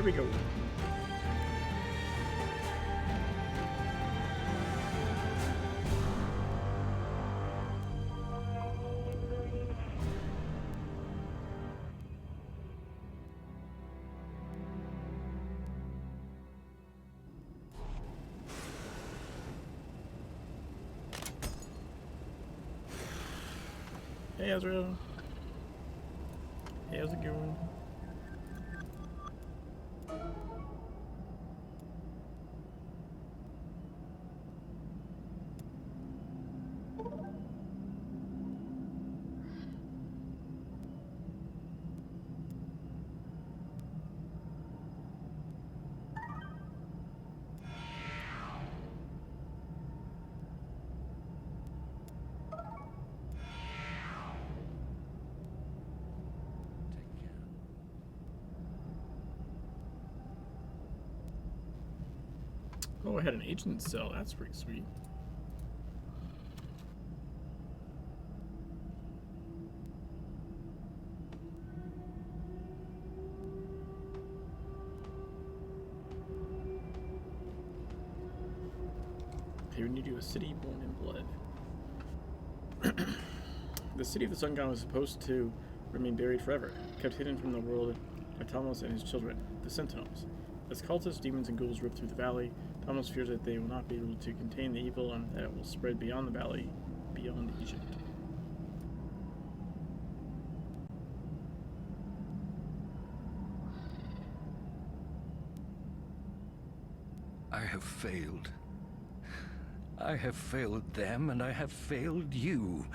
Here we go. Hey, Ezra. Hey, how's it going? Oh, I had an agent cell. That's pretty sweet. Okay, we need to do a city born in blood. The city of the Sun God was supposed to remain buried forever, kept hidden from the world by Thomas and his children, the Sentinels. As cultists, demons, and ghouls rip through the valley, Thomas fears that they will not be able to contain the evil and that it will spread beyond the valley, beyond Egypt. I have failed. I have failed them, and I have failed you.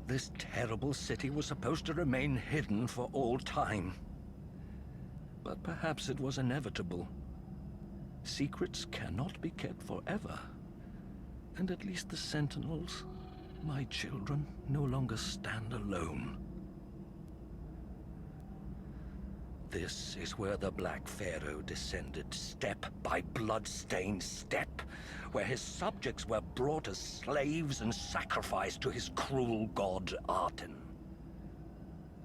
This terrible city was supposed to remain hidden for all time. But perhaps it was inevitable. Secrets cannot be kept forever. And at least the Sentinels, my children, no longer stand alone. This is where the Black Pharaoh descended, step by blood-stained step, where his subjects were brought as slaves and sacrificed to his cruel god, Aten.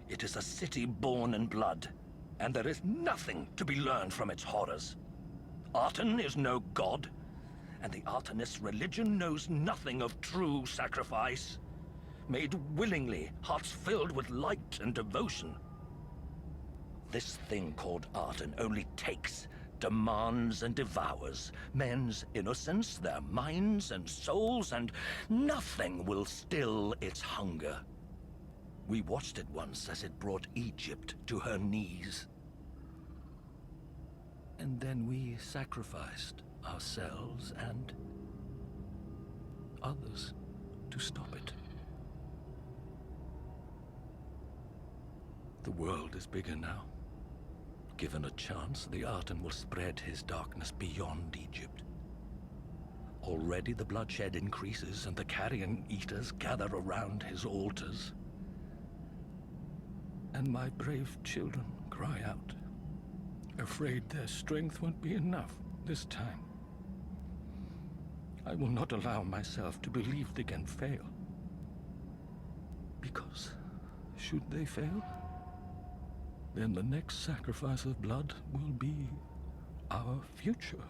It is a city born in blood, and there is nothing to be learned from its horrors. Aten is no god, and the Artenist religion knows nothing of true sacrifice. Made willingly, hearts filled with light and devotion. This thing called Aten only takes, demands, and devours men's innocence, their minds and souls, and nothing will still its hunger. We watched it once as it brought Egypt to her knees. And then we sacrificed ourselves and others to stop it. The world is bigger now. Given a chance, the Aten will spread his darkness beyond Egypt. Already the bloodshed increases and the carrion eaters gather around his altars. And my brave children cry out, afraid their strength won't be enough this time. I will not allow myself to believe they can fail. Because, should they fail, then the next sacrifice of blood will be our future.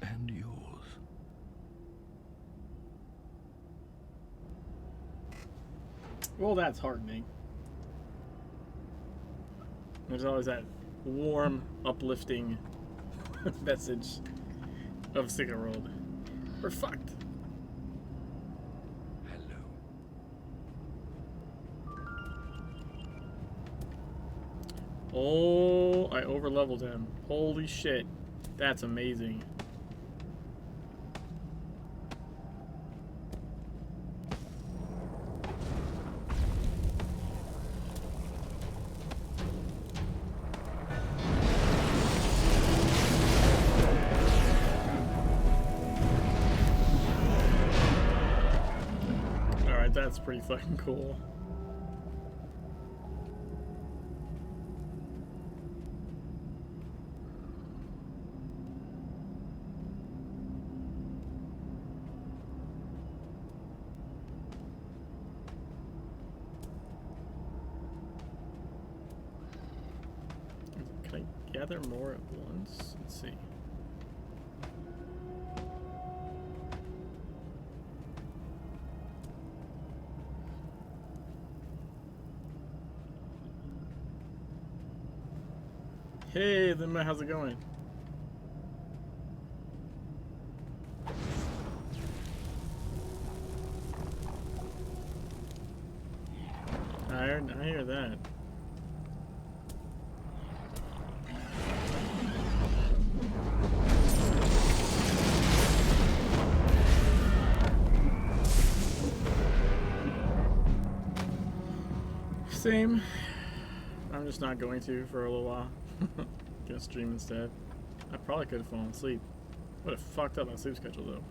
And yours. Well, that's heartening. There's always that warm, uplifting message of Sicker World. We're fucked. Hello. Oh, I overleveled him. Holy shit. That's amazing. Alright, that's pretty fucking cool. gather more at once? Let's see. Hey, Lima, how's it going? I hear that. Same. I'm just not going to for a little while. Gonna stream instead. I probably could have fallen asleep. Would have fucked up my sleep schedule though.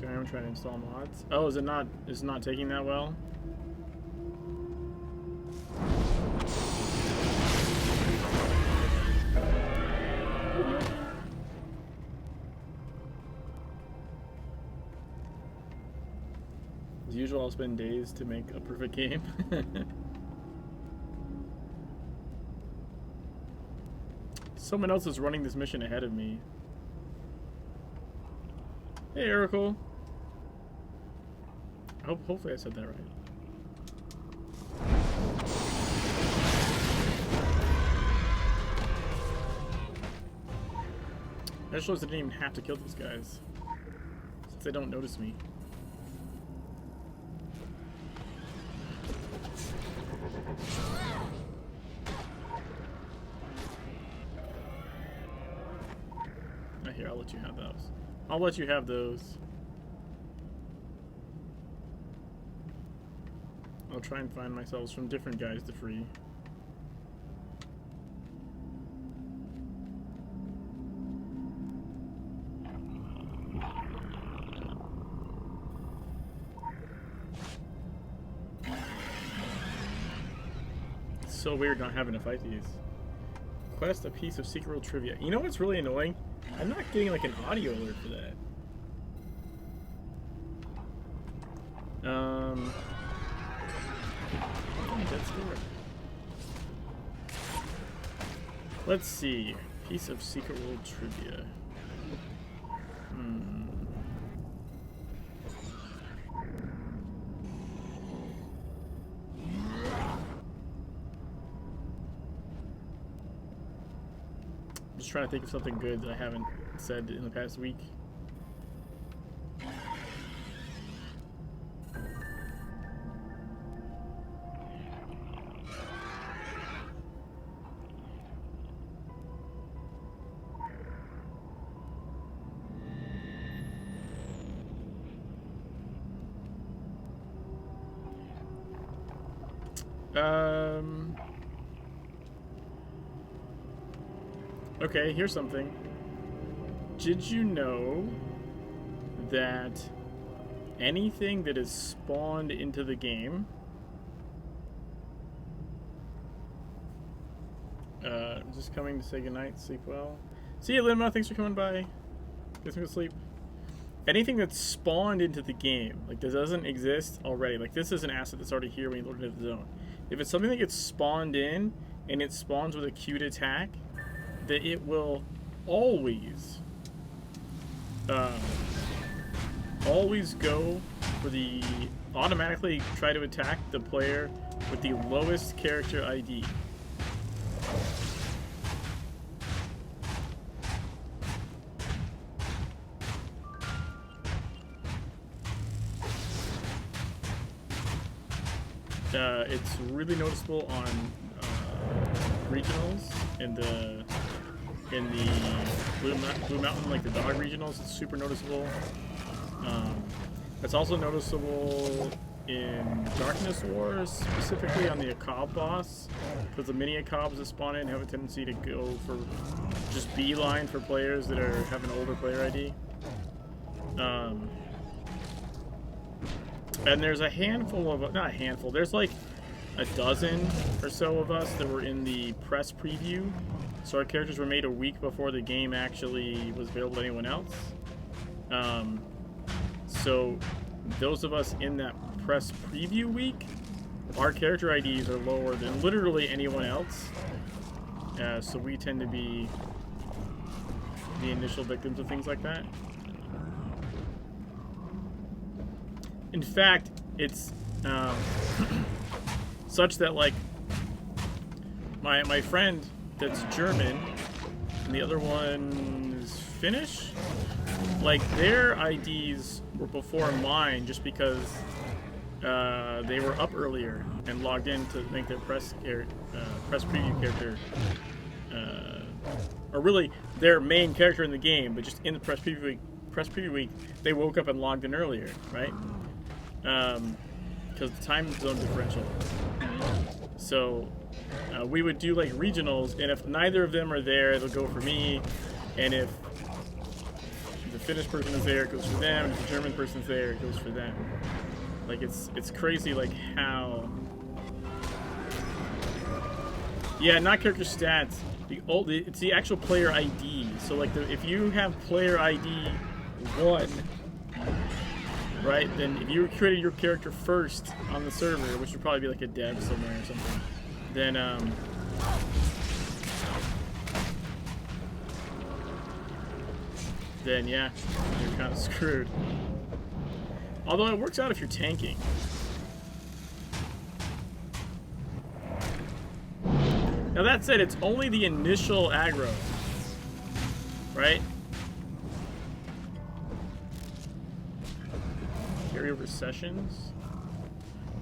I'm trying to install mods. Oh, is it not? Is it not taking that well? As usual, I'll spend days to make a perfect game. Someone else is running this mission ahead of me. Hey, Oracle. Hopefully I said that right. That shows I didn't even have to kill these guys, since they don't notice me. Here, I'll let you have those. I'll let you have those. I'll try and find myself some different guys to free. It's so weird not having to fight these. Quest a piece of secret world trivia. You know what's really annoying? I'm not getting like an audio alert for that. Let's see. Piece of secret world trivia. I'm just trying to think of something good that I haven't said in the past week. Okay, here's something. Did you know that anything that is spawned into the game, just coming to say goodnight, sleep well. See you, Lima, thanks for coming by. Get some good sleep. Anything that's spawned into the game, like this doesn't exist already, like this is an asset that's already here when you load into the zone. If it's something that gets spawned in, and it spawns with a queued attack, that it will always go for the automatically try to attack the player with the lowest character ID. It's really noticeable on regionals in the Blue Mountain, like the dog regionals. It's super noticeable. It's also noticeable in Darkness Wars, specifically on the Akab boss, because the mini Akabs that spawn in have a tendency to go for just beeline for players that have an older player ID. And there's a handful of, not a handful, there's like a dozen or so of us that were in the press preview. So our characters were made a week before the game actually was available to anyone else. So those of us in that press preview week, our character IDs are lower than literally anyone else. So we tend to be the initial victims of things like that. In fact, it's such that, like, my friend that's German and the other one is Finnish, like, their IDs were before mine just because they were up earlier and logged in to make their press preview character, or really their main character in the game, but just in the press preview week, they woke up and logged in earlier, right? Because the time zone differential. So we would do like regionals, and if neither of them are there, it'll go for me, and if the Finnish person is there, it goes for them, and if the German person's there, it goes for them. Like, it's crazy, like, how... Yeah, not character stats. It's the actual player ID. So, like, if you have player ID 1, right, then if you created your character first on the server, which would probably be like a dev somewhere or something, then yeah, you're kind of screwed. Although it works out if you're tanking. Now that said, it's only the initial aggro, right? Carryover sessions?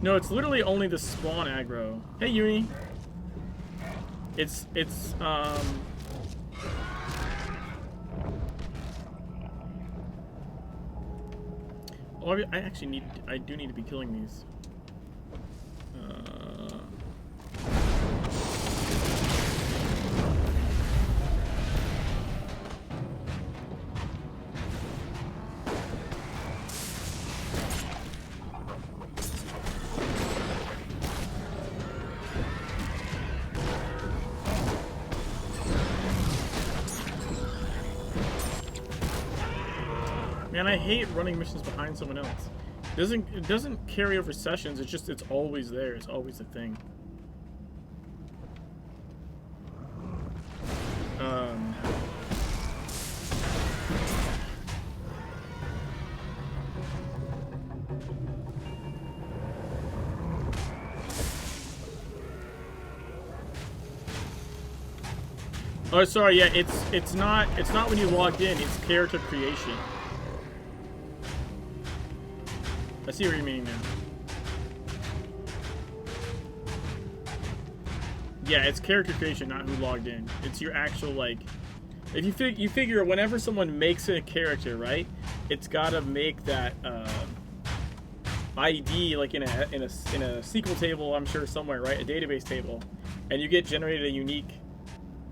No, it's literally only the spawn aggro. Hey, Yui. It's Oh, I do need to be killing these. Man, I hate running missions behind someone else. It doesn't carry over sessions. It's always there. It's always a thing. Oh, sorry. Yeah, it's not when you logged in. It's character creation. I see what you mean now. Yeah, it's character creation, not who logged in. It's your actual, like, if you figure whenever someone makes a character, right? It's gotta make that ID like in a SQL table, I'm sure somewhere, right? A database table, and you get generated a unique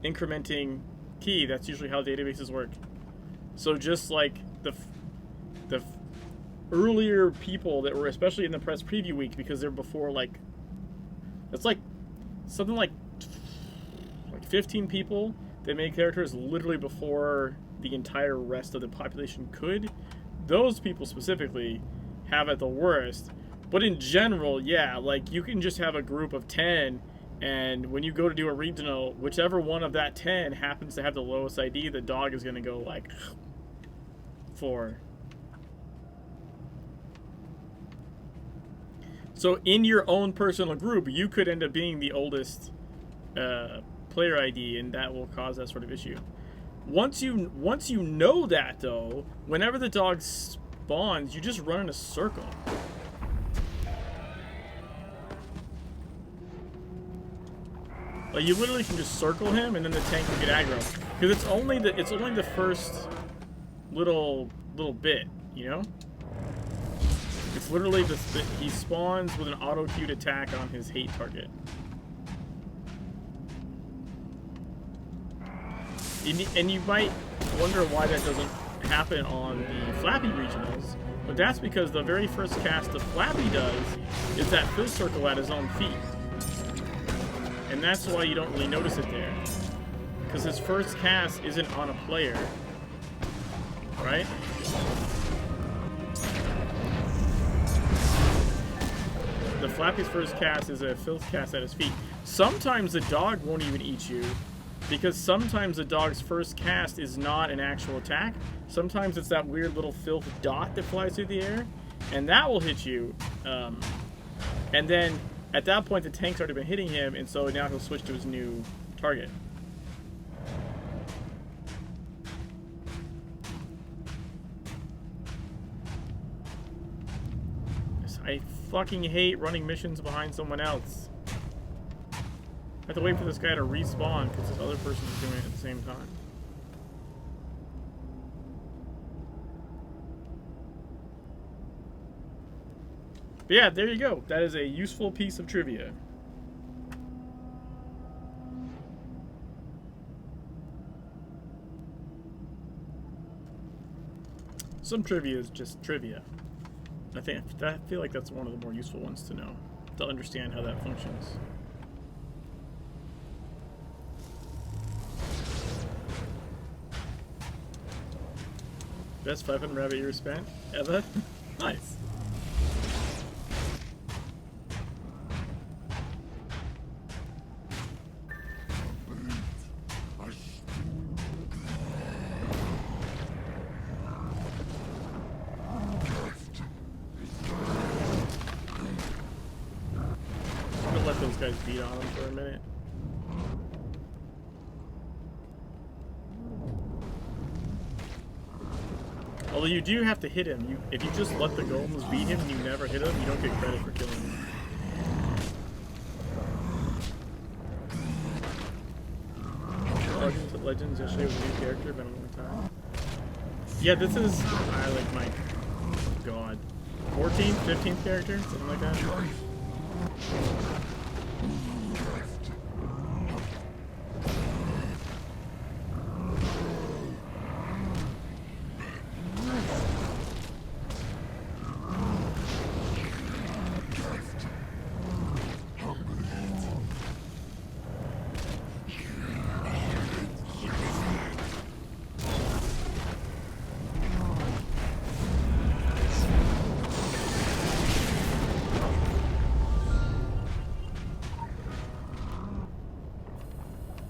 incrementing key. That's usually how databases work. So just like the earlier people that were especially in the press preview week, because they're before, like, it's like something like 15 people that made characters literally before the entire rest of the population could. Those people specifically have it the worst. But in general, yeah, like, you can just have a group of 10, and when you go to do a regional, whichever one of that 10 happens to have the lowest ID, the dog is going to go, like, for. So in your own personal group, you could end up being the oldest player ID, and that will cause that sort of issue. Once you know that, though, whenever the dog spawns, you just run in a circle. Like, you literally can just circle him, and then the tank will get aggro, because it's only the first little bit, you know. It's literally he spawns with an auto-queued attack on his hate target. And you might wonder why that doesn't happen on the Flappy regionals, But that's because the very first cast the Flappy does is that fill circle at his own feet. And that's why you don't really notice it there. Because his first cast isn't on a player. Right? The Flappy's first cast is a filth cast at his feet. Sometimes the dog won't even eat you. Because sometimes the dog's first cast is not an actual attack. Sometimes it's that weird little filth dot that flies through the air. And that will hit you. And then, at that point, the tank's already been hitting him. And so now he'll switch to his new target. I fucking hate running missions behind someone else. I have to wait for this guy to respawn because this other person is doing it at the same time. But yeah, there you go. That is a useful piece of trivia. Some trivia is just trivia. I feel like that's one of the more useful ones to know, to understand how that functions. Best 500 rabbit years spent ever? Nice. Guys beat on him for a minute. Although you do have to hit him. If you just let the golems beat him and you never hit him, you don't get credit for killing him. Legends yesterday was a new character, been a long time. Yeah, this is like my god. 14th, 15th character, something like that.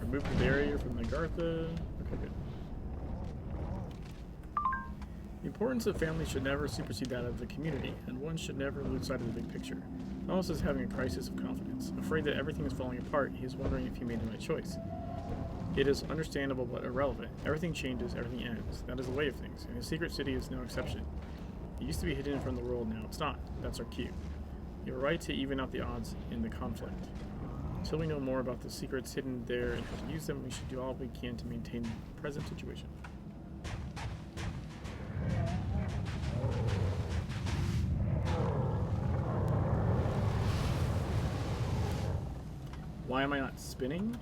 Remove the barrier from the Gartha. Okay, good. The importance of family should never supersede that of the community, and one should never lose sight of the big picture. Thomas is having a crisis of confidence. Afraid that everything is falling apart, he is wondering if he made the right choice. It is understandable but irrelevant. Everything changes, everything ends. That is the way of things, and his secret city is no exception. It used to be hidden from the world, now it's not. That's our cue. You are right to even out the odds in the conflict. Until we know more about the secrets hidden there and how to use them, we should do all we can to maintain the present situation. Why am I not spinning?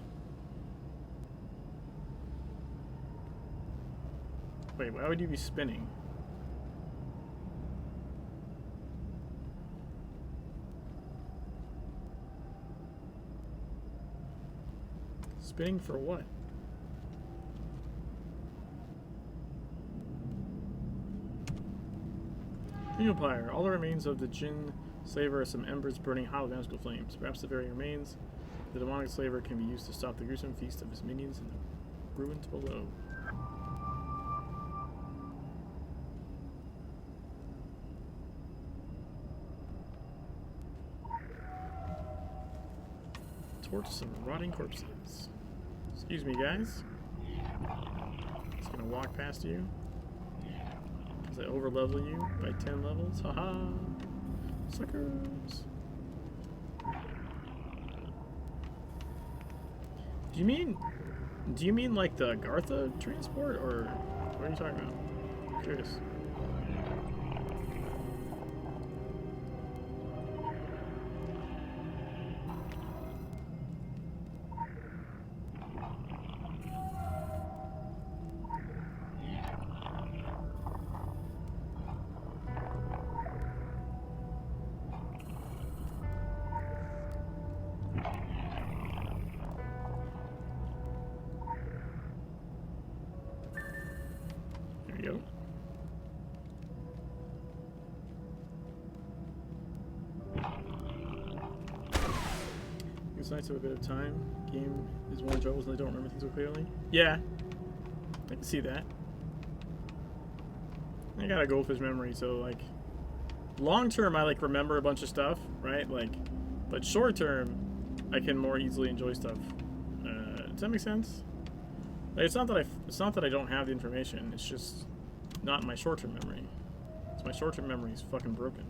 Wait, why would you be spinning? Spinning for what? Empire. All the remains of the Jinn slaver are some embers burning hot with magical flames. Perhaps the very remains of the demonic slaver can be used to stop the gruesome feast of his minions in the ruins below. Torch some rotting corpses. Excuse me, guys. Just gonna walk past you. Because I overlevel you by 10 levels. Haha! Suckers! Do you mean like the Gartha transport, or what are you talking about? I'm curious. It's nice to have a bit of time. Game is more enjoyable when they don't remember things so clearly. Yeah, I can see that. I got a goldfish memory, so like, long term I like remember a bunch of stuff, right? Like, but short term, I can more easily enjoy stuff. Does that make sense? Like, it's not that I don't have the information. It's just not in my short term memory. So my short term memory is fucking broken.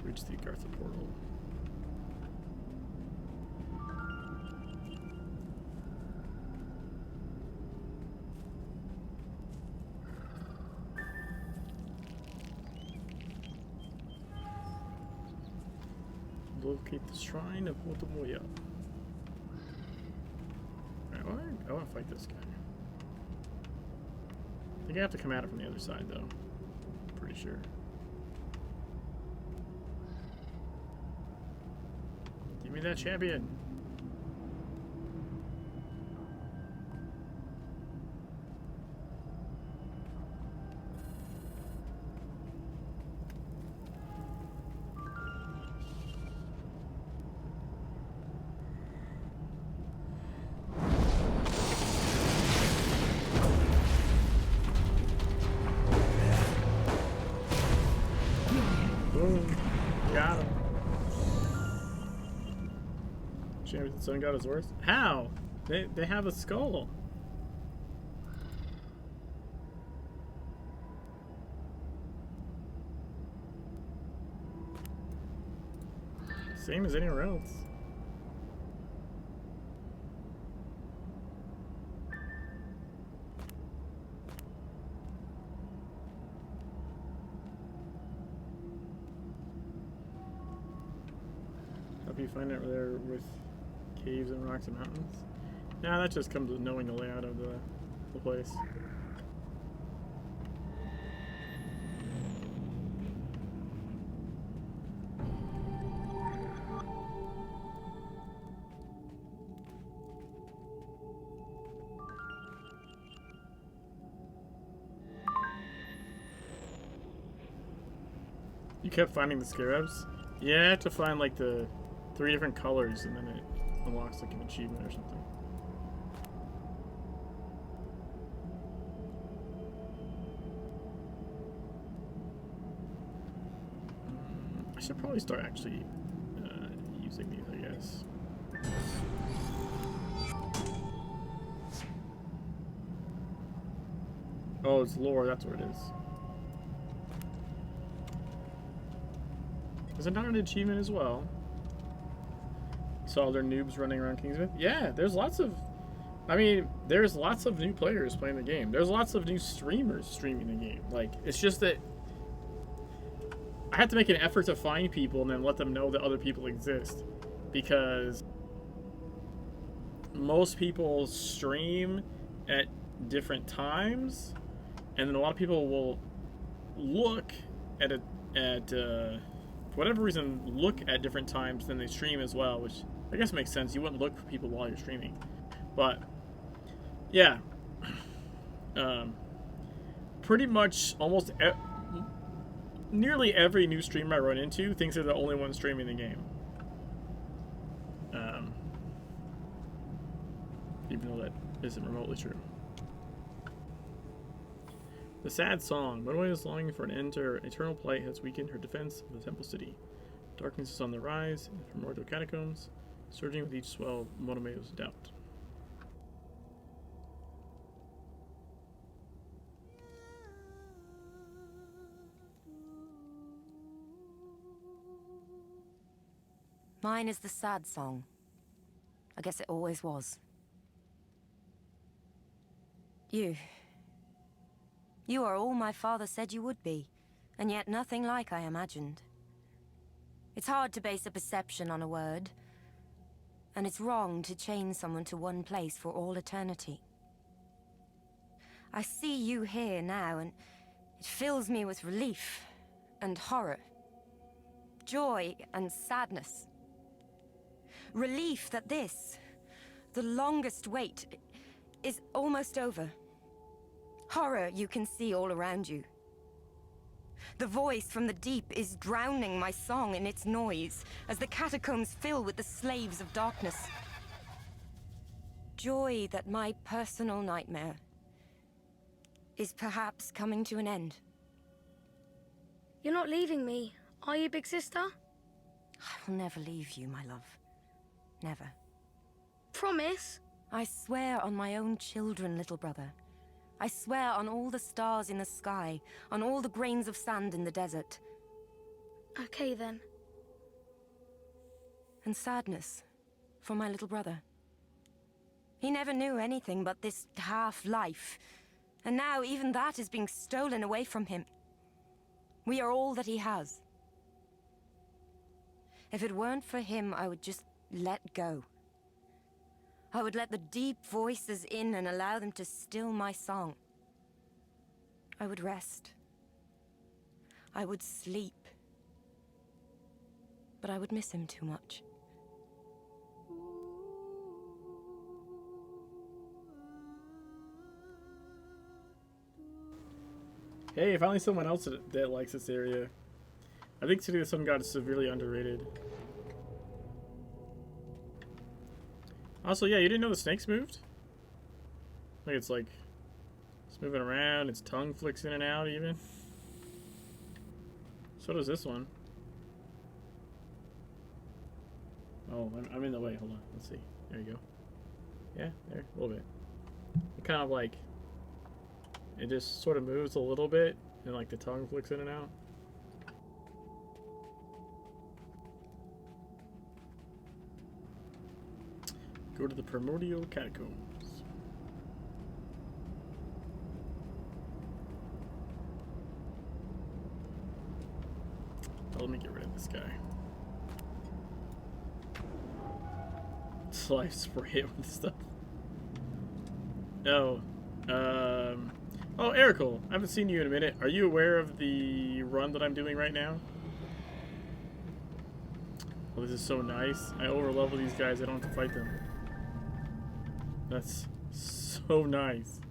Reach the Gartha portal. Locate the shrine of Motomoya. Alright, I want to fight this guy. I think I have to come at it from the other side, though. Pretty sure. Give me that champion. Boom. Got him. Champion Sun God is worse? How? They have a skull. Same as anywhere else. How do you find it there with caves and rocks and mountains? Nah, that just comes with knowing the layout of the place. You kept finding the scarabs? Yeah, you have to find like the 3 different colors and then it unlocks like an achievement or something. I should probably start actually using these, I guess. Oh, it's lore, that's what it is. Is it not an achievement as well? Saw other noobs running around Kingsmith? Yeah, there's lots of... I mean, there's lots of new players playing the game. There's lots of new streamers streaming the game. Like, it's just that... I have to make an effort to find people and then let them know that other people exist. Because... most people stream at different times. And then a lot of people will look at for whatever reason, look at different times than they stream as well, which I guess makes sense. You wouldn't look for people while you're streaming. But, yeah. Pretty much almost nearly every new streamer I run into thinks they're the only one streaming the game. Even though that isn't remotely true. The sad song. Motomoya is longing for an end to her eternal plight has weakened her defense of the temple city. Darkness is on the rise in the primordial catacombs, surging with each swell of Motomoya's doubt. Mine is the sad song. I guess it always was. You. You are all my father said you would be, and yet nothing like I imagined. It's hard to base a perception on a word, and it's wrong to chain someone to one place for all eternity. I see you here now, and it fills me with relief and horror, joy and sadness. Relief that this, the longest wait, is almost over. Horror you can see all around you. The voice from the deep is drowning my song in its noise as the catacombs fill with the slaves of darkness. Joy that my personal nightmare is perhaps coming to an end. You're not leaving me, are you, big sister? I will never leave you, my love. Never. Promise? I swear on my own children, little brother. I swear on all the stars in the sky, on all the grains of sand in the desert. Okay, then. And sadness for my little brother. He never knew anything but this half-life, and now even that is being stolen away from him. We are all that he has. If it weren't for him, I would just let go. I would let the deep voices in and allow them to still my song. I would rest. I would sleep. But I would miss him too much. Hey, finally someone else that likes this area. I think City of the Sun God is severely underrated. Also, yeah, you didn't know the snakes moved? Like, it's moving around, its tongue flicks in and out even. So does this one. Oh, I'm in the way, hold on, let's see. There you go. Yeah, there, a little bit. It kind of like, it just sort of moves a little bit, and like the tongue flicks in and out. Go to the primordial catacombs. Oh, let me get rid of this guy. So I spray it with stuff. Oh, oh, Erical, I haven't seen you in a minute. Are you aware of the run that I'm doing right now? Oh, this is so nice. I overlevel these guys. I don't have to fight them. That's so nice.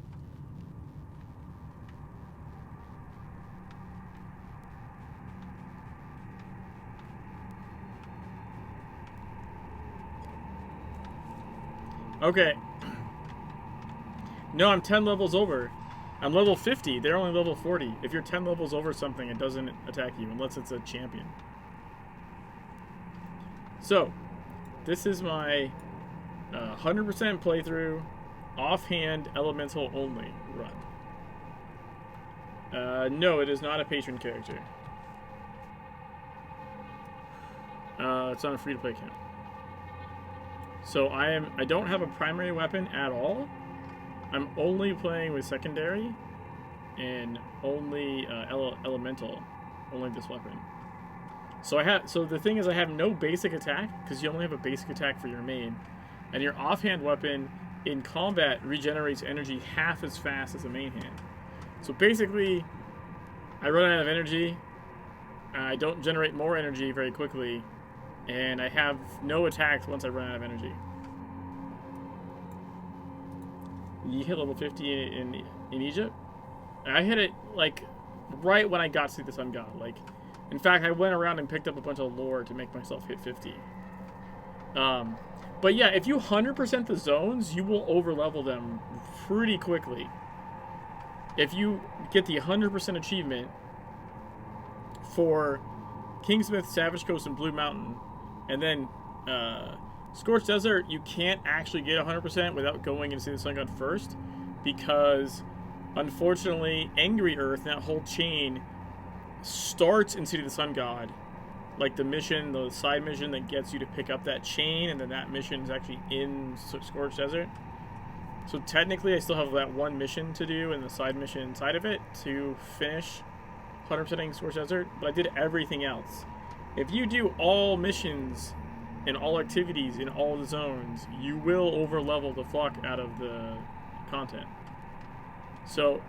Okay. No, I'm 10 levels over. I'm level 50. They're only level 40. If you're 10 levels over something, it doesn't attack you unless it's a champion. So, this is my 100% playthrough, offhand elemental only run. No, it is not a patron character. It's on a free-to-play account. So I don't have a primary weapon at all. I'm only playing with secondary and only elemental, only this weapon. So the thing is, I have no basic attack because you only have a basic attack for your main. And your offhand weapon in combat regenerates energy half as fast as a main hand. So basically, I run out of energy, I don't generate more energy very quickly, and I have no attacks once I run out of energy. You hit level 50 in Egypt? I hit it, like, right when I got to the Sun God. Like, in fact, I went around and picked up a bunch of lore to make myself hit 50. But yeah, if you 100% the zones, you will overlevel them pretty quickly. If you get the 100% achievement for Kingsmith, Savage Coast, and Blue Mountain, and then Scorched Desert, you can't actually get 100% without going into the Sun God first, because unfortunately, Angry Earth, that whole chain, starts in City of the Sun God. Like the mission, the side mission that gets you to pick up that chain, and then that mission is actually in Scorched Desert. So technically I still have that one mission to do and the side mission inside of it to finish 100%ing Scorched Desert, but I did everything else. If you do all missions and all activities in all the zones, you will overlevel the fuck out of the content. So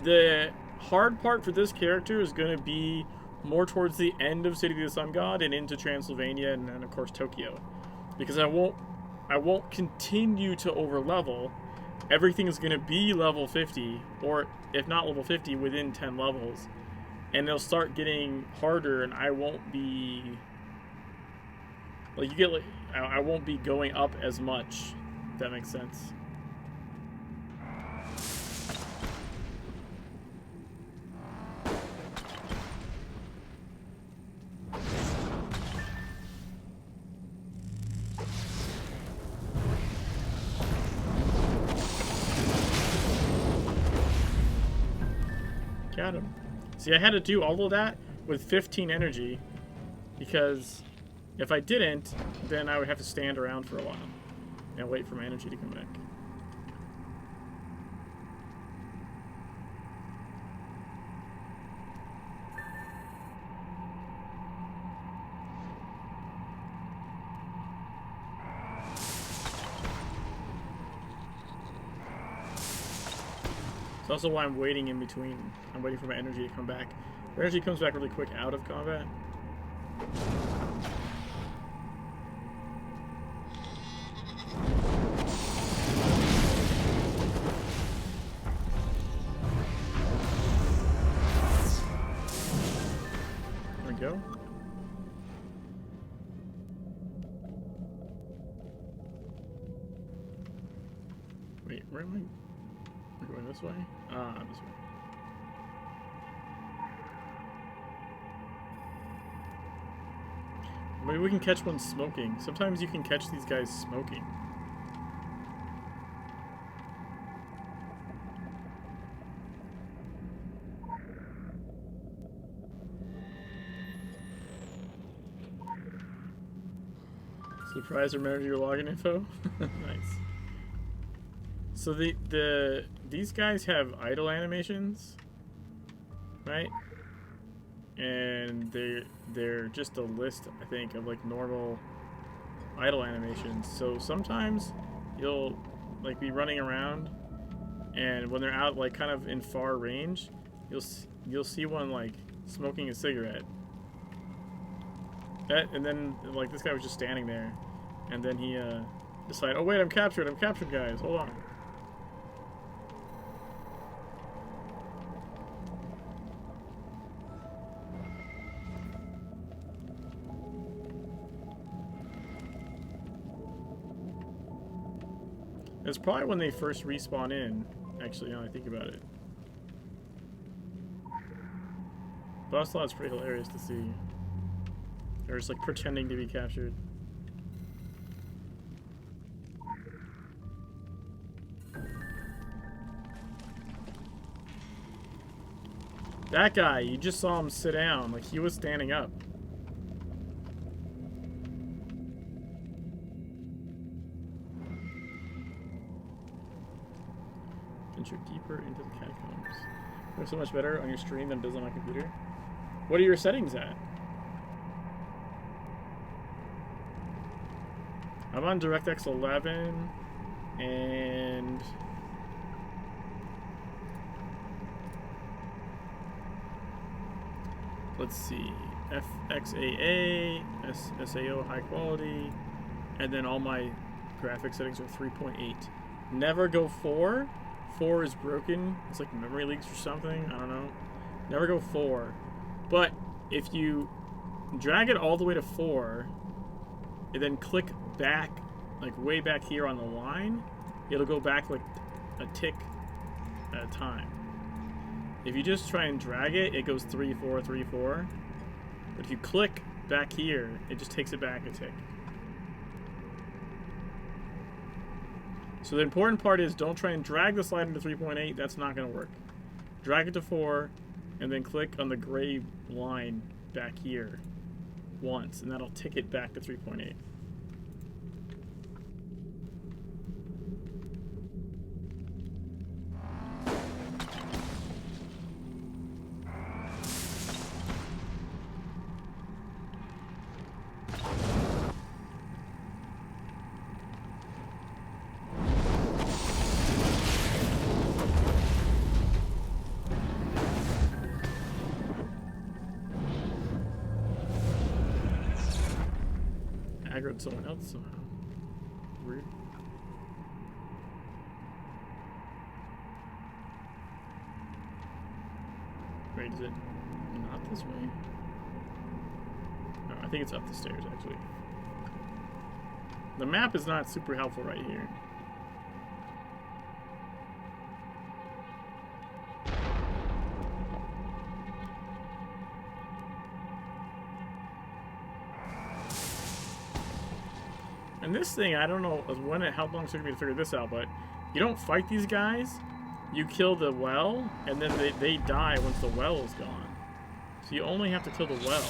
the hard part for this character is going to be more towards the end of City of the Sun God and into Transylvania and then of course Tokyo, because I won't continue to overlevel. Everything is going to be level 50, or if not level 50, within 10 levels, and they'll start getting harder, and I won't be like, I won't be going up as much, if that makes sense. Got him. See, I had to do all of that with 15 energy, because if I didn't, then I would have to stand around for a while and wait for my energy to come back. It's also why I'm waiting in between. I'm waiting for my energy to come back. My energy comes back really quick out of combat. There we go. Wait, where am I? We're going this way? Ah, this way. Maybe we can catch one smoking. Sometimes you can catch these guys smoking. Surprise, remember your login info? Nice. So these guys have idle animations, right? And they're just a list, I think, of like normal idle animations. So sometimes you'll like be running around, and when they're out like kind of in far range, you'll see one like smoking a cigarette. And then like this guy was just standing there, and then he decided, oh wait, I'm captured, guys, hold on. It's probably when they first respawn in, actually, now that I think about it. But I also thought it's pretty hilarious to see. They're just like pretending to be captured. That guy, you just saw him sit down, like he was standing up. Venture deeper into the catacombs. Looks so much better on your stream than it does on my computer. What are your settings at? I'm on DirectX 11 and let's see, FXAA, SAO high quality, and then all my graphic settings are 3.8. Never go 4. 4 is broken. It's like memory leaks or something. I don't know. Never go 4. But if you drag it all the way to 4 and then click back, like way back here on the line, it'll go back like a tick at a time. If you just try and drag it, it goes 3, 4, 3, 4. But if you click back here, it just takes it back a tick. So the important part is don't try and drag the slide into 3.8. That's not going to work. Drag it to 4, and then click on the gray line back here once, and that'll tick it back to 3.8. aggroed someone else somehow. Weird. Wait, is it not this way? No, I think it's up the stairs, actually. The map is not super helpful right here. And this thing, I don't know how long it took me to figure this out, but you don't fight these guys. You kill the well, and then they die once the well is gone. So you only have to kill the well.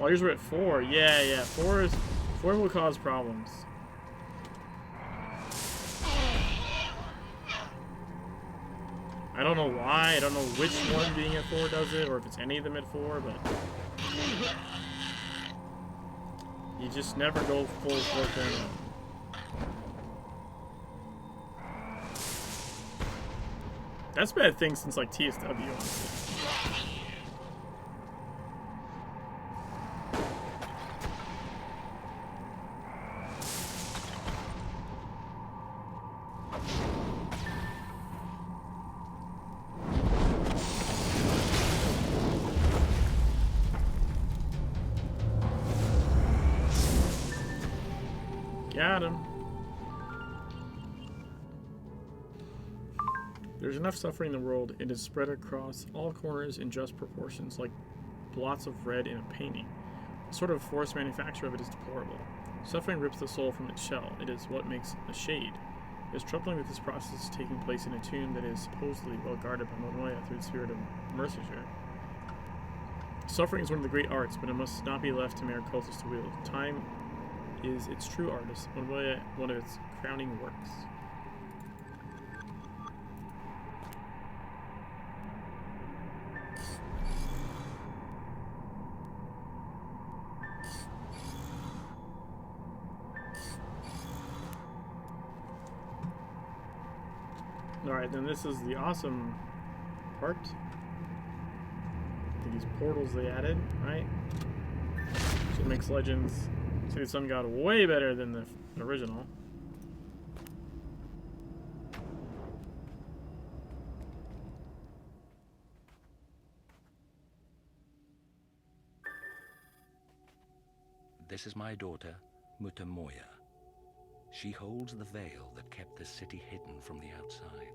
Oh, yours were at 4. Yeah. 4 will cause problems. I don't know why. I don't know which one being at 4 does it, or if it's any of them at 4, but you just never go full 4.0. That's been a thing since like TSW, honestly. Got him. There's enough suffering in the world. It is spread across all corners in just proportions, like blots of red in a painting. The sort of forced manufacture of it is deplorable. Suffering rips the soul from its shell. It is what makes a shade. It is troubling that this process is taking place in a tomb that is supposedly well guarded by Monoya through the spirit of Mercier. Suffering is one of the great arts, but it must not be left to mere cultists to wield. Time is its true artist, one of its crowning works. Alright, then this is the awesome part. I think these portals they added, right? So it makes Legends City of the Sun God way better than the original. This is my daughter, Mutamoya. She holds the veil that kept the city hidden from the outside.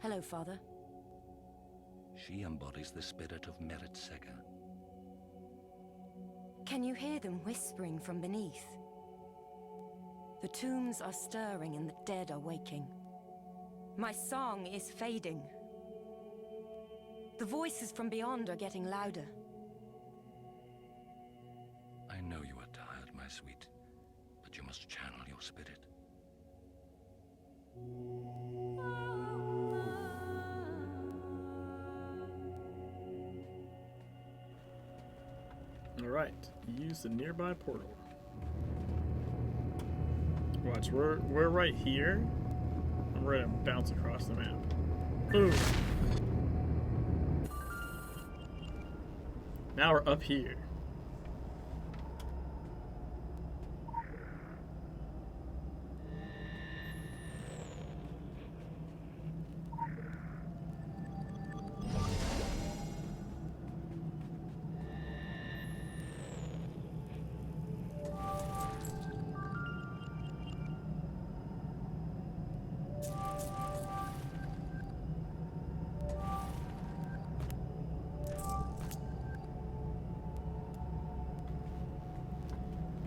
Hello, Father. She embodies the spirit of Merit Sega. Can you hear them whispering from beneath? The tombs are stirring and the dead are waking. My song is fading. The voices from beyond are getting louder. I know you are tired, my sweet, but you must channel your spirit. Alright, use the nearby portal. Watch, we're right here. I'm ready to bounce across the map. Boom! Now we're up here.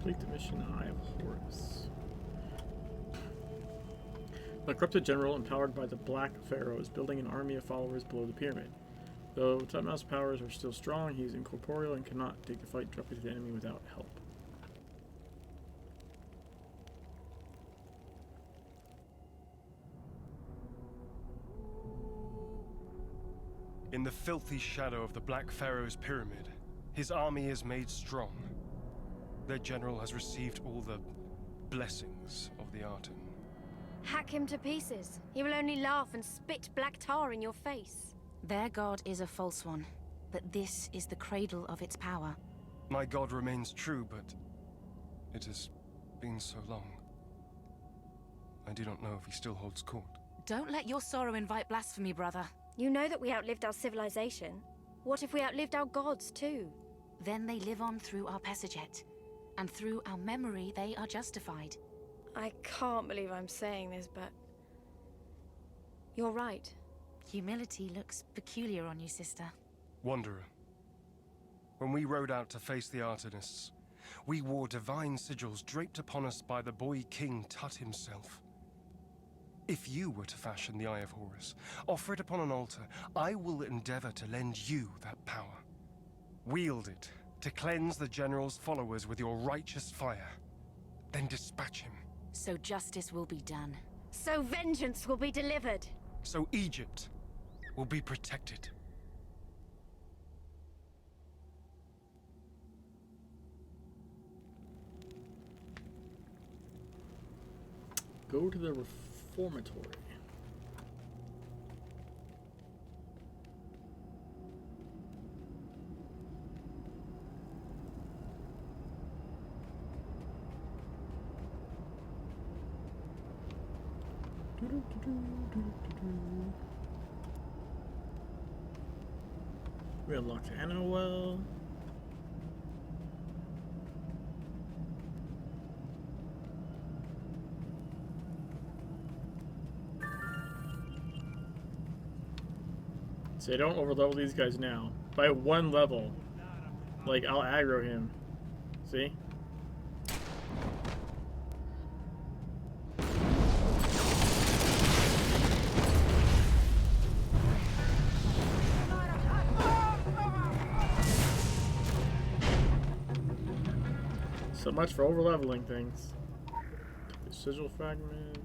Complete the mission, Eye of Horus. The corrupted general, empowered by the Black Pharaoh, is building an army of followers below the pyramid. Though Tutmosis' powers are still strong, he is incorporeal and cannot take the fight directly to the enemy without help. In the filthy shadow of the Black Pharaoh's pyramid, his army is made strong. Their general has received all the blessings of the Arten. Hack him to pieces. He will only laugh and spit black tar in your face. Their god is a false one. but this is the cradle of its power. My god remains true, but it has been so long. I do not know if he still holds court. Don't let your sorrow invite blasphemy, brother. You know that we outlived our civilization. What if we outlived our gods, too? Then they live on through our Passaget, and through our memory they are justified. I can't believe I'm saying this, but... you're right. Humility looks peculiar on you, sister. Wanderer, when we rode out to face the Artanists, we wore divine sigils draped upon us by the boy king Tut himself. If you were to fashion the Eye of Horus, offer it upon an altar, I will endeavor to lend you that power. Wield it to cleanse the general's followers with your righteous fire, then dispatch him. So justice will be done. So vengeance will be delivered. So Egypt will be protected. Go to the reformatory. We unlocked Annowell. So don't overlevel these guys now. By one level. Like, I'll aggro him. See? So much for overleveling things. The sigil fragment.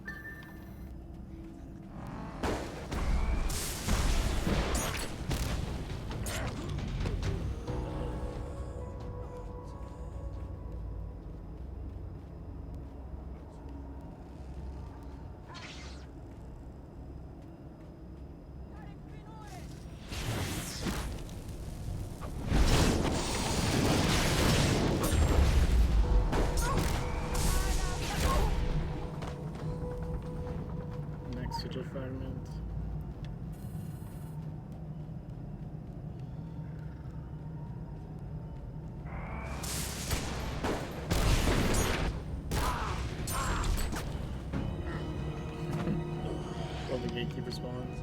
Sigil fragment. Well, the gatekeeper spawns.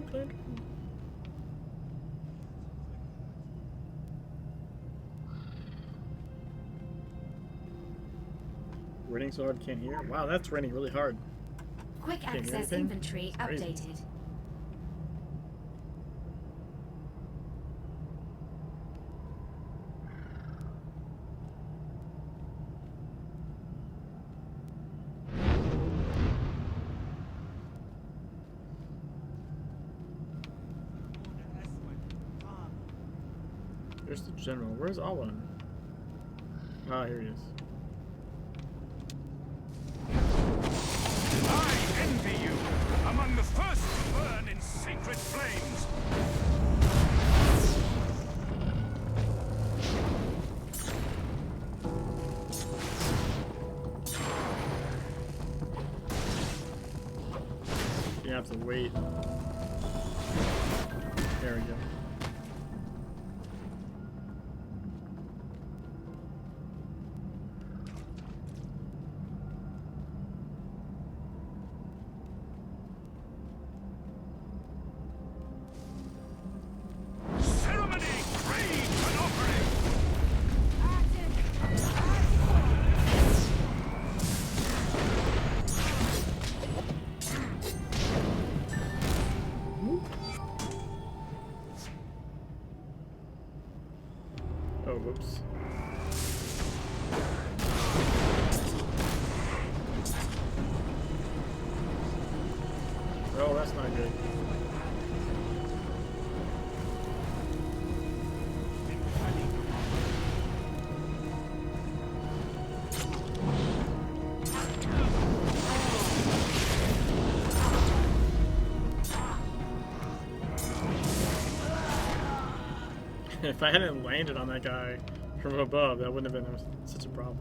Okay. Raining so hard can't hear. Wow, that's raining really hard. Quick Can't hear access anything? inventory Crazy. updated. There's the general. Where's Alan? Ah, here he is. I envy you, among the first to burn in sacred flames. You have to wait. There we go. Ceremony, grave, and offering. Oh, whoops. Oh, that's not good. If I hadn't landed on that guy from above, that wouldn't have been such a problem.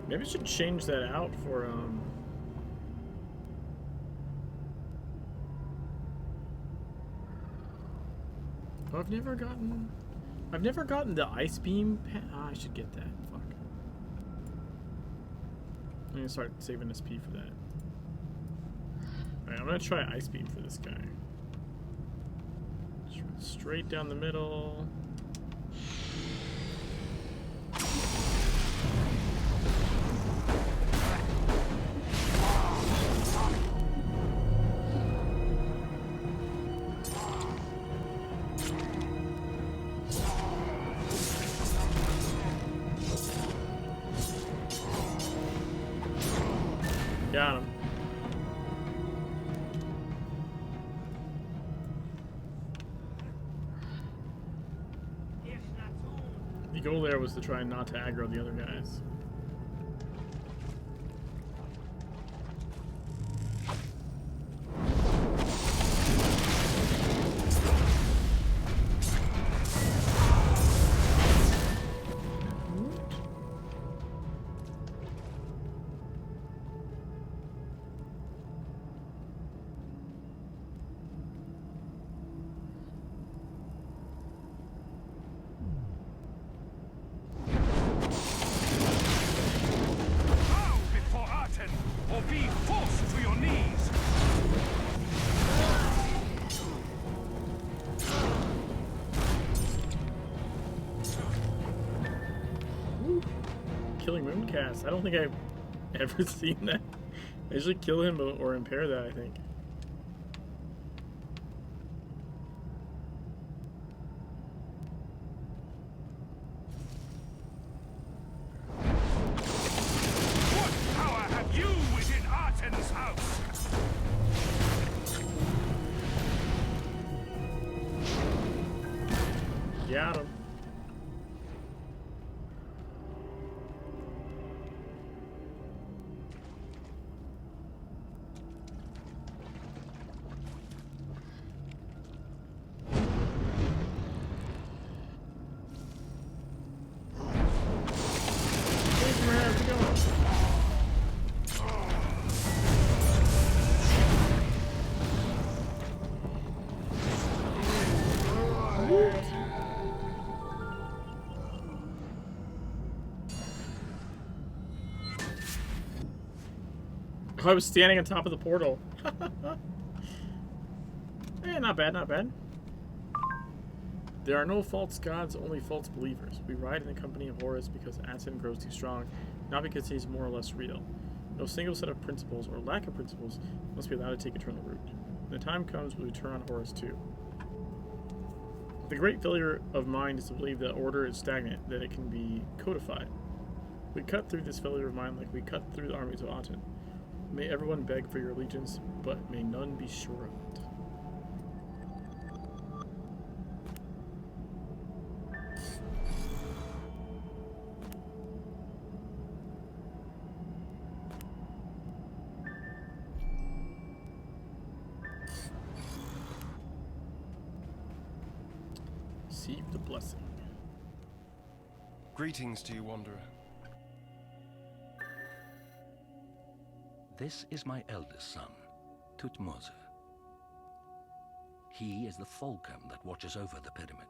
Maybe I should change that out for oh, I've never gotten the ice beam. I should get that. Fuck. I'm gonna start saving SP for that. Alright, I'm gonna try ice beam for this guy. Straight down the middle. Got him. The goal there was to try not to aggro the other guys. Bow before Arten, or be forced to your knees! Killing Mooncast. I don't think I've ever seen that. I usually kill him or impair that, I think. What power have you within Arten's house? Got him. Oh, I was standing on top of the portal. Eh, not bad, not bad. There are no false gods, only false believers. We ride in the company of Horus because Aten grows too strong, not because he's more or less real. No single set of principles, or lack of principles, must be allowed to take eternal root. When the time comes, we will turn on Horus too. The great failure of mind is to believe that order is stagnant, that it can be codified. We cut through this failure of mind like we cut through the armies of Aten. May everyone beg for your allegiance, but may none be sure of it. Receive the blessing. Greetings to you, Wanderer. This is my eldest son, Tutmoze. He is the falcon that watches over the pyramid.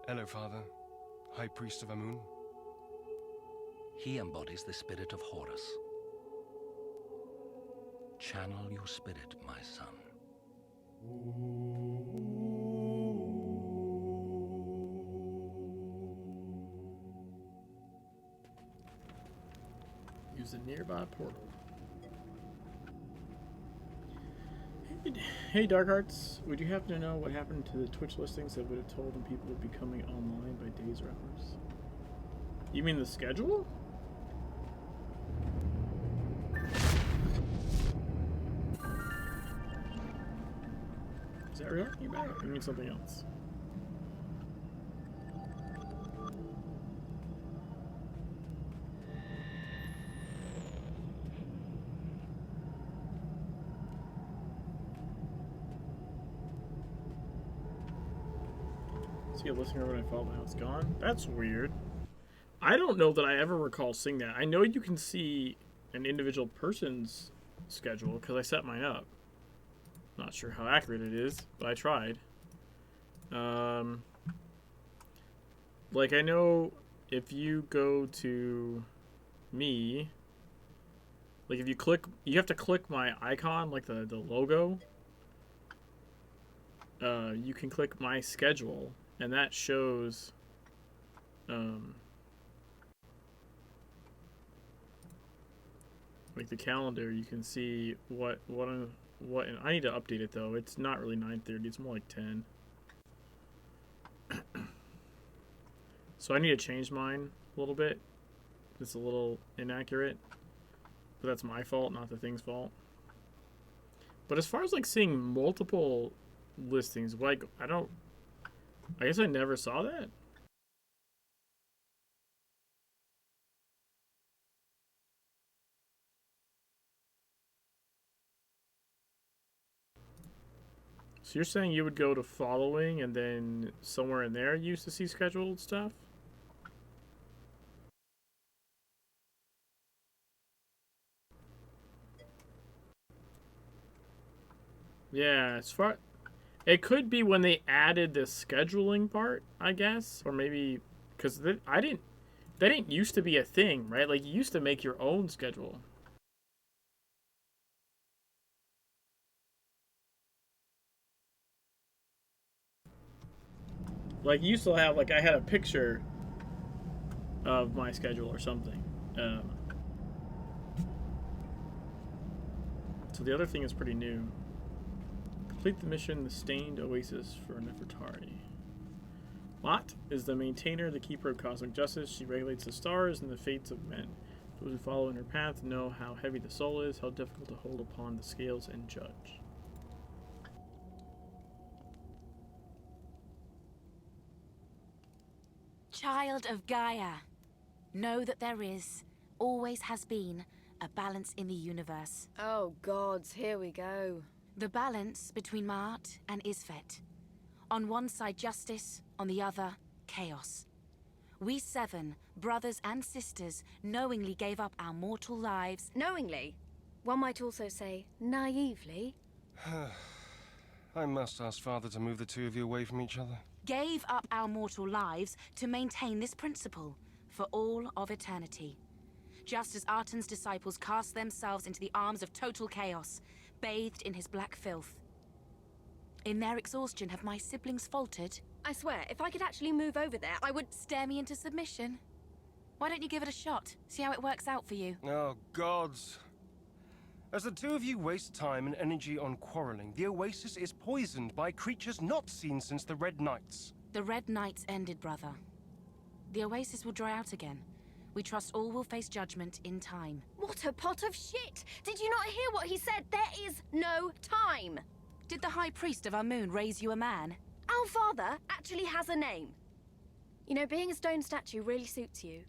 Hello, Father. High Priest of Amun. He embodies the spirit of Horus. Channel your spirit, my son. Use a nearby portal. Hey, Dark Hearts, would you happen to know what happened to the Twitch listings that would have told them people would be coming online by days or hours? You mean the schedule? that we're talking about? Or do we mean something else? See a listing over when I followed, now it's gone? That's weird. I don't know that I ever recall seeing that. I know you can see an individual person's schedule because I set mine up. Not sure how accurate it is, but I tried. Like I know if you go to me, like if you click, you have to click my icon, like the logo. You can click my schedule, and that shows. Like the calendar, you can see what and I need to update it though. It's not really 9:30. It's more like 10. So I need to change mine a little bit. It's a little inaccurate, but that's my fault, not the thing's fault. But as far as like seeing multiple listings, like I guess I never saw that. So you're saying you would go to following and then somewhere in there you used to see scheduled stuff? Yeah, as far it could be when they added the scheduling part, I guess, or maybe because that didn't used to be a thing, right? Like you used to make your own schedule. Like you used to have like I had a picture of my schedule or something. So the other thing is pretty new. Complete the mission, the Stained Oasis for Nefertari. Lot is the maintainer, the keeper of cosmic justice. She regulates the stars and the fates of men. Those who follow in her path know how heavy the soul is, how difficult to hold upon the scales and judge. Child of Gaia, know that there is, always has been, a balance in the universe. Oh, gods, here we go. The balance between Ma'at and Isfet. On one side justice, on the other chaos. We seven, brothers and sisters, knowingly gave up our mortal lives. Knowingly? One might also say naively. I must ask Father to move the two of you away from each other. Gave up our mortal lives to maintain this principle for all of eternity. Just as Artan's disciples cast themselves into the arms of total chaos, bathed in his black filth. In their exhaustion, have my siblings faltered? I swear, if I could actually move over there, I would... Stare me into submission? Why don't you give it a shot? See how it works out for you? Oh, gods. As the two of you waste time and energy on quarreling, the Oasis is poisoned by creatures not seen since the Red Nights. The Red Nights ended, brother. The Oasis will dry out again. We trust all will face judgment in time. What a pot of shit! Did you not hear what he said? There is no time! Did the High Priest of our moon raise you a man? Our father actually has a name. You know, being a stone statue really suits you.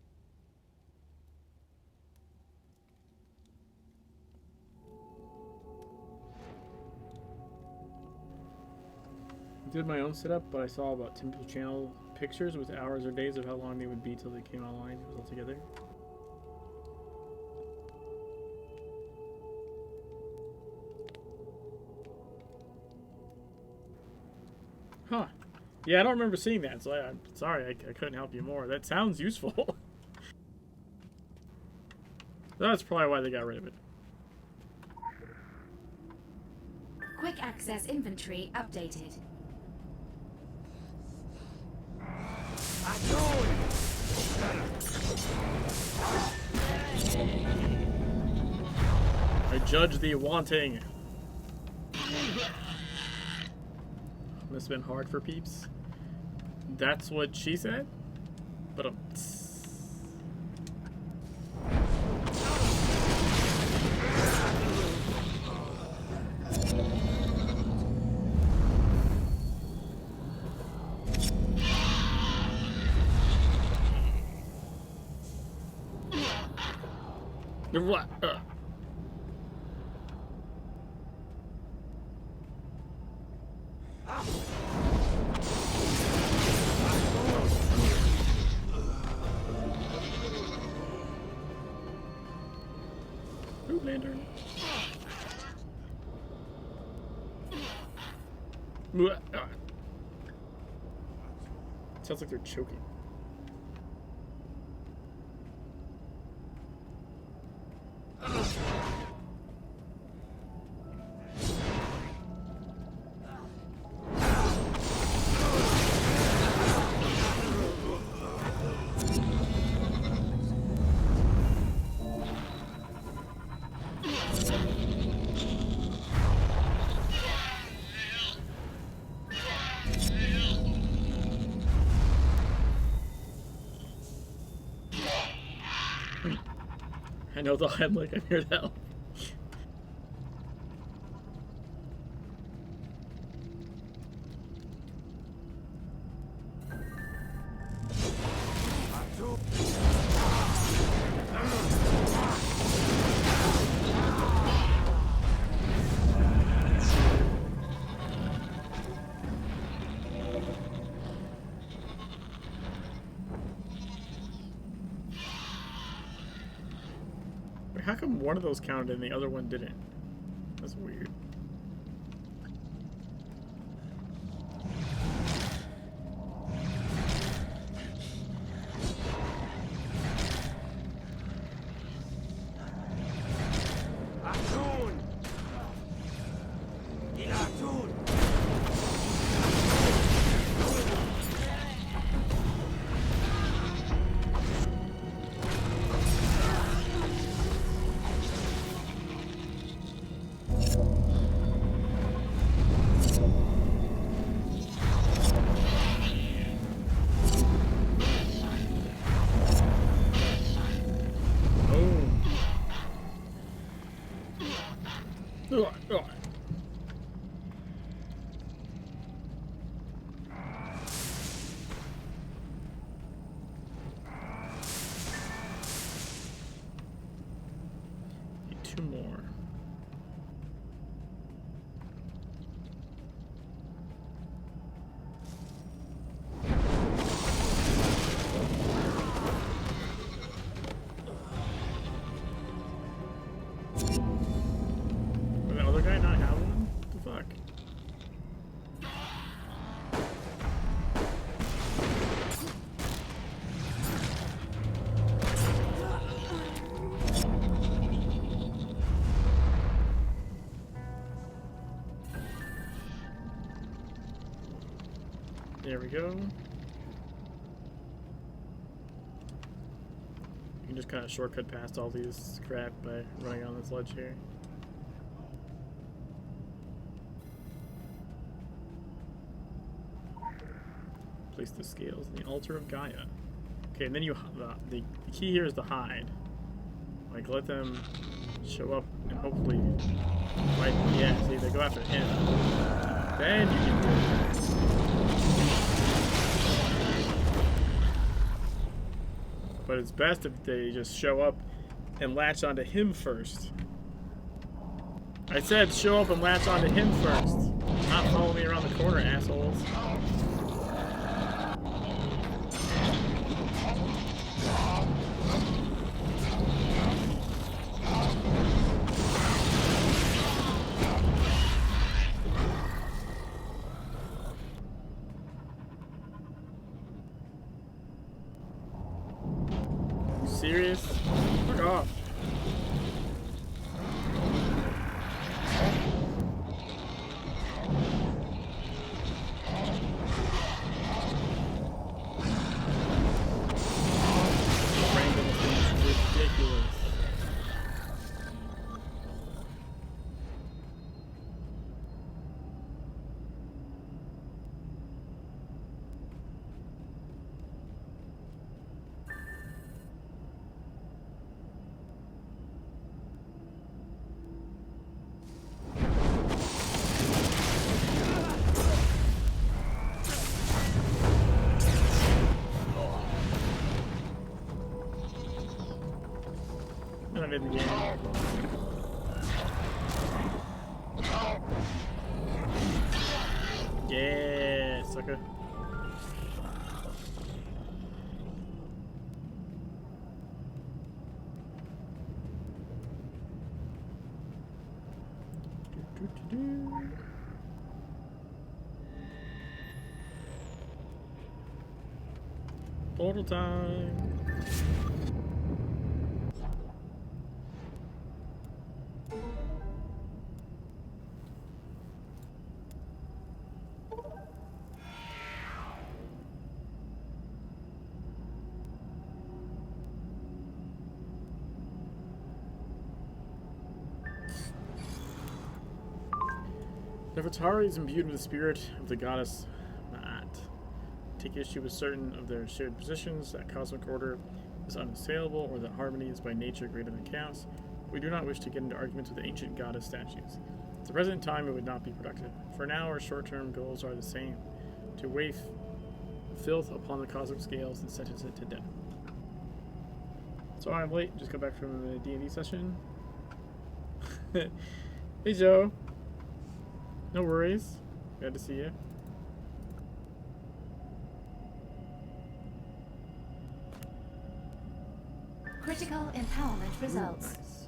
I did my own setup, but I saw about 10 people channel pictures with hours or days of how long they would be till they came online. It was all together. Huh. Yeah, I don't remember seeing that, so I'm sorry I couldn't help you more. That sounds useful. That's probably why they got rid of it. Quick access inventory updated. I judge thee wanting. Must have been hard for peeps. That's what she said? But What? Blue lantern. Sounds like they're choking. I know the I'm like, I'm here to help. How come one of those counted and the other one didn't? That's weird. Need two more. Will the other guy not have one? What the fuck? There we go. You can just kind of shortcut past all these crap by running on this ledge here. Place the scales in the altar of Gaia. Okay, and then you the key here is to hide. Like, let them show up and hopefully fight. Yeah, see, they go after him. Then you can do it. But it's best if they just show up and latch onto him first. I said show up and latch onto him first. Not follow me around the corner, assholes. Serious? Fuck off. Yeah, sucker. Portal time. Nefertari is imbued with the spirit of the goddess Ma'at. Take issue with certain of their shared positions that cosmic order is unassailable or that harmony is by nature greater than chaos. We do not wish to get into arguments with the ancient goddess statues. At the present time, it would not be productive. For now, our short-term goals are the same: to waif filth upon the cosmic scales and sentence it to death. Sorry I'm late. Just got back from the D&D session. Hey, Joe. No worries. Glad to see you. Critical empowerment results. Nice.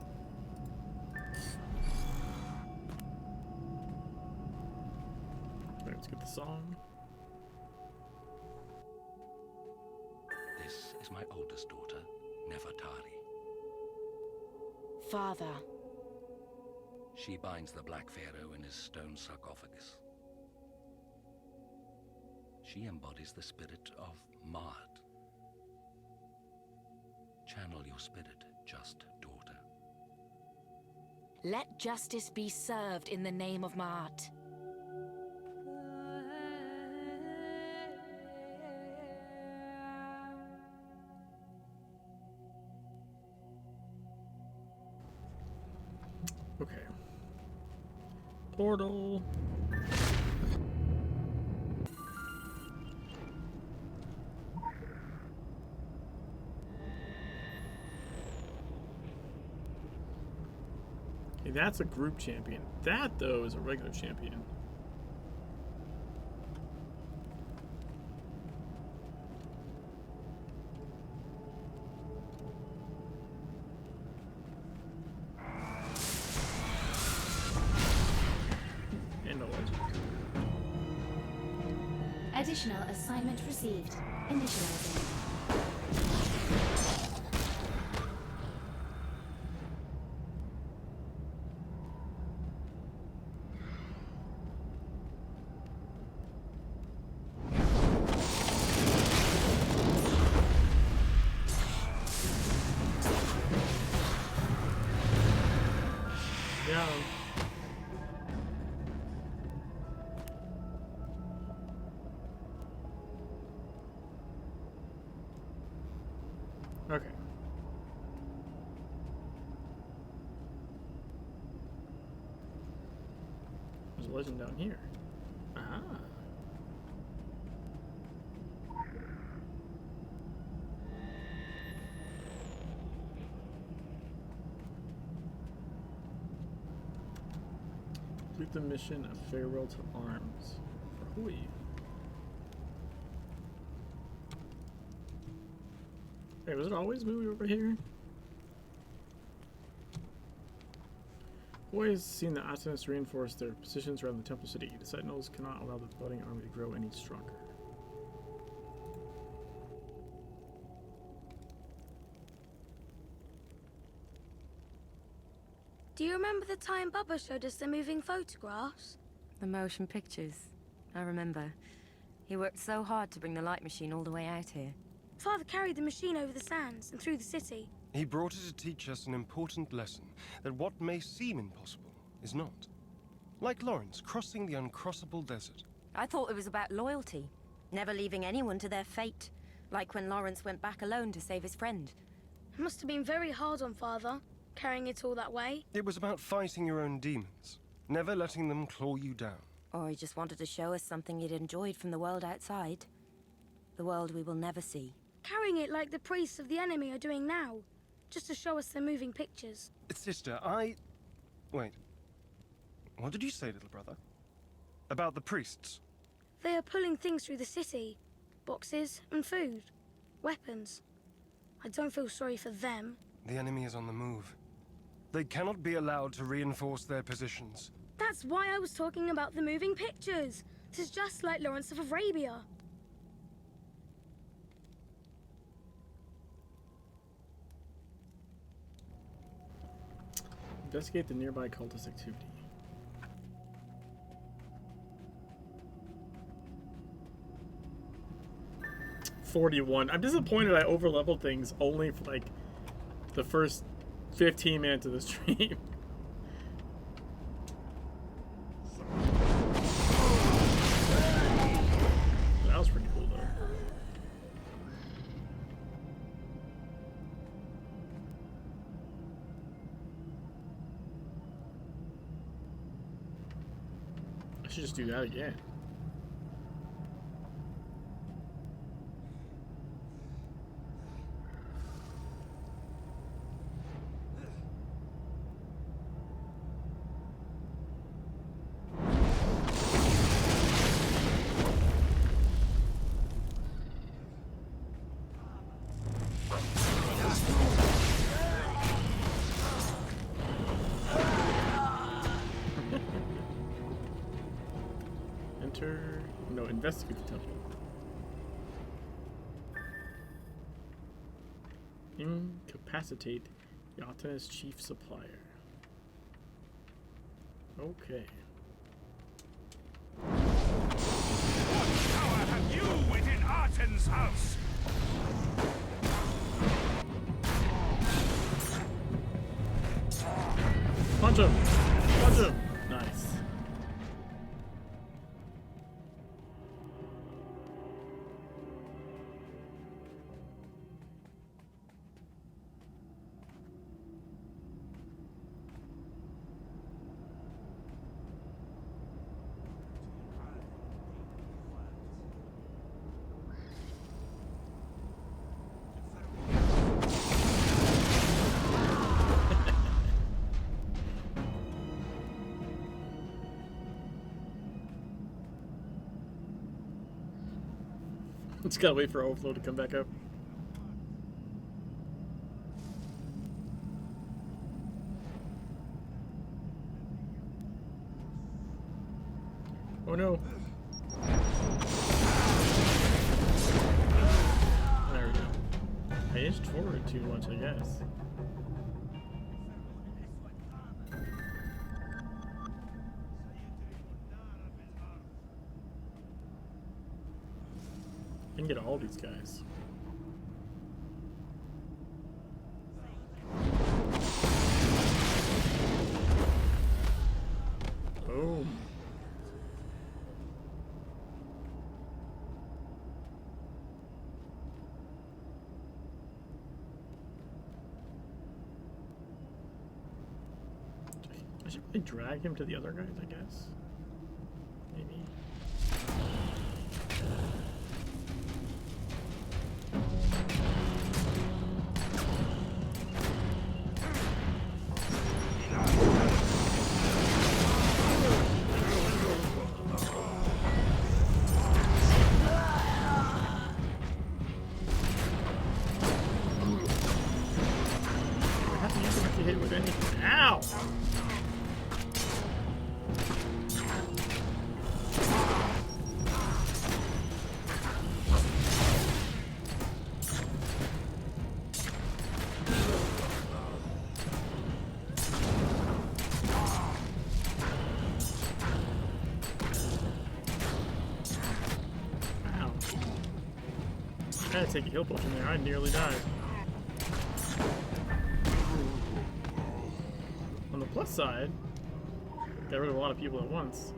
Alright, let's get the song. This is my oldest daughter, Nefertari. Father, She binds the Black Pharaoh in his stone sarcophagus. She embodies the spirit of Ma'at. Channel your spirit, just daughter. let justice be served in the name of Ma'at. Okay. Portal. Okay, that's a group champion. That, though, is a regular champion. Additional assignment received. Initializing. Yeah. Okay. There's a legend down here. Ah. Complete the mission of Farewell to Arms. For who? Hey, was it always moving over here? Always seen the Atenists reinforce their positions around the temple city. The Sentinels cannot allow the budding army to grow any stronger. Do you remember the time Bubba showed us the moving photographs? The motion pictures. I remember. He worked so hard to bring the light machine all the way out here. Father carried the machine over the sands and through the city. He brought it to teach us an important lesson, that what may seem impossible is not. Like Lawrence crossing the uncrossable desert. I thought it was about loyalty, never leaving anyone to their fate, like when Lawrence went back alone to save his friend. It must have been very hard on Father, carrying it all that way. It was about fighting your own demons, never letting them claw you down. Or he just wanted to show us something he'd enjoyed from the world outside. The world we will never see. Carrying it like the priests of the enemy are doing now. just to show us their moving pictures. Sister, Wait. What did you say, little brother? About the priests? They are pulling things through the city. Boxes and food. Weapons. I don't feel sorry for them. The enemy is on the move. They cannot be allowed to reinforce their positions. That's why I was talking about the moving pictures. This is just like Lawrence of Arabia. Investigate the nearby cultist activity. $41. I'm disappointed I overleveled things only for like the first 15 minutes of the stream. That was pretty cool though. I should just do that again. Investigate the temple. Incapacitate Yatana's chief supplier. Okay. What power have you within Arten's house? Punch him! Punch him! Nice. Just gotta wait for overflow to come back up. Oh no. There we go. I inched forward too much, I guess. I can get all these guys. Boom. I should probably drag him to the other guys, I guess. Maybe. Ow! I gotta take a heal potion there. I nearly died. On the plus side, got rid of a lot of people at once.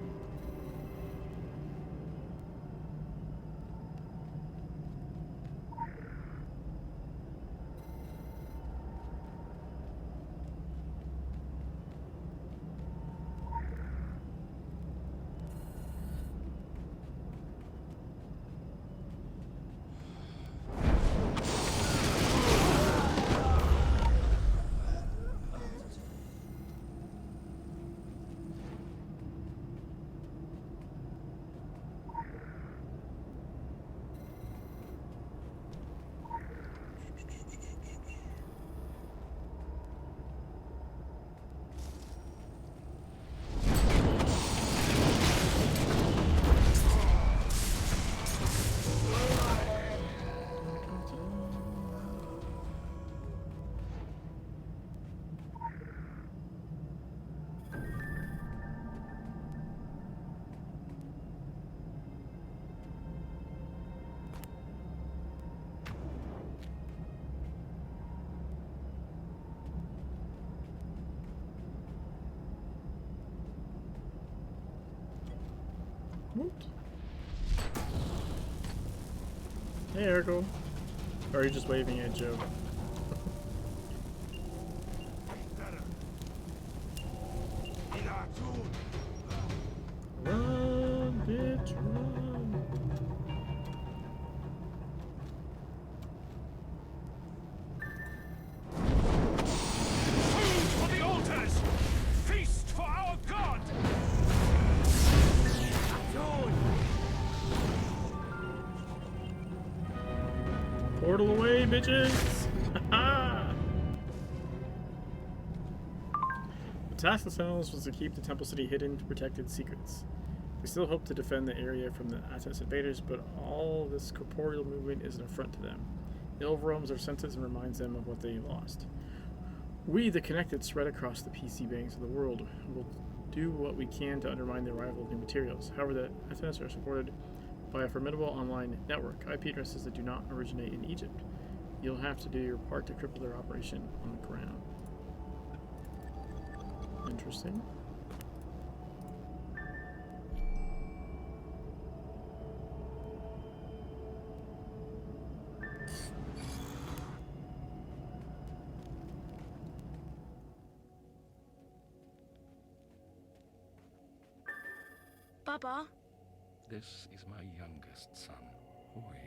What? Hey, Ergo. Or are you just waving at Joe? Run, bitch, run! Food for the altars! Feast for our god! Portal away, bitches! Ha! The task of Sentinels was to keep the Temple City hidden to protect its secrets. They still hope to defend the area from the Atlas invaders, but all this corporeal movement is an affront to them. It overwhelms their senses and reminds them of what they lost. We, the Connected, spread across the PC banks of the world, will do what we can to undermine the arrival of new materials. However, the Atlas are supported by a formidable online network, IP addresses that do not originate in Egypt. You'll have to do your part to cripple their operation on the ground. Interesting. Baba, This is my youngest son, Hoi.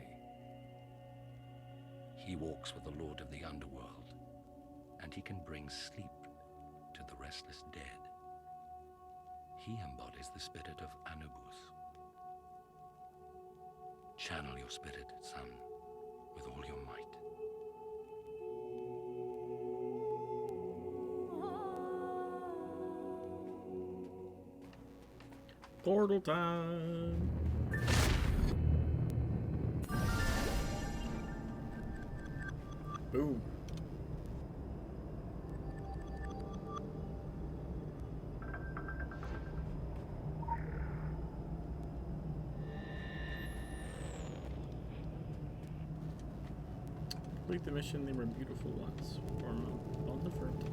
He walks with the Lord of the Underworld, and he can bring sleep to the restless dead. He embodies the spirit of Anubis. Channel your spirit, son, with all your might. Portal time! Boom. Complete the mission, they were beautiful ones. Form on the front.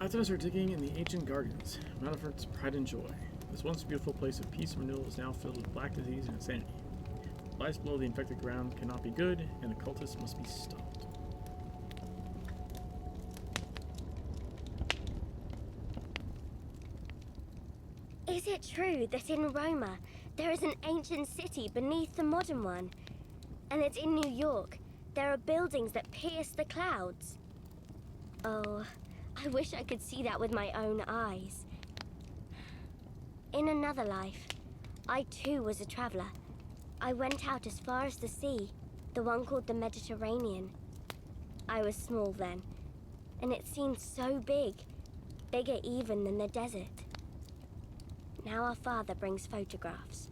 Atlas are digging in the ancient gardens, Malifert's pride and joy. This once beautiful place of peace and renewal is now filled with black disease and insanity. Lies below the infected ground cannot be good, and the cultists must be stopped. Is it true that in Roma there is an ancient city beneath the modern one? And that in New York there are buildings that pierce the clouds? Oh, I wish I could see that with my own eyes. In another life, I too was a traveler. I went out as far as the sea, the one called the Mediterranean. I was small then, and it seemed so big, bigger even than the desert. Now our father brings photographs.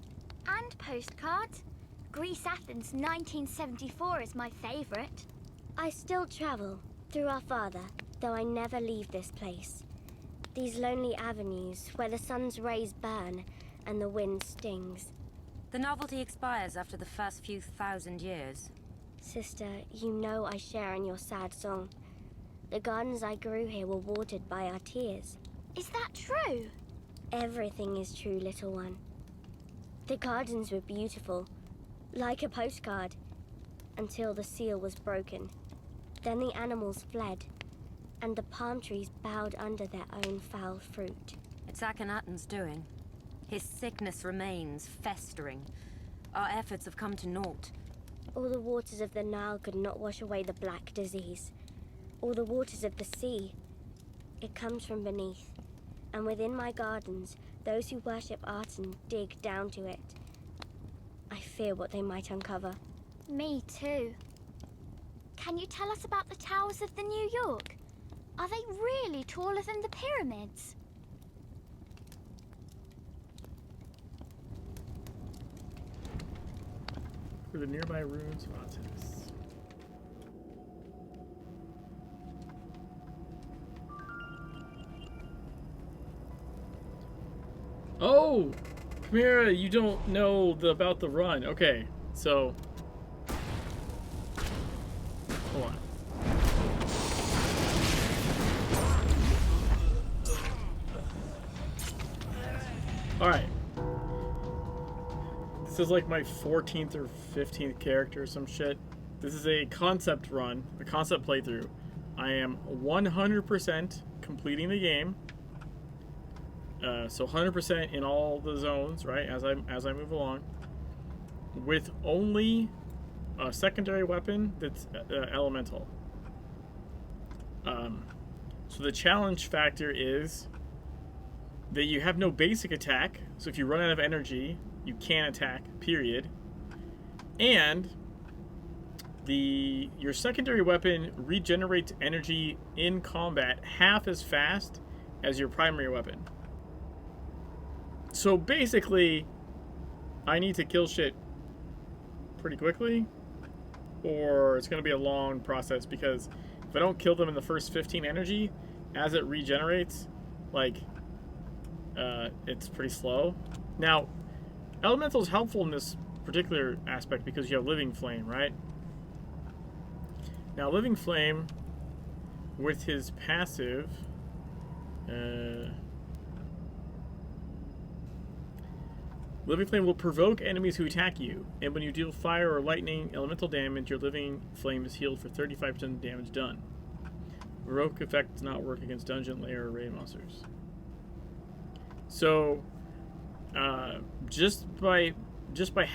And postcards. Greece Athens 1974 is my favorite. I still travel through our father, though I never leave this place. These lonely avenues where the sun's rays burn and the wind stings. The novelty expires after the first few thousand years. Sister, you know I share in your sad song. The gardens I grew here were watered by our tears. Is that true? Everything is true, little one. The gardens were beautiful, like a postcard, until the seal was broken. Then the animals fled, and the palm trees bowed under their own foul fruit. It's Akhenaten's doing. His sickness remains, festering. Our efforts have come to naught. All the waters of the Nile could not wash away the black disease. All the waters of the sea. It comes from beneath. And within my gardens, those who worship Aten dig down to it. I fear what they might uncover. Me too. Can you tell us about the towers of the New York? Are they really taller than the pyramids? For the nearby ruins of Athens. Oh! Chimera, you don't know about the run. Okay, so... Hold on. Alright, This is like my 14th or 15th character or some shit. This is a concept run, a concept playthrough. I am 100% completing the game. So 100% in all the zones, right? As I move along, with only a secondary weapon that's elemental. So the challenge factor is that you have no basic attack. So if you run out of energy, you can't attack. Period. And your secondary weapon regenerates energy in combat half as fast as your primary weapon. So basically, I need to kill shit pretty quickly, or it's going to be a long process, because if I don't kill them in the first 15 energy, as it regenerates, like, it's pretty slow. Now, Elemental is helpful in this particular aspect because you have Living Flame, right? Now, Living Flame, with his passive, Living Flame will provoke enemies who attack you, and when you deal fire or lightning elemental damage, your Living Flame is healed for 35% of damage done. Heroic effect does not work against dungeon, lair, or raid monsters. So, just by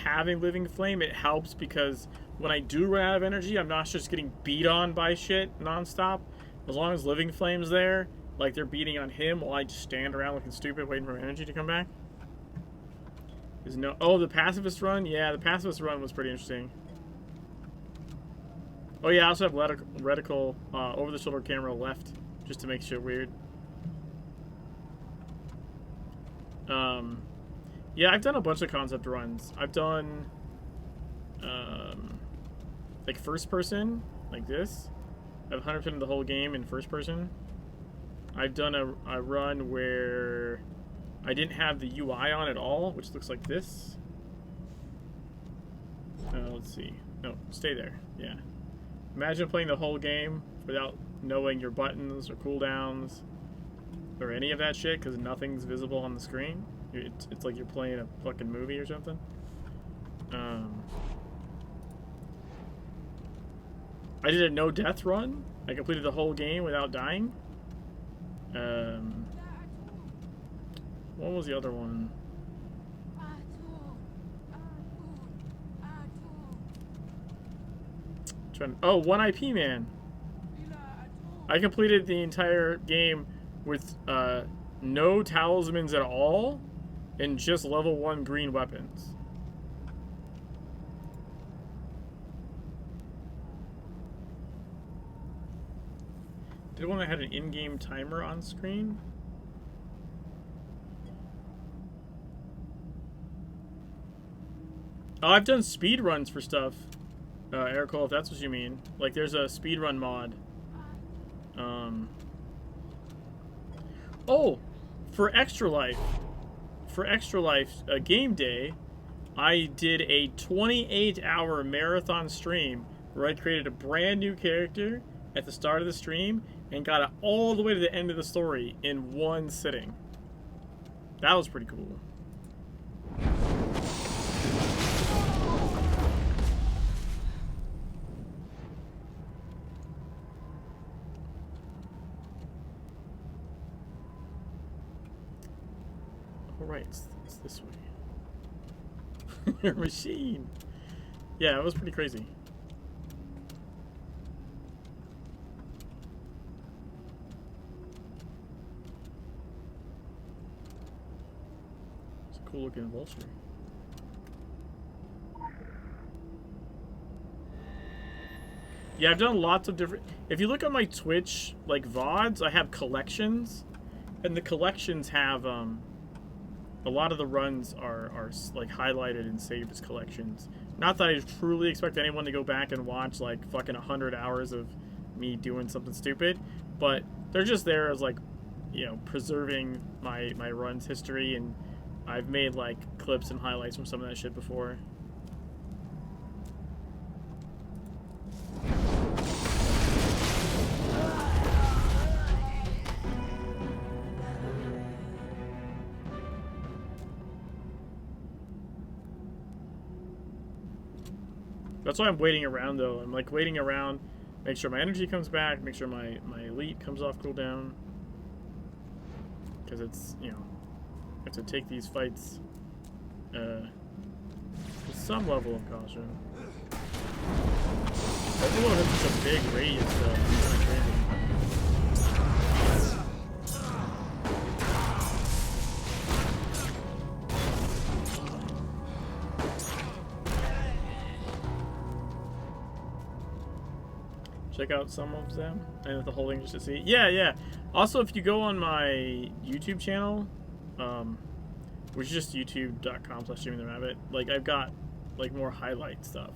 having Living Flame, it helps, because when I do run out of energy, I'm not just getting beat on by shit nonstop. As long as Living Flame's there, like they're beating on him, while I just stand around looking stupid waiting for energy to come back. There's no... Oh, the pacifist run? Yeah, the pacifist run was pretty interesting. Oh yeah, I also have reticle over-the-shoulder camera left, just to make shit weird. Yeah, I've done a bunch of concept runs. I've done, like, first person, like this. I've 100% of the whole game in first person. I've done a run where I didn't have the UI on at all, which looks like this. Let's see. No, stay there. Yeah. Imagine playing the whole game without knowing your buttons or cooldowns or any of that shit, because nothing's visible on the screen. It's like you're playing a fucking movie or something. I did a no-death run. I completed the whole game without dying. What was the other one? Oh, One IP Man. I completed the entire game with no talismans at all and just level 1 green weapons. Did one that had an in-game timer on screen? Oh, I've done speed runs for stuff. Eric, if that's what you mean. Like, there's a speedrun mod. Oh, for Extra Life, game day, I did a 28-hour marathon stream where I created a brand new character at the start of the stream and got it all the way to the end of the story in one sitting. That was pretty cool. Right, it's this way. Your machine. Yeah, it was pretty crazy. It's a cool looking vulture. Yeah, I've done lots of different... If you look at my Twitch, like, VODs, I have collections. And the collections have, a lot of the runs are like highlighted and saved as collections. Not that I truly expect anyone to go back and watch like fucking 100 hours of me doing something stupid, but they're just there as like, you know, preserving my run's history, and I've made like clips and highlights from some of that shit before. That's why I'm waiting around, though. I'm, like, waiting around, make sure my energy comes back, make sure my elite comes off cooldown. Because it's, you know, I have to take these fights with some level of caution. Everyone has such a big radius, though. It's kind of crazy. Check out some of them. And the whole thing just to see. Yeah. Also, if you go on my YouTube channel, which is just youtube.com/JammingTheRabbit, like, I've got, like, more highlight stuff.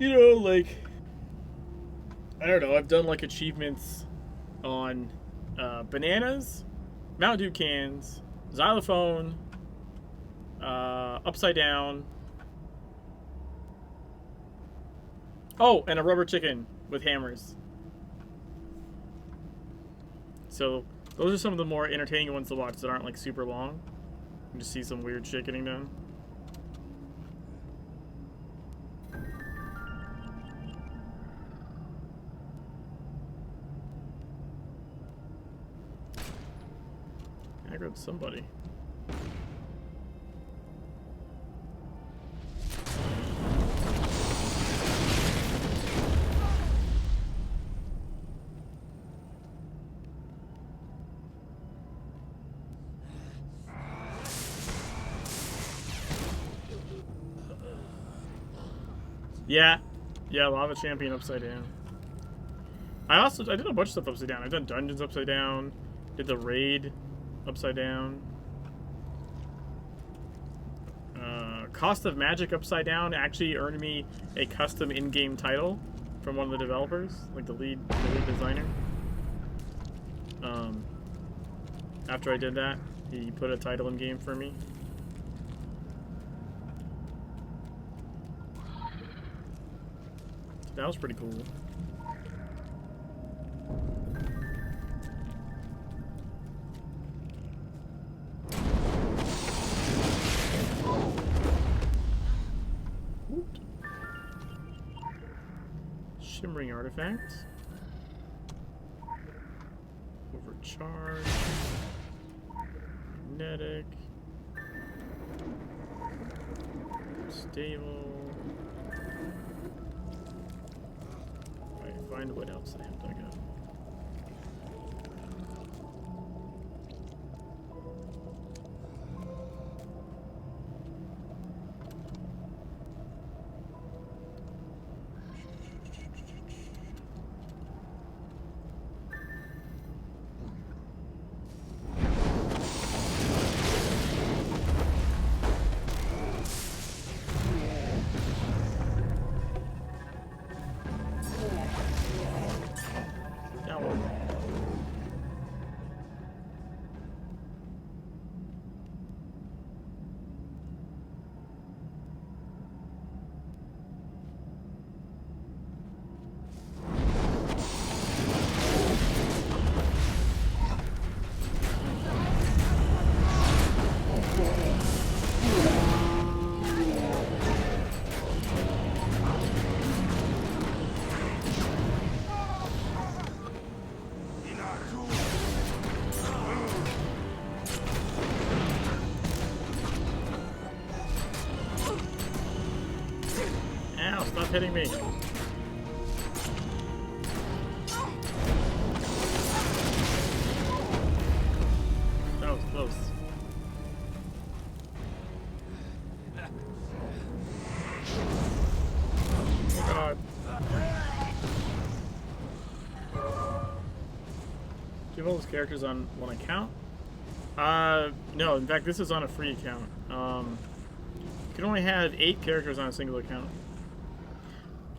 You know, like, I don't know, I've done, like, achievements on bananas, Mountain Dew cans, xylophone, upside down. Oh, and a rubber chicken with hammers. So, those are some of the more entertaining ones to watch that aren't, like, super long. You can just see some weird shit getting done. I grabbed somebody. Yeah, Lava Champion upside down. I did a bunch of stuff upside down. I've done dungeons upside down, did the raid upside down. Cost of Magic upside down actually earned me a custom in-game title from one of the developers, like the lead designer. After I did that, he put a title in game for me. That was pretty cool. Shimmering artifacts. Overcharge. Magnetic. Stable. Find what else I have dug up. Stop hitting me. That was close. Oh God. Do you have all those characters on one account? No, in fact this is on a free account. You can only have 8 characters on a single account.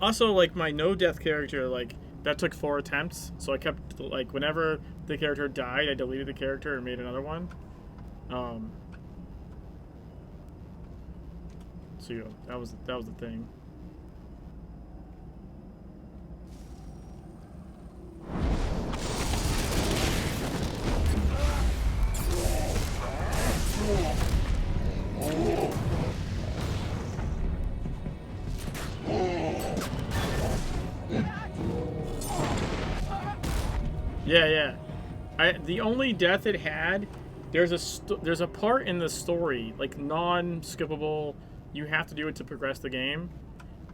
Also, like, my no-death character, like, that took 4 attempts, so I kept, like, whenever the character died, I deleted the character and made another one. So, yeah, that was the thing. Yeah. The only death it had, there's a part in the story, like non-skippable, you have to do it to progress the game,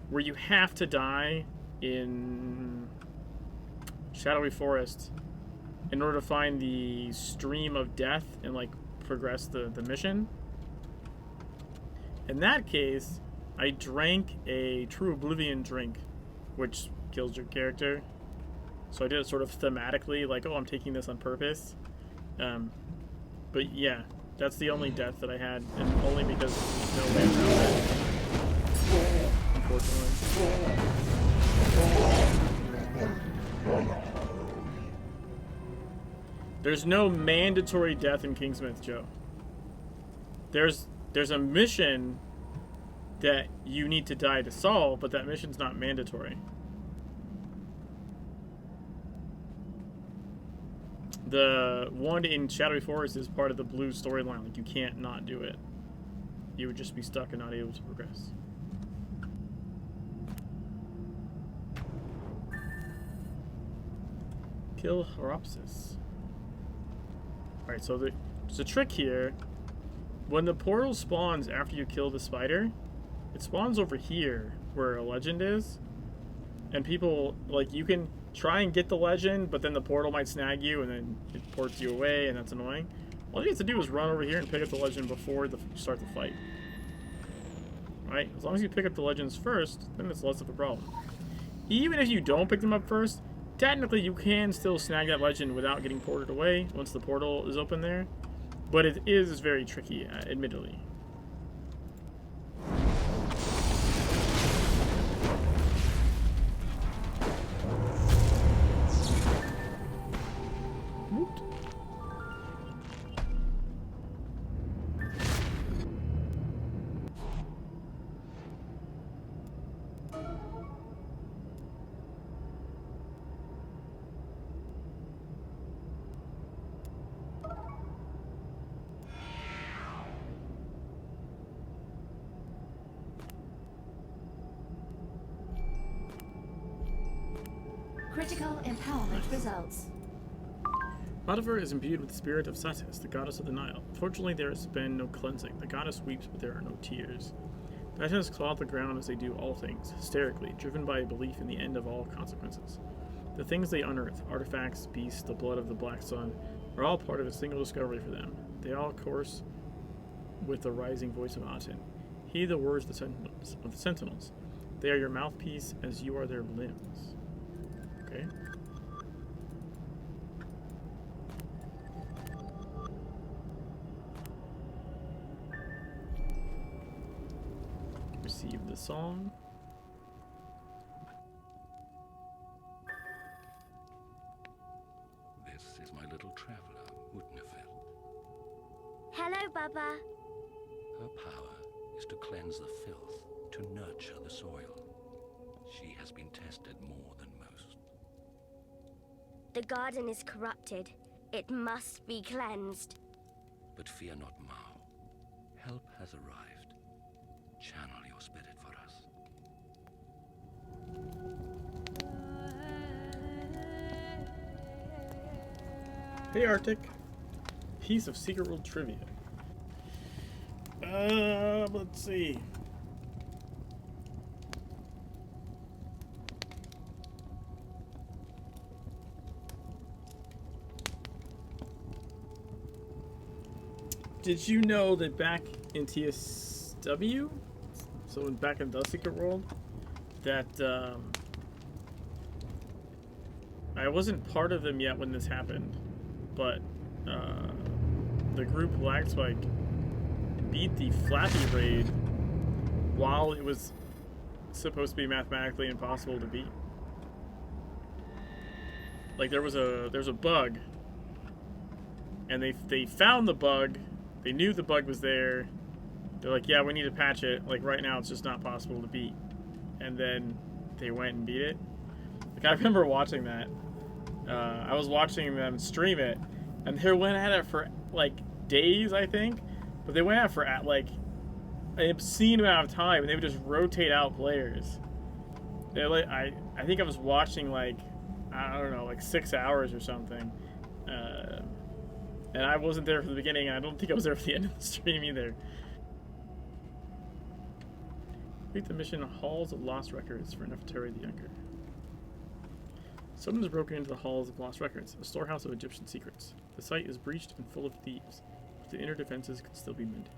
where you have to die in Shadowy Forest in order to find the stream of death and like progress the mission. In that case, I drank a True Oblivion drink, which kills your character. So I did it sort of thematically, like, oh, I'm taking this on purpose. But yeah, that's the only death that I had, and only because there's no way around it. Unfortunately. There's no mandatory death in Kingsmith, Joe. There's a mission that you need to die to solve, but that mission's not mandatory. The one in Shadowy Forest is part of the blue storyline. Like, you can't not do it. You would just be stuck and not able to progress. Kill Horopsis. Alright, so there's a trick here. When the portal spawns after you kill the spider, it spawns over here where a legend is. And people, like, you can try and get the legend, but then the portal might snag you and then it ports you away, and that's annoying. All you have to do is run over here and pick up the legend before you start the fight. Right? As long as you pick up the legends first, then it's less of a problem. Even if you don't pick them up first, technically you can still snag that legend without getting ported away once the portal is open there. But it is very tricky, admittedly. Critical empowerment results. Potiphar is imbued with the spirit of Satis, the goddess of the Nile. Fortunately, there has been no cleansing. The goddess weeps, but there are no tears. The Titans claw the ground as they do all things, hysterically, driven by a belief in the end of all consequences. The things they unearth, artifacts, beasts, the blood of the Black Sun, are all part of a single discovery for them. They all course with the rising voice of Aten. Heed the words of the sentinels. They are your mouthpiece as you are their limbs. Okay. Receive the song. This is my little traveler, Utnefil. Hello, Baba. Her power is to cleanse the filth, to nurture the soil. She has been tested more than most. The garden is corrupted. It must be cleansed. But fear not, Mao. Help has arrived. Channel your spirit for us. Hey, Arctic. Piece of Secret World trivia. Let's see. Did you know that back in TSW, so back in the Secret World, that I wasn't part of them yet when this happened, but the group Lagspike beat the Flappy raid while it was supposed to be mathematically impossible to beat. Like there's a bug, and they found the bug. They knew the bug was there. They're like, yeah, we need to patch it. Like, right now, it's just not possible to beat. And then they went and beat it. Like, I remember watching that. I was watching them stream it. And they went at it for, like, days, I think. But they went at it for, like, an obscene amount of time. And they would just rotate out players. They're like, I think I was watching, like, I don't know, like 6 hours or something. And I wasn't there for the beginning, and I don't think I was there for the end of the stream either. Complete the mission Halls of Lost Records for Nefertari the Younger. Someone has broken into the Halls of Lost Records, a storehouse of Egyptian secrets. The site is breached and full of thieves, but the inner defenses could still be mended.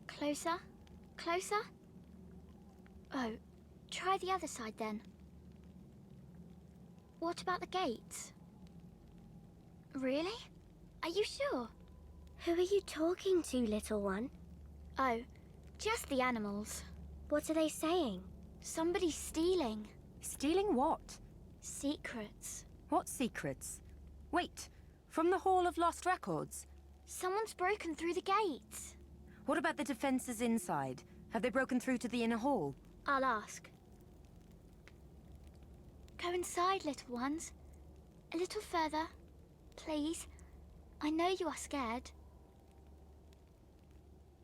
Closer? Closer? Oh, try the other side then. What about the gates? Really? Are you sure? Who are you talking to, little one? Oh, just the animals. What are they saying? Somebody's stealing. Stealing what? Secrets. What secrets? Wait, from the Hall of Lost Records? Someone's broken through the gates. What about the defenses inside? Have they broken through to the inner hall? I'll ask. Go inside, little ones. A little further, please. I know you are scared.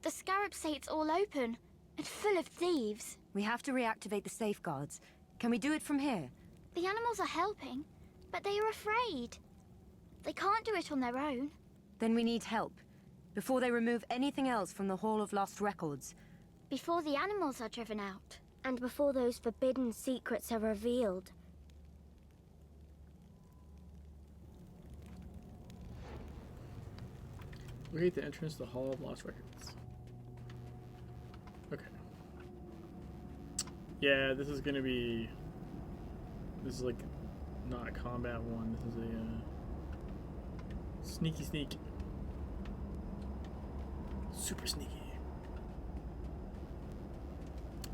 The scarabs say it's all open and full of thieves. We have to reactivate the safeguards. Can we do it from here? The animals are helping, but they are afraid. They can't do it on their own. Then we need help. Before they remove anything else from the Hall of Lost Records. Before the animals are driven out. And before those forbidden secrets are revealed. Locate the entrance to the Hall of Lost Records. Okay. Yeah, this is gonna be... This is like not a combat one. This is a sneaky sneak. Super sneaky.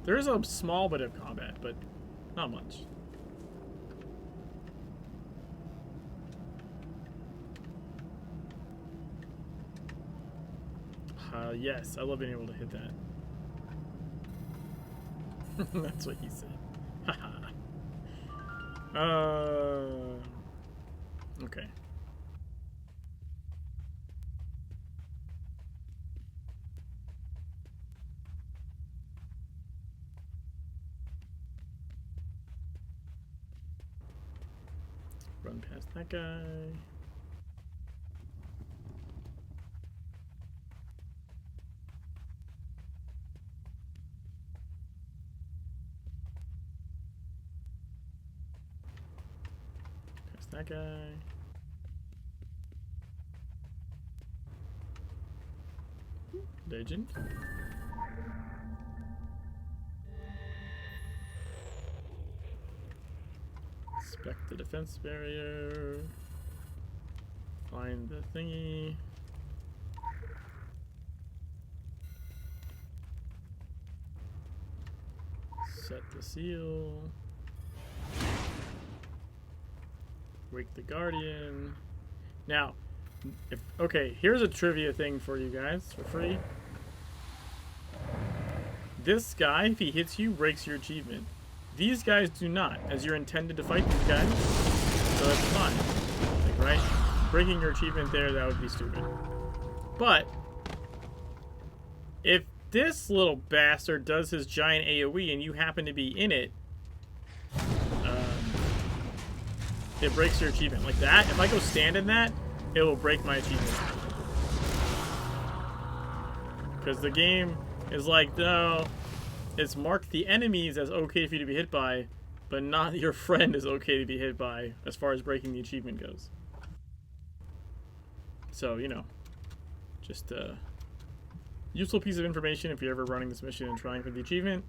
There is a small bit of combat, but not much. Yes, I love being able to hit that. That's what he said. Okay. Run past that guy. Past that guy. Legend. Inspect the defense barrier. Find the thingy. Set the seal. Wake the guardian. Now, okay, here's a trivia thing for you guys for free. This guy, if he hits you, breaks your achievement. These guys do not, as you're intended to fight these guys, so that's fine. Like, right? Breaking your achievement there, that would be stupid. But, if this little bastard does his giant AoE and you happen to be in it, it breaks your achievement. Like that, if I go stand in that, it will break my achievement. Because the game is like, no, it's marked the enemies as okay for you to be hit by, but not your friend is okay to be hit by as far as breaking the achievement goes. So, you know, just a useful piece of information if you're ever running this mission and trying for the achievement.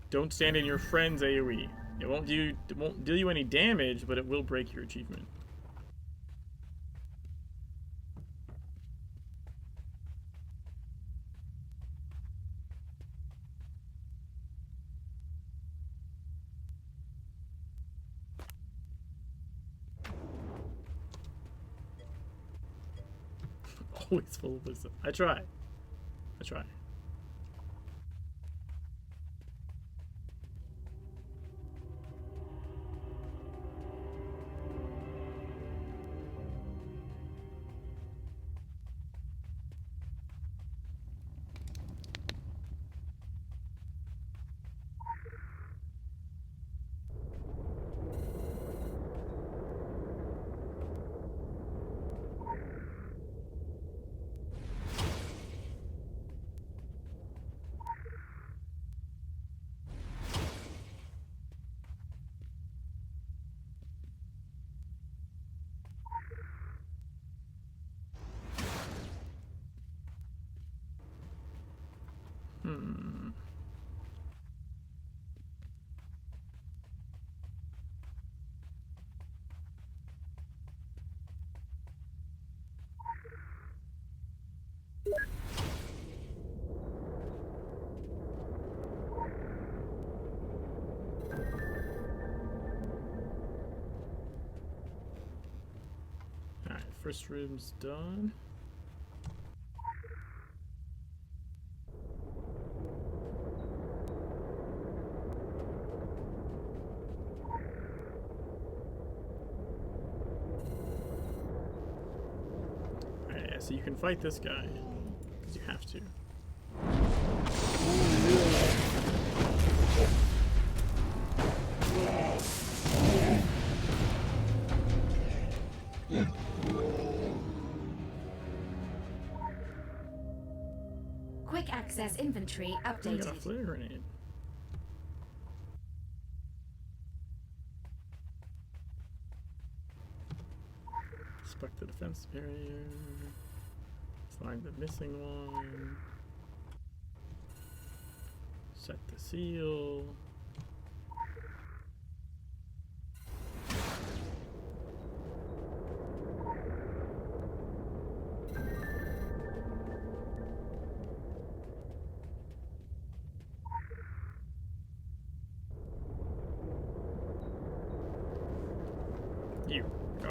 Don't stand in your friend's AoE. It won't deal you any damage, but it will break your achievement. Always full of wisdom. I try. first room's done. Alright, yeah, so you can fight this guy. Because you have to. Quick access inventory I got a updated. flare grenade. Inspect the defense barrier. Find the missing one. Set the seal. You go.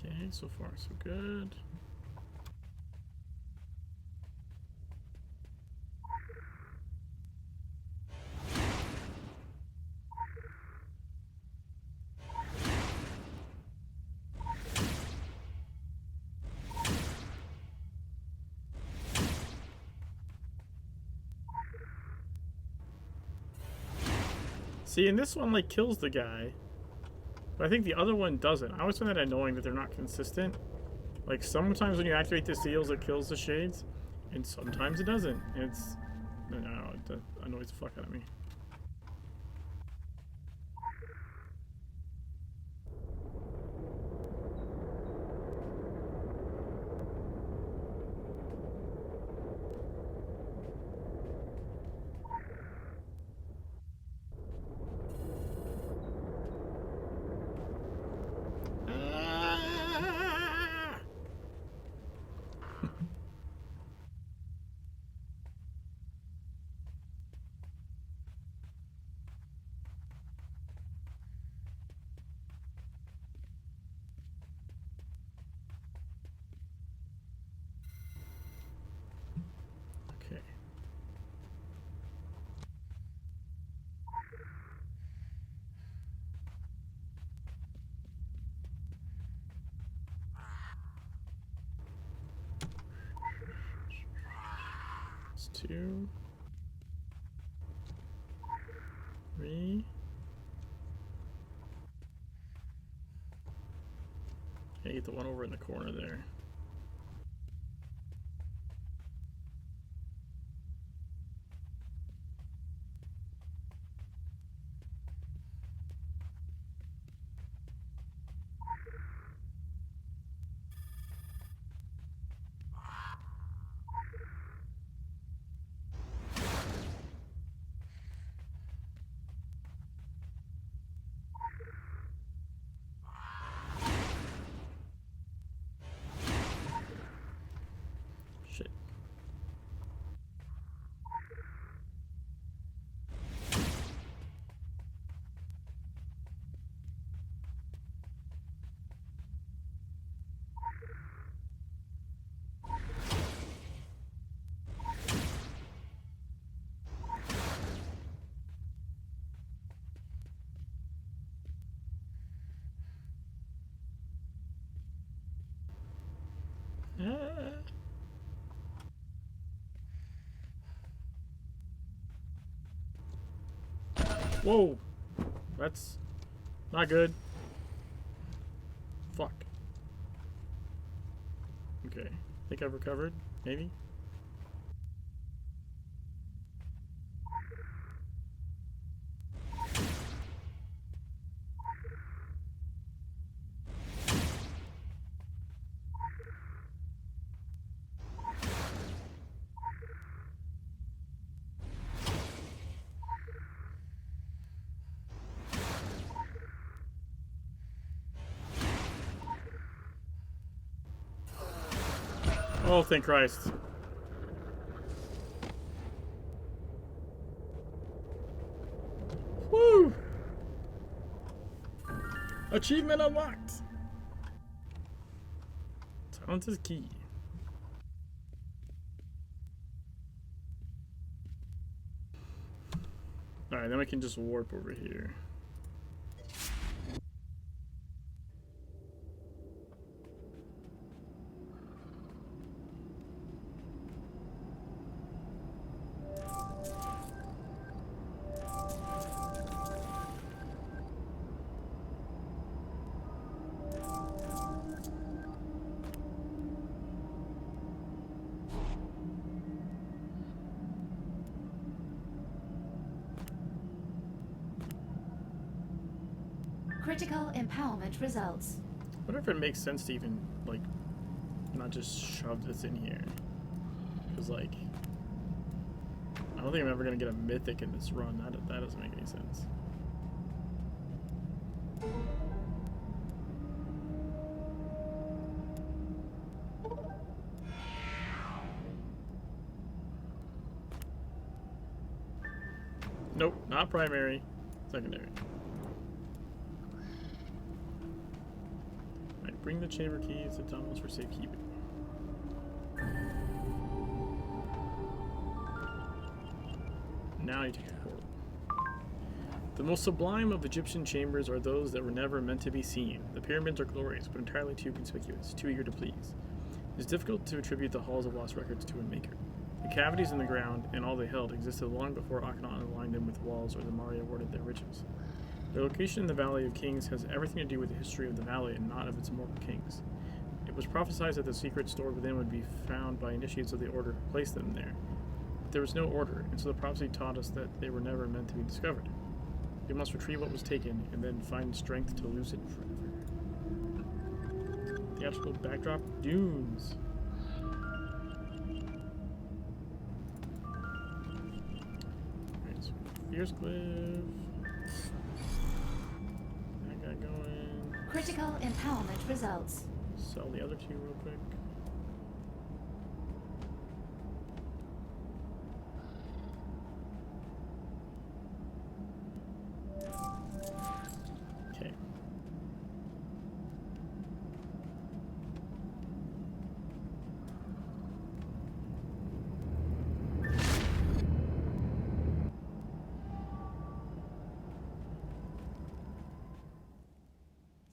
Okay, so far so good. See, and this one like kills the guy. But I think the other one doesn't. I always find that annoying that they're not consistent. Like, sometimes when you activate the seals, it kills the shades, and sometimes it doesn't. It's... I don't know, it annoys the fuck out of me. Okay. It's 2, 3. I get the one over in the corner there. Shit. Whoa! That's not good. Fuck. Okay. I think I've recovered. Maybe? Oh, thank Christ. Woo! Achievement unlocked! Talent is key. Alright, then we can just warp over here. Critical empowerment results. I wonder if it makes sense to even, like, not just shove this in here. Because, like, I don't think I'm ever going to get a mythic in this run. That doesn't make any sense. Nope, not primary. Secondary. Alright, bring the chamber keys to Thomas for safekeeping. Now you take the portal. The most sublime of Egyptian chambers are those that were never meant to be seen. The pyramids are glorious, but entirely too conspicuous, too eager to please. It is difficult to attribute the halls of lost records to a maker. The cavities in the ground, and all they held, existed long before Akhenaten aligned them with walls or the Mari awarded their riches. Their location in the Valley of Kings has everything to do with the history of the valley and not of its immortal kings. It was prophesied that the secrets stored within would be found by initiates of the order who placed them there. But there was no order, and so the prophecy taught us that they were never meant to be discovered. We must retrieve what was taken, and then find strength to lose it forever. Theatrical backdrop, dunes. Alright, so Fierce Cliff. That guy going. Critical empowerment results. Sell the other two real quick. Okay.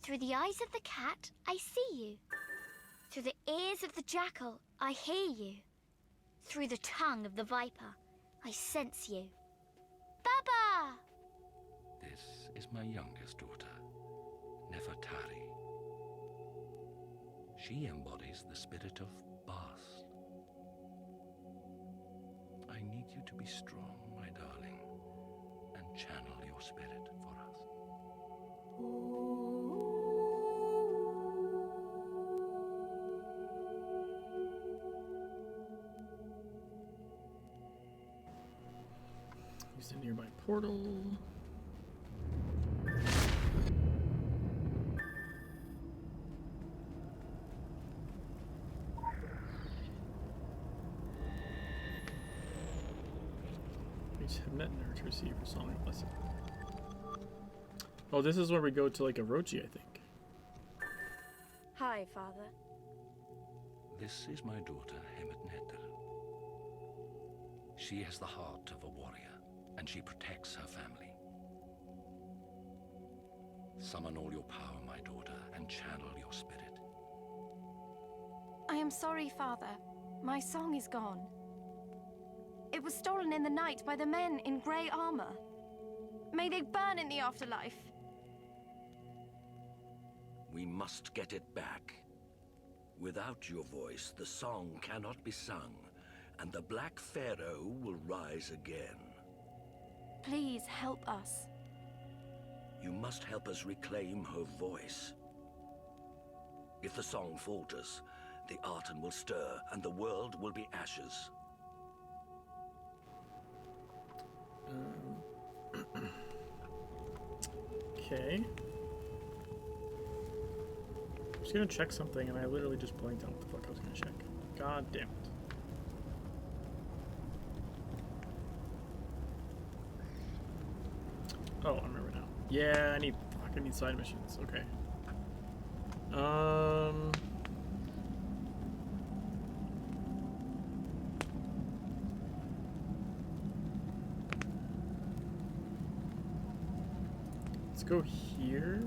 Through the eyes of the cat, I see you. Through the ears of the jackal, I hear you. Through the tongue of the viper, I sense you. Baba! This is my youngest daughter, Nefertari. She embodies the spirit of Bast. I need you to be strong, my darling, and channel your spirit for us. Use a nearby portal. Reach Hemnet to receive a song lesson. Oh, this is where we go to like a Rochi, I think. Hi, Father. This is my daughter, Hemnet. She has the heart of a warrior, and she protects her family. Summon all your power, my daughter, and channel your spirit. I am sorry, Father. My song is gone. It was stolen in the night by the men in grey armor. May they burn in the afterlife. We must get it back. Without your voice, the song cannot be sung, and the Black Pharaoh will rise again. Please help us. You must help us reclaim her voice. If the song falters, the Arten will stir, and the world will be ashes. Okay. I'm just gonna check something, and I literally just blanked on what the fuck I was gonna check. God damn it. Oh, I remember now. Yeah, I need side missions. Okay. Let's go here.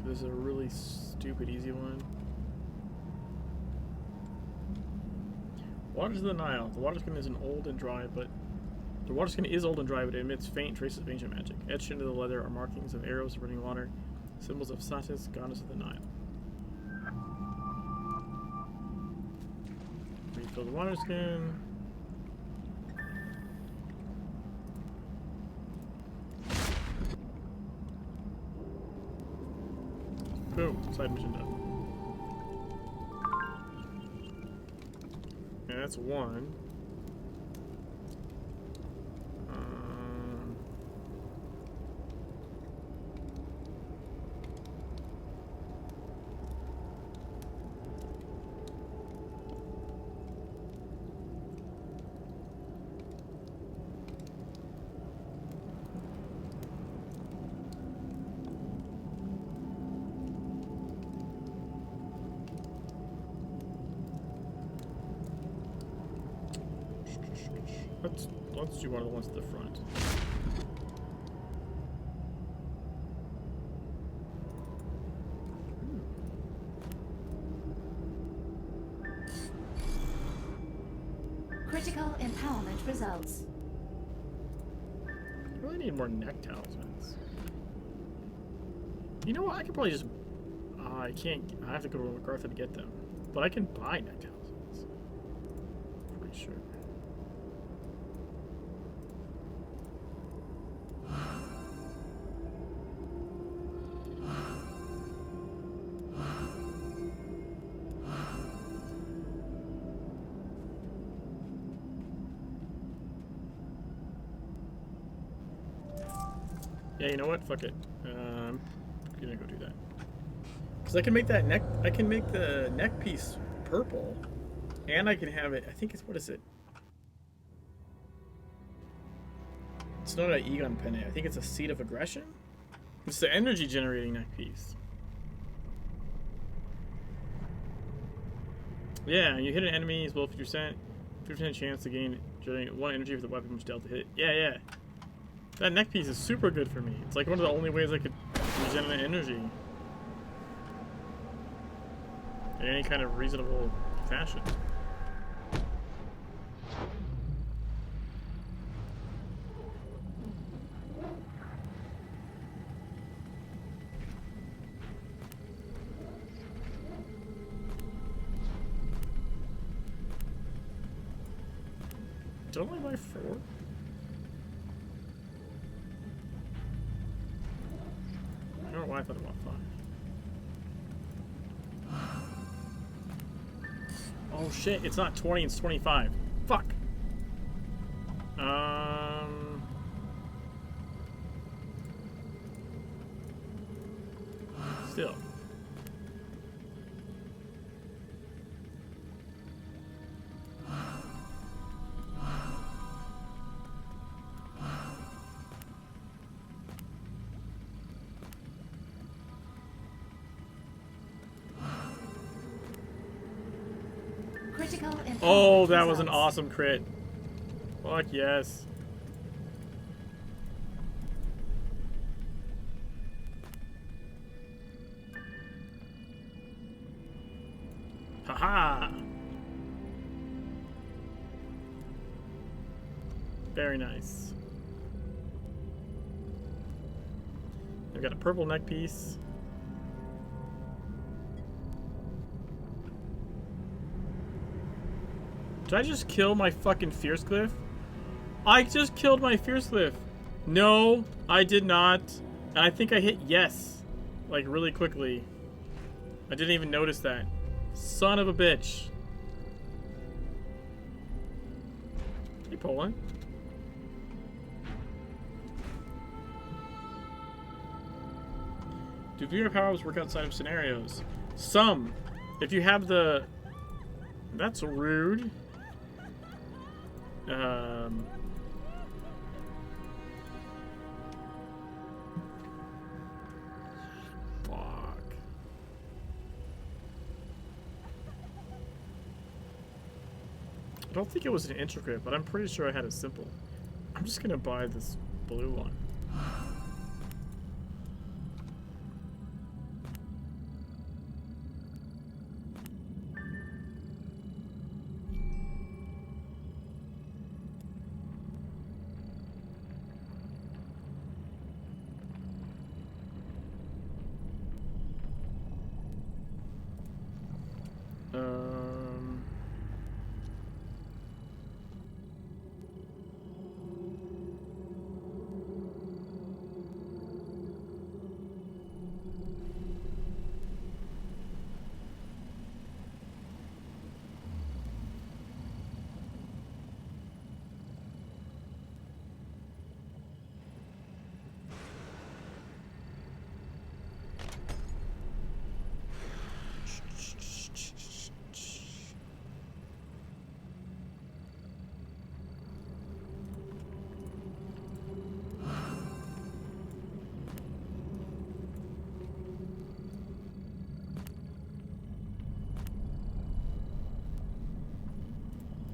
This is a really stupid easy one. Waters of the Nile. The water skin is old and dry, but it emits faint traces of ancient magic. Etched into the leather are markings of arrows of running water, symbols of Satis, goddess of the Nile. Refill the water skin. Boom, side mission done. And that's one. Let's do one of the ones at the front. Critical empowerment results. I really need more neck talismans. You know what? I could probably just. I can't. I have to go to MacArthur to get them. But I can buy neck talismans. Pretty sure. Yeah, you know what? Fuck it. I'm gonna go do that. Cause I can make that neck. I can make the neck piece purple, and I can have it. I think it's, what is it? It's not an Egon Penne. I think it's a Seed of Aggression. It's the energy generating neck piece. Yeah, you hit an enemy as well 50%. 50% chance to gain generate 1 energy if the weapon was dealt to hit. Yeah, yeah. That neck piece is super good for me. It's like one of the only ways I could regenerate energy in any kind of reasonable fashion. Did I only buy 4? I don't know why I thought I bought 5. Oh shit, it's not 20, it's 25. Fuck! Still. Oh, that was an awesome crit. Fuck yes. Haha. Very nice. I've got a purple neck piece. Did I just kill my fucking Fierce Cliff? I just killed my Fierce Cliff. No, I did not. And I think I hit yes. Like, really quickly. I didn't even notice that. Son of a bitch. Hey, Poland. Do VR power-ups work outside of scenarios? Some. If you have the... That's rude. Fuck. I don't think it was an intricate, but I'm pretty sure I had a simple. I'm just gonna buy this blue one.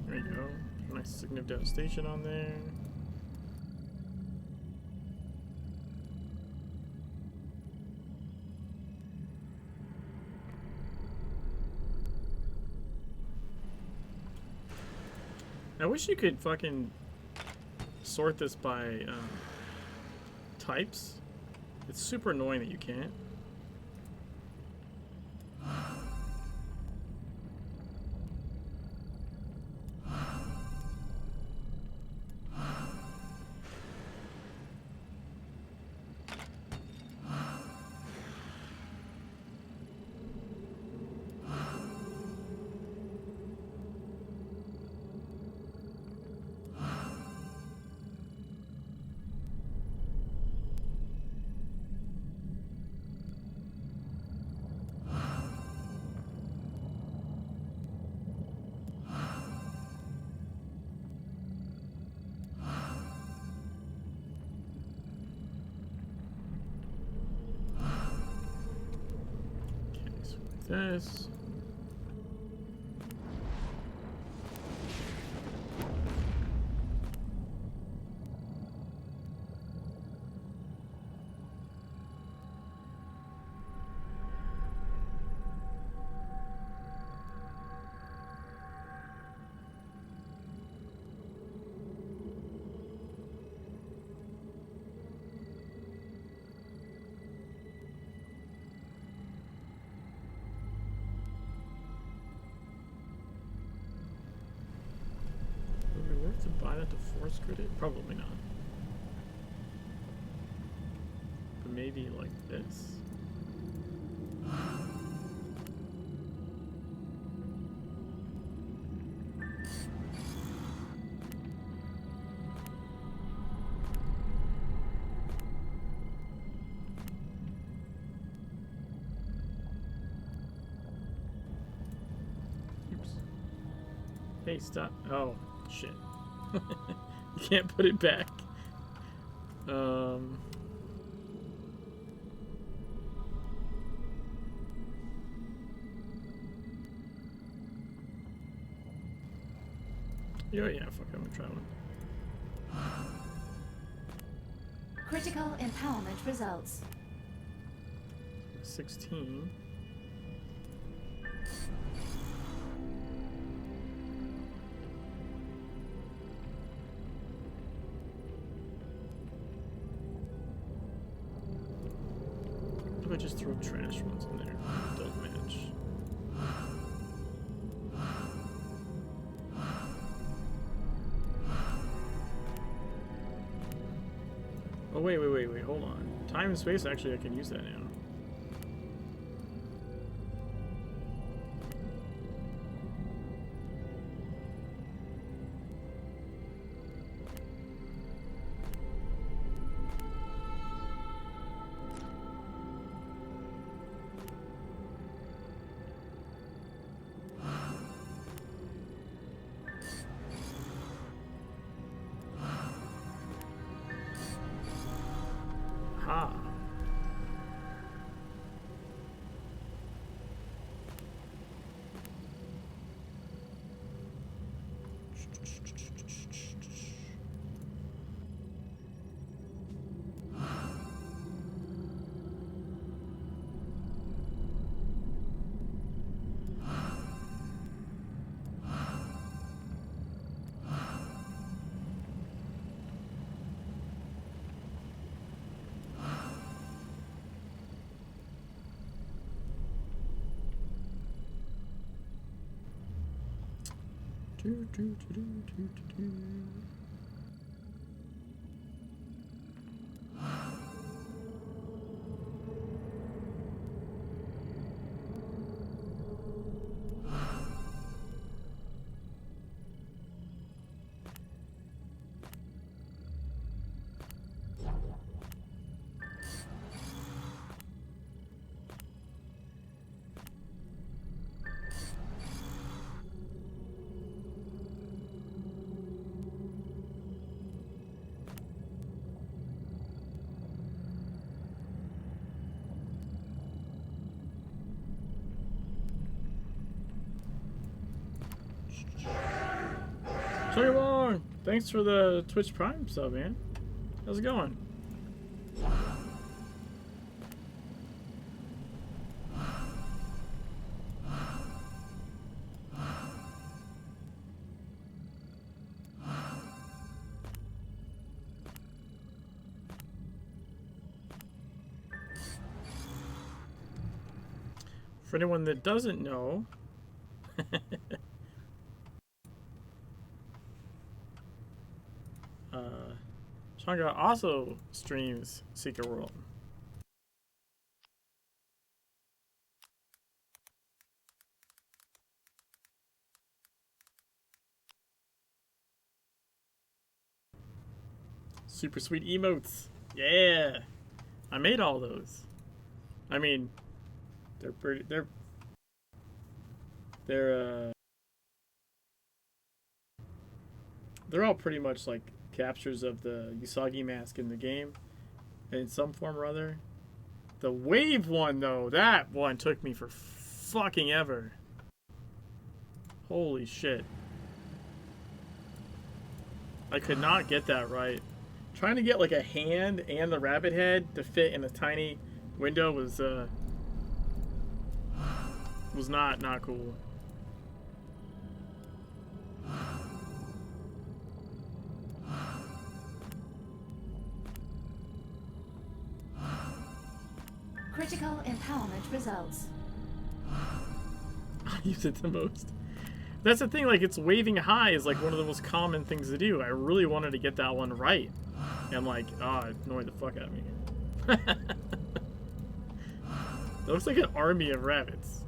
There you go. Nice Signal of Devastation on there. I wish you could fucking sort this by types. It's super annoying that you can't. This. To buy that to force grid it? Probably not. But maybe like this. Oops. Hey, stop. Oh, shit. You can't put it back. Yeah, fuck, I'm gonna try one. Critical empowerment results. 16. just throw trash ones in there. Don't match. Oh, wait, hold on. Time and space, actually, I can use that now. Ha. Sorry, Wong. Thanks for the Twitch Prime sub, man. How's it going? For anyone that doesn't know, Changa also streams Secret World. Super sweet emotes. Yeah. I made all those. I mean, they're pretty, they're all pretty much like captures of the Usagi mask in the game in some form or other. The wave one, though, that one took me for fucking ever. Holy shit. I could not get that right. Trying to get like a hand and the rabbit head to fit in a tiny window was not cool. Critical empowerment results. I use it the most. That's the thing, like, it's waving high is like one of the most common things to do. I really wanted to get that one right. And like, it annoyed the fuck out of me. That looks like an army of rabbits.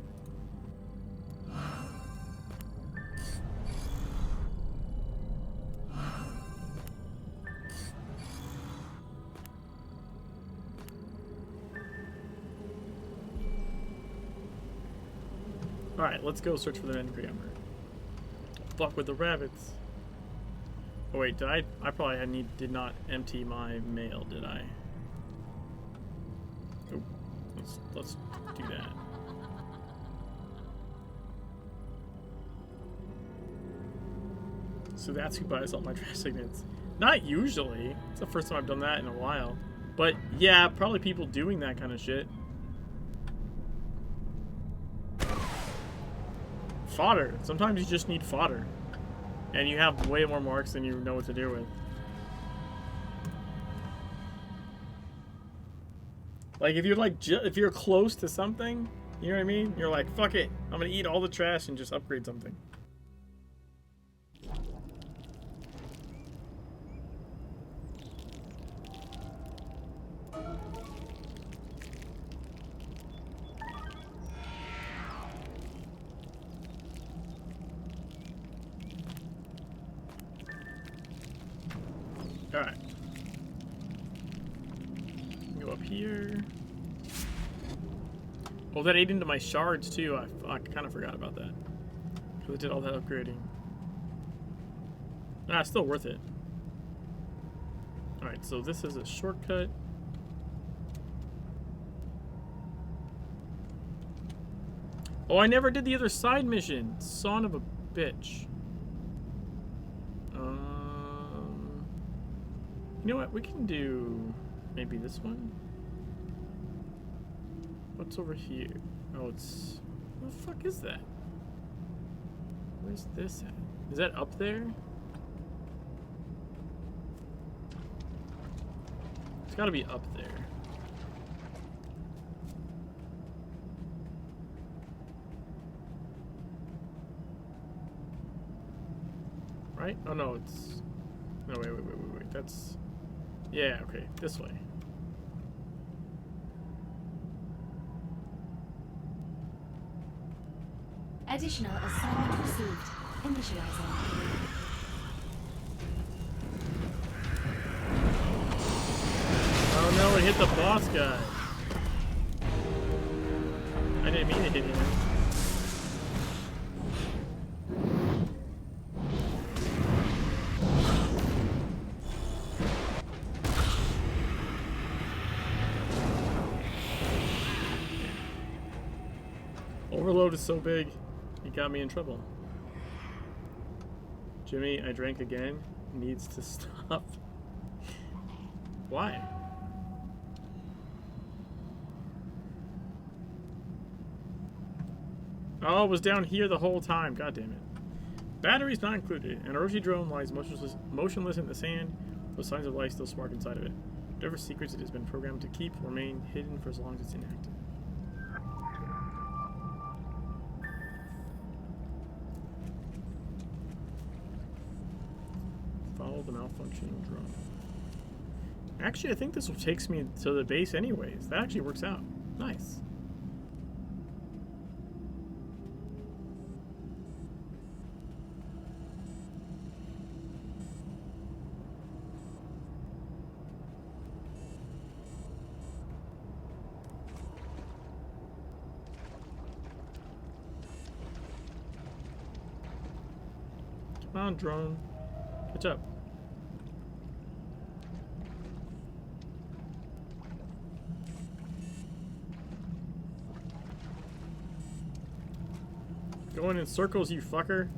Alright, let's go search for the Angry Hammer. Fuck with the rabbits. Oh wait, did I probably did not empty my mail, did I? Oh, let's do that. So that's who buys all my trash signets. Not usually. It's the first time I've done that in a while. But yeah, probably people doing that kind of shit. Fodder. Sometimes you just need fodder. And you have way more marks than you know what to do with. Like, if you're like, if you're close to something, you know what I mean? You're like, fuck it, I'm gonna eat all the trash and just upgrade something. Alright. Go up here. Oh, that ate into my shards too. I kind of forgot about that. Because I did all that upgrading. Nah, it's still worth it. Alright, so this is a shortcut. Oh, I never did the other side mission. Son of a bitch. You know what? We can do maybe this one. What's over here? Oh, it's... What the fuck is that? Where's this at? Is that up there? It's gotta be up there. Right? Oh no, it's... No, wait. That's... Yeah, okay. This way. Additional assignment received. Initializing. Oh no, it hit the boss guy. I didn't mean to hit him. Overload is so big, it got me in trouble. Jimmy, I drank again. Needs to stop. Why? Oh, it was down here the whole time. God damn it. Batteries not included. An Orochi drone lies motionless in the sand, with signs of life still spark inside of it. Whatever secrets it has been programmed to keep will remain hidden for as long as it's inactive. Follow the malfunctioning drone. Actually, I think this takes me to the base anyways. That actually works out. Nice. Come on, drone. Catch up. Going in circles, you fucker.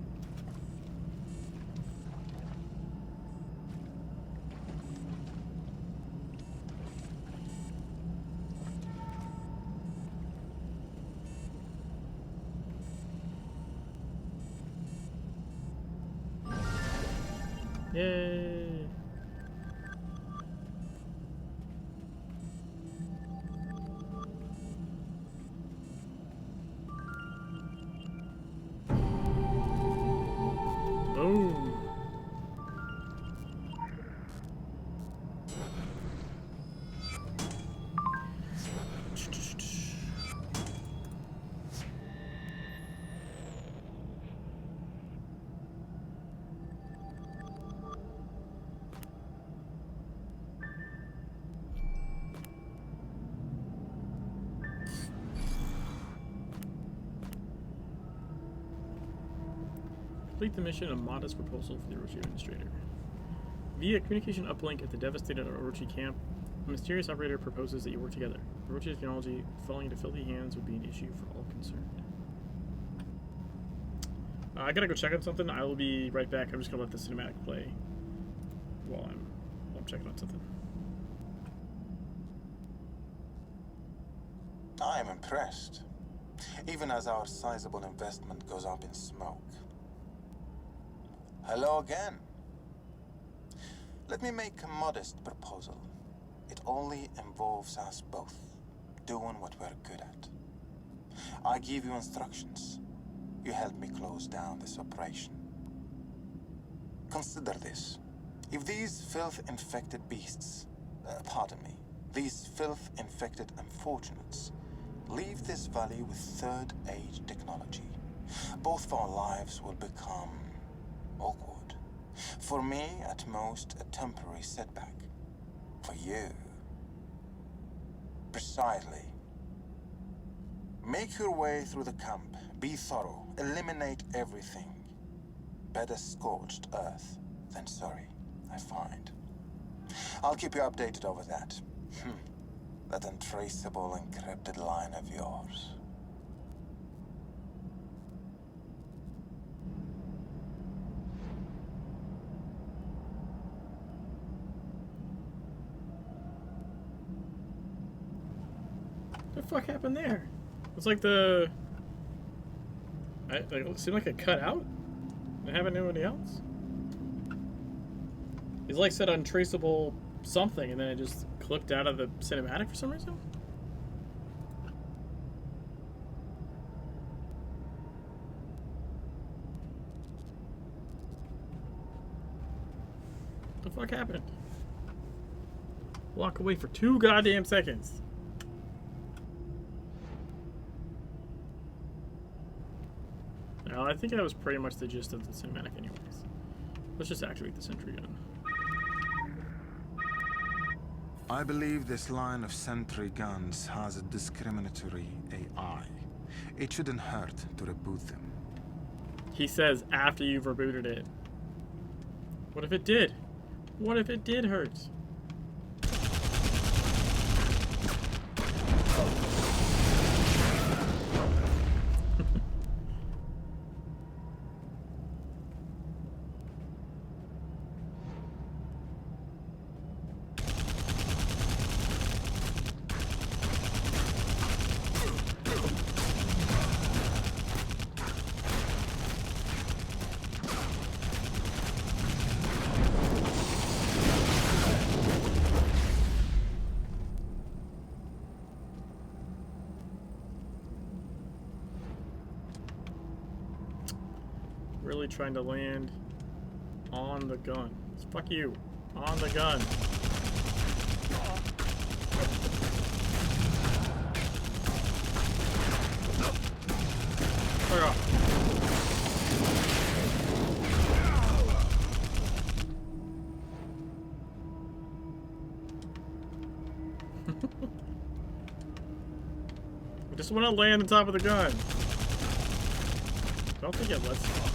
Yay. Boom. Complete the mission, a modest proposal for the Orochi administrator. Via communication uplink at the devastated Orochi camp, a mysterious operator proposes that you work together. Orochi technology falling into filthy hands would be an issue for all concerned. I gotta go check on something. I will be right back. I'm just gonna let the cinematic play while I'm checking on something. I am impressed, even as our sizable investment goes up in smoke. Hello again. Let me make a modest proposal. It only involves us both. doing what we're good at. I give you instructions. You help me close down this operation. Consider this. If these filth-infected beasts, pardon me, these filth-infected unfortunates leave this valley with third-age technology, both of our lives will become awkward. For me, at most, a temporary setback. For you, precisely. Make your way through the camp. Be thorough. Eliminate everything. Better scorched earth than sorry, I find. I'll keep you updated over that. That untraceable, encrypted line of yours. What the fuck happened there? It's like the... it seemed like it cut out? Did it happen to anybody else? It's like said untraceable something and then it just clipped out of the cinematic for some reason? What the fuck happened? Walk away for 2 goddamn seconds. No, I think that was pretty much the gist of the cinematic anyways. Let's just activate the sentry gun. I believe this line of sentry guns has a discriminatory AI. It shouldn't hurt to reboot them. He says after you've rebooted it. What if it did? What if it did hurt? Really trying to land on the gun. Fuck you. On the gun. Fuck off. I just want to land on top of the gun. Don't think it lets off.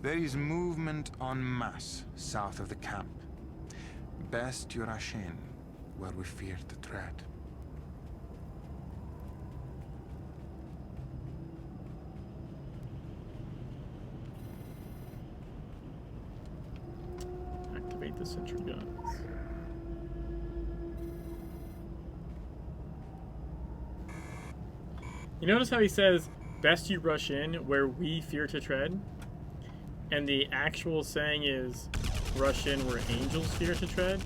There is movement en masse south of the camp. Best you rush in where we fear to tread. Activate the sentry guns. You notice how he says, best you rush in where we fear to tread? And the actual saying is, rush in where angels fear to tread?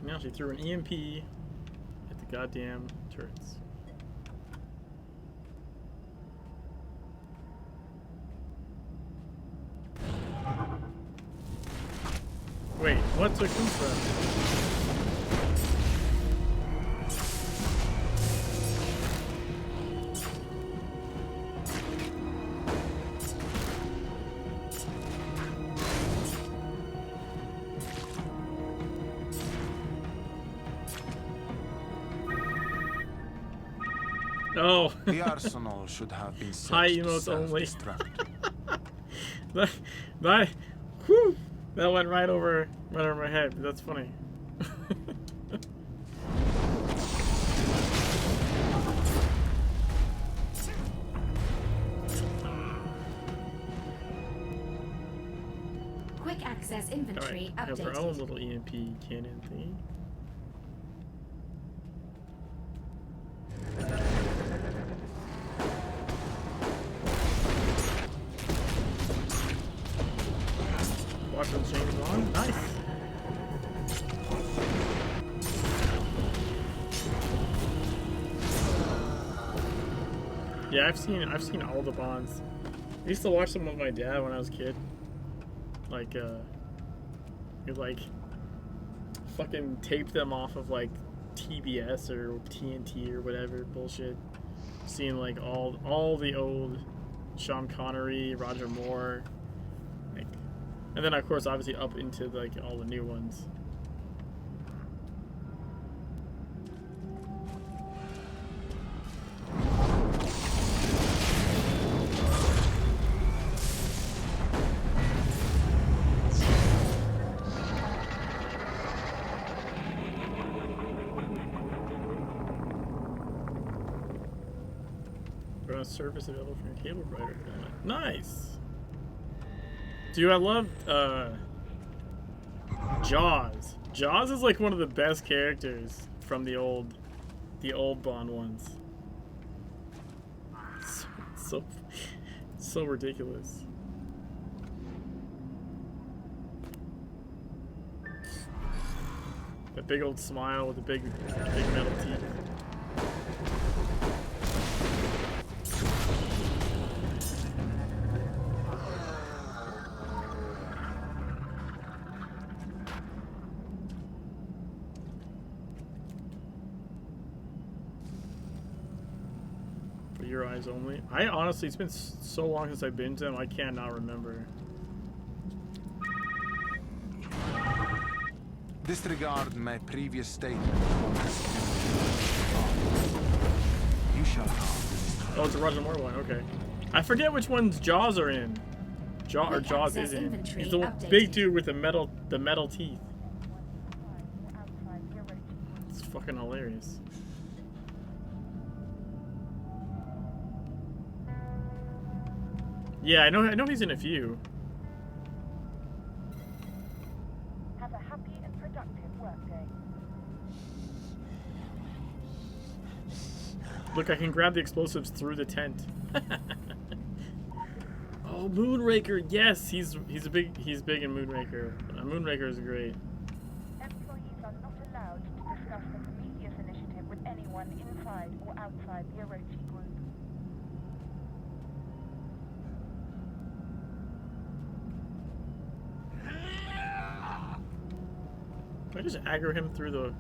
Now she threw an EMP at the goddamn turrets. What took him forever? Oh. The arsenal should have been set High to emotes only. self-destruct. that, whew, that went right over my head. But that's funny. Quick access inventory Alright, have our own updated. little EMP cannon thingy. Watch them change on. Nice. Yeah, I've seen all the Bonds. I used to watch them with my dad when I was a kid. Like, he'd like fucking tape them off of like TBS or TNT or whatever bullshit. Seeing like all the old Sean Connery, Roger Moore, like, and then of course obviously up into like all the new ones. Service available from your cable provider. Nice. Dude, I love Jaws. Jaws is like one of the best characters from the old Bond ones. So ridiculous. That big old smile with the big metal teeth. Your eyes only. I honestly, it's been so long since I've been to them, I cannot remember. Disregard my previous statement. You shall have. Oh, it's a Roger Moore one. Okay. I forget which ones Jaws are in. Jaws is in. He's the big dude with the metal teeth. It's fucking hilarious. Yeah, I know he's in a few. Have a happy and productive workday. Look, I can grab the explosives through the tent. Oh, Moonraker! Yes, he's big in Moonraker. Moonraker is great. Employees are not allowed to discuss the Prometheus initiative with anyone inside or outside the Orochi group. I just aggro him through the...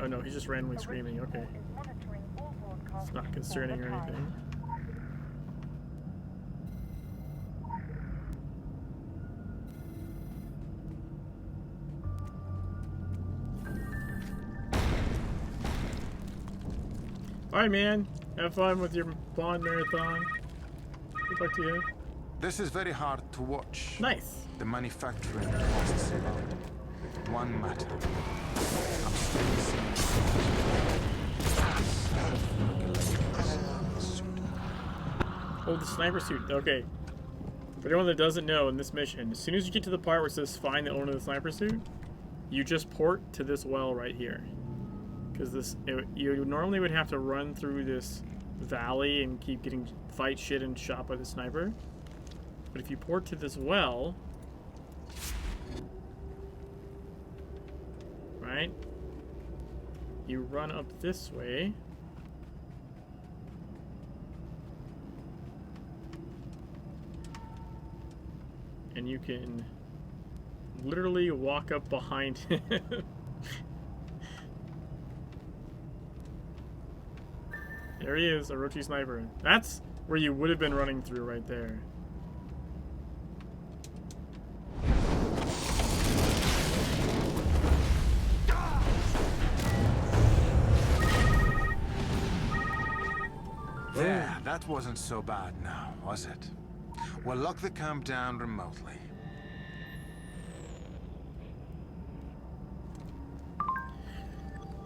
Oh no, he's just randomly screaming. Okay. It's not concerning or anything. Alright, man. Have fun with your Bond marathon. Good luck to you. This is very hard to watch. Nice. The manufacturing costs about one matter. Oh, the sniper suit. Okay. For anyone that doesn't know, in this mission, as soon as you get to the part where it says find the owner of the sniper suit, you just port to this well right here. Because you normally would have to run through this valley and keep getting fight shit and shot by the sniper. But if you port to this well, right, you run up this way, and you can literally walk up behind him. There he is, Orochi sniper. That's where you would have been running through right there. There, that wasn't so bad now, was it? We'll lock the camp down remotely.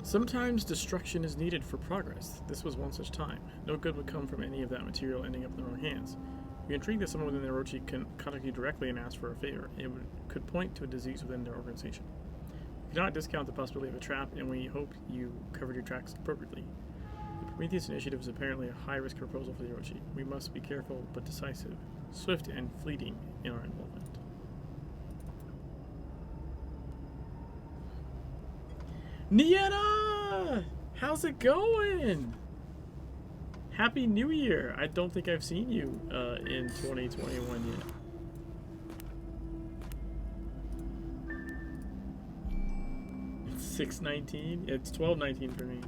Sometimes destruction is needed for progress. This was one such time. No good would come from any of that material ending up in the wrong hands. You're intrigued that someone within the Orochi can contact you directly and ask for a favor. It could point to a disease within their organization. You cannot discount the possibility of a trap, and we hope you covered your tracks appropriately. The Prometheus Initiative is apparently a high-risk proposal for the Orochi. We must be careful but decisive, swift and fleeting in our involvement. Nieta! How's it going? Happy New Year! I don't think I've seen you in 2021 yet. It's 6:19? It's 12:19 for me.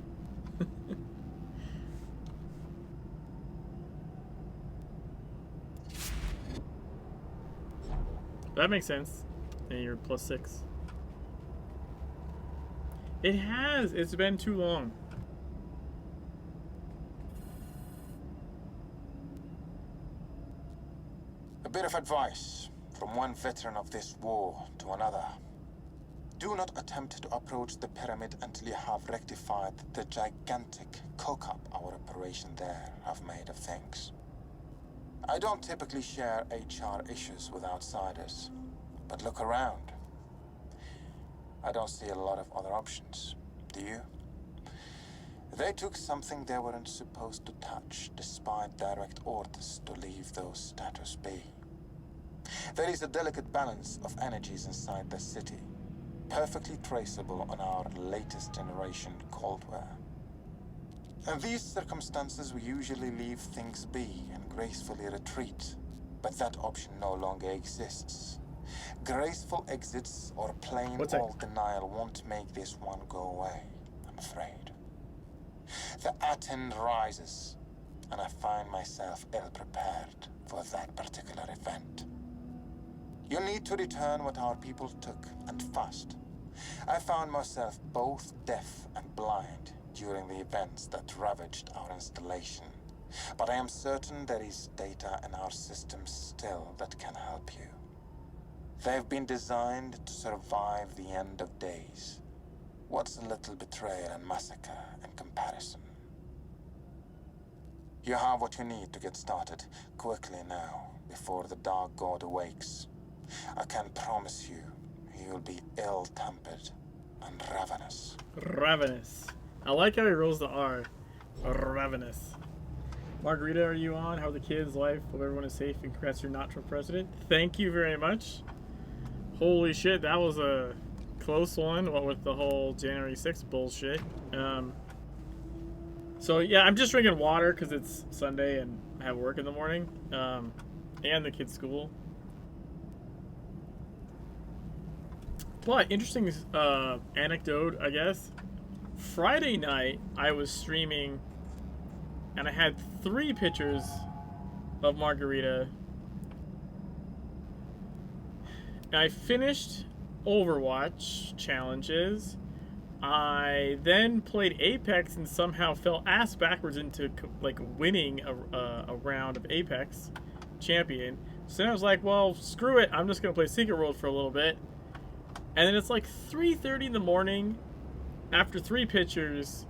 That makes sense. And you're +6. It has! It's been too long. A bit of advice from one veteran of this war to another. Do not attempt to approach the pyramid until you have rectified the gigantic cock-up our operation there have made of things. I don't typically share HR issues with outsiders, but look around. I don't see a lot of other options, do you? They took something they weren't supposed to touch, despite direct orders to leave those status be. There is a delicate balance of energies inside the city, perfectly traceable on our latest generation Coldware. In these circumstances, we usually leave things be and gracefully retreat, but that option no longer exists. Graceful exits or plain old denial won't make this one go away, I'm afraid. The Aten rises, and I find myself ill-prepared for that particular event. You need to return what our people took, and fast. I found myself both deaf and blind during the events that ravaged our installation, but I am certain there is data in our systems still that can help you. They've been designed to survive the end of days. What's a little betrayal and massacre in comparison? You have what you need to get started quickly now, before the Dark God awakes. I can promise you, you'll be ill-tempered and ravenous. Ravenous. I like how he rolls the R. Ravenous. Margarita, are you on? How are the kids? Life? Hope everyone is safe, and congrats you're not Trump president. Thank you very much. Holy shit, that was a close one, what with the whole January 6th bullshit. So yeah, I'm just drinking water because it's Sunday and I have work in the morning, and the kids' school. But interesting anecdote, I guess. Friday night, I was streaming, and I had 3 pictures of Margarita. I finished Overwatch challenges. I then played Apex and somehow fell ass backwards into like winning a round of Apex champion. So then I was like, well, screw it. I'm just gonna play Secret World for a little bit. And then it's like 3:30 in the morning after 3 pictures,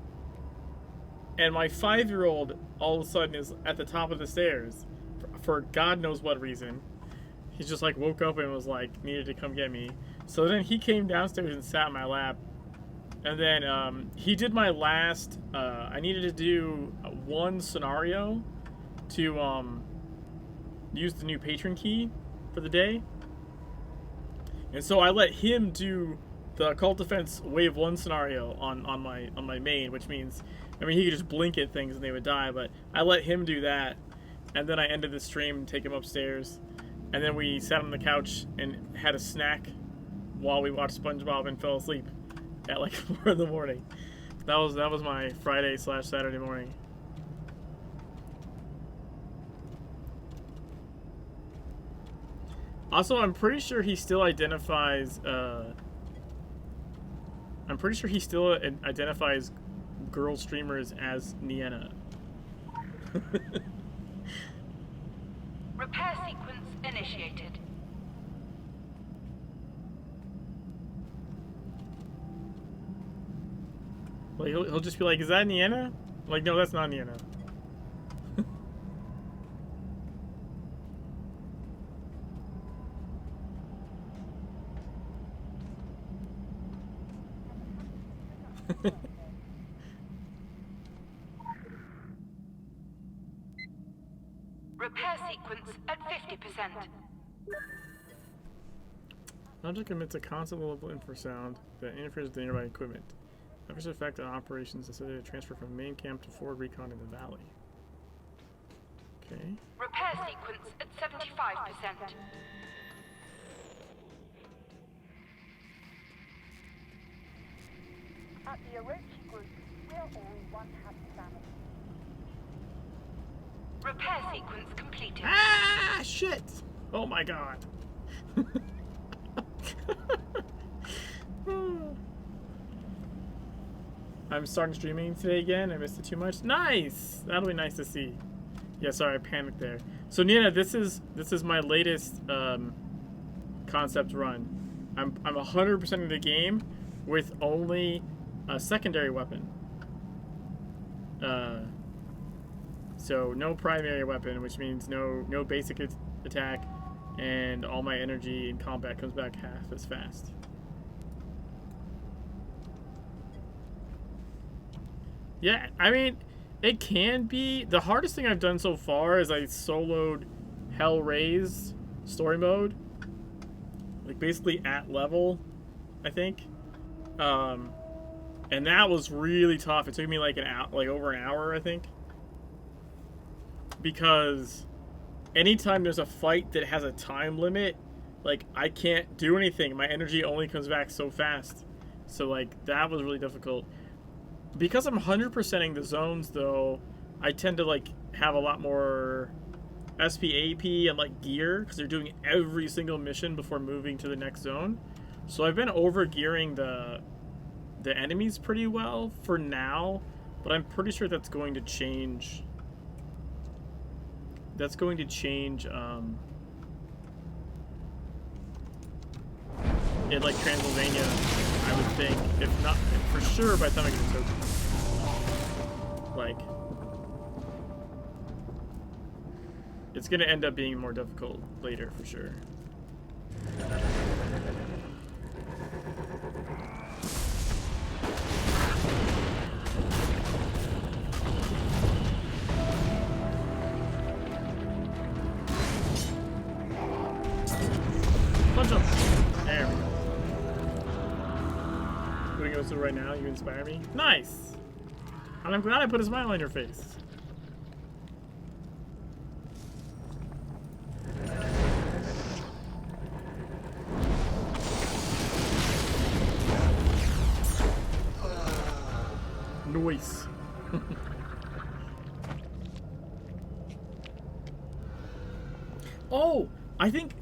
and my 5-year-old all of a sudden is at the top of the stairs for God knows what reason. He just like woke up and was like needed to come get me. So then he came downstairs and sat in my lap. And then he did my last, I needed to do one scenario to use the new patron key for the day. And so I let him do the Cult Defense Wave 1 scenario on my main, which means, I mean, he could just blink at things and they would die, but I let him do that. And then I ended the stream and take him upstairs. And then we sat on the couch and had a snack while we watched SpongeBob and fell asleep at like 4 in the morning. That was my Friday/Saturday morning. Also, I'm pretty sure he still identifies. I'm pretty sure he still identifies girl streamers as Nienna. Repair sequence initiated. Like he'll just be like, "Is that Nienna?" Like, no, that's not Nienna. Repair sequence at 50%. Object emits a constant level of infrasound that interferes with the nearby equipment. Adverse effect on operations necessitated a transfer from main camp to forward recon in the valley. Okay. Repair sequence at 75%. At the Orochi Group, we are all one happy family. Repair sequence completed. Ah, shit! Oh my god. I'm starting streaming today again. I missed it too much. Nice! That'll be nice to see. Yeah, sorry, I panicked there. So Nina, this is my latest concept run. I'm 100% in the game with only a secondary weapon. So no primary weapon, which means no basic attack, and all my energy in combat comes back half as fast. Yeah, I mean, it can be. The hardest thing I've done so far is I soloed Hellraise story mode. Like, basically at level, I think. And that was really tough. It took me like over an hour, I think. Because anytime there's a fight that has a time limit, like, I can't do anything. My energy only comes back so fast. So, like, that was really difficult. Because I'm 100%ing the zones, though, I tend to, like, have a lot more SP, AP, and, like, gear, because they're doing every single mission before moving to the next zone. So I've been over-gearing the enemies pretty well for now, but I'm pretty sure that's going to change. That's going to change, in, like, Transylvania, I would think. If not, for sure, by the time I get to Tokyo. Like, it's going to end up being more difficult later, for sure. Punch him! There we go. Doing it right now, you inspire me. Nice! And I'm glad I put a smile on your face. Nice. Oh, I think.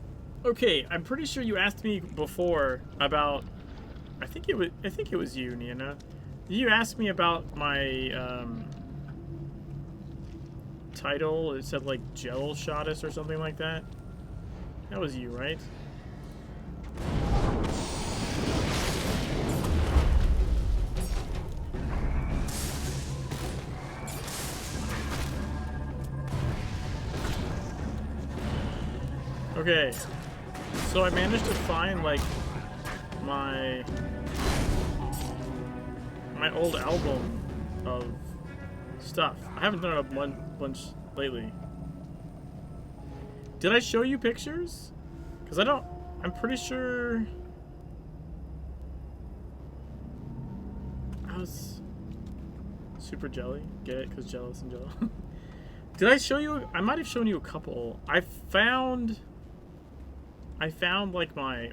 Okay, I'm pretty sure you asked me before about. I think it was you, Nina. You asked me about my title. It said like Gel Shottus or something like that. That was you, right? Okay, so I managed to find like my old album of stuff. I haven't done it a bunch lately. Did I show you pictures? Because I'm pretty sure I was super jelly. Get it? Because jealous and jello. Did I show you? I might have shown you a couple. I found I found like my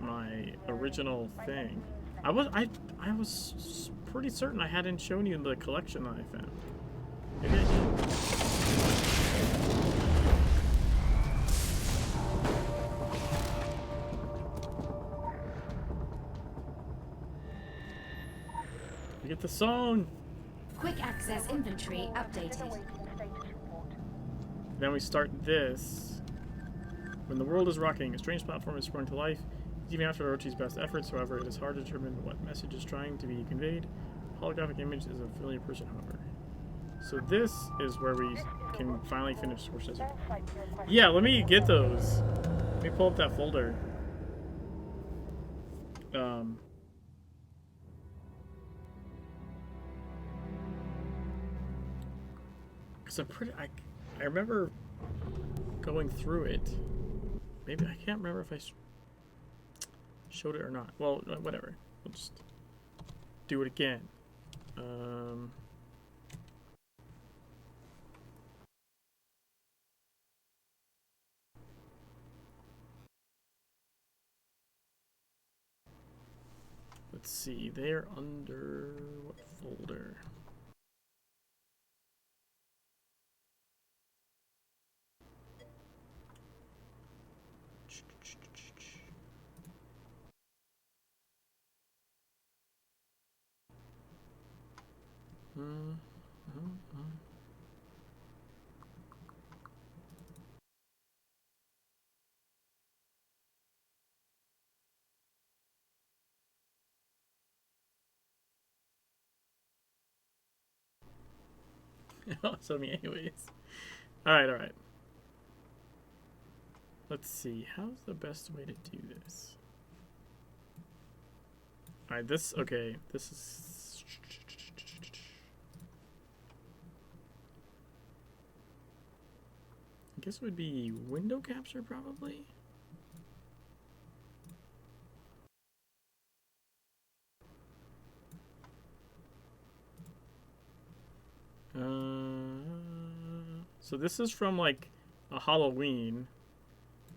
original thing. I was pretty certain I hadn't shown you the collection that I found. Maybe I did. We get the song. Quick access inventory updated. Then we start this. When the world is rocking, a strange platform is sprung to life. Even after Orochi's best efforts, however, it is hard to determine what message is trying to be conveyed. The holographic image is a familiar person, however. So this is where we can finally finish Source Desert. Yeah, let me get those. Let me pull up that folder. Cause I remember going through it. Maybe I can't remember if I showed it or not. Well, whatever. We'll just do it again. Let's see. They're under what folder? So me anyways. Alright. Let's see. How's the best way to do this? Alright, okay. This is... I guess it would be window capture, probably? So this is from like a Halloween,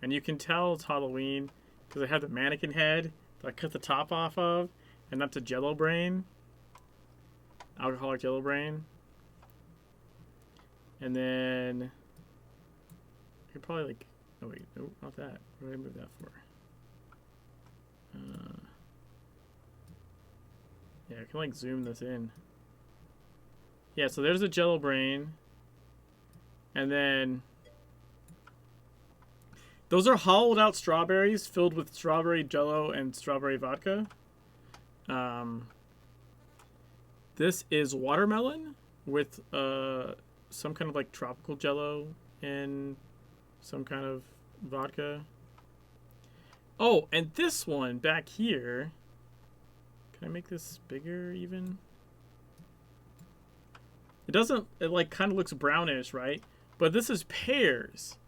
and you can tell it's Halloween because I have the mannequin head that I cut the top off of, and that's a Jello brain, alcoholic Jello brain. And then I could probably like, oh wait, no, not that. What did I move that for? Yeah, I can like zoom this in. Yeah, so there's a Jello brain. And then those are hollowed out strawberries filled with strawberry Jello and strawberry vodka. This is watermelon with some kind of like tropical Jello and some kind of vodka. Oh, and this one back here. Can I make this bigger even? It like kind of looks brownish, right? But this is pears.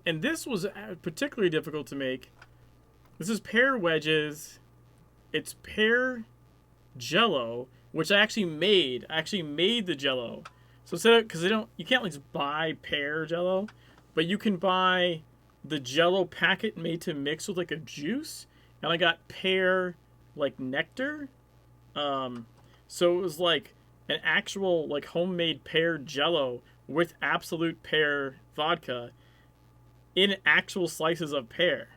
And this was particularly difficult to make. This is pear wedges. It's pear Jello, which I actually made. I actually made the Jello. So instead of, because you can't like just buy pear Jello, but you can buy the Jello packet made to mix with like a juice. And I got pear like nectar. So it was like an actual like homemade pear Jello with absolute pear vodka in actual slices of pear.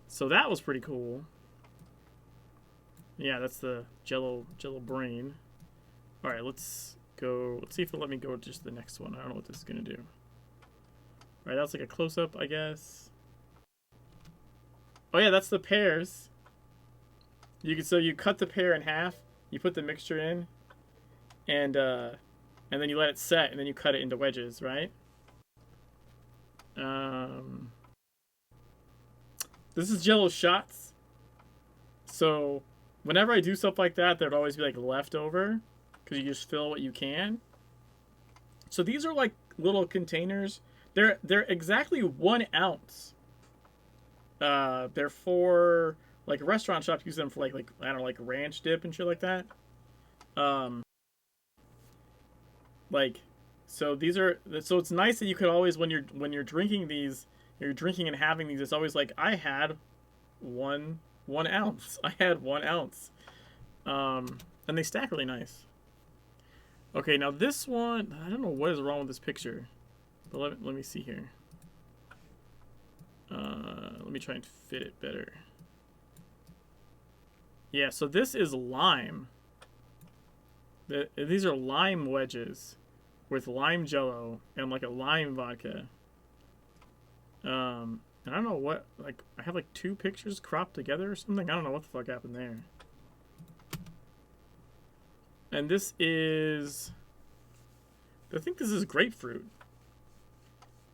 So that was pretty cool. Yeah, that's the Jello brain. All right, let's go. Let's see if it'll let me go to just the next one. I don't know what this is gonna do. All right, that's like a close-up, I guess. Oh yeah, that's the pears. So you cut the pear in half. You put the mixture in, and then you let it set, and then you cut it into wedges, right? This is Jello shots. So whenever I do stuff like that, there'd always be like leftover because you just fill what you can. So these are like little containers. They're exactly 1 ounce. They're for like restaurant shops use them for like I don't know, like ranch dip and shit like that. So these are, so it's nice that you could always when you're drinking these, you're drinking and having these, it's always like, I had 1 ounce. I had 1 ounce. And they stack really nice. Okay, now this one, I don't know what is wrong with this picture, but let me see here. Let me try and fit it better. Yeah, so this is lime. These are lime wedges with lime jello and like a lime vodka. And I don't know what, like, I have like 2 pictures cropped together or something. I don't know what the fuck happened there. And this is, I think this is grapefruit.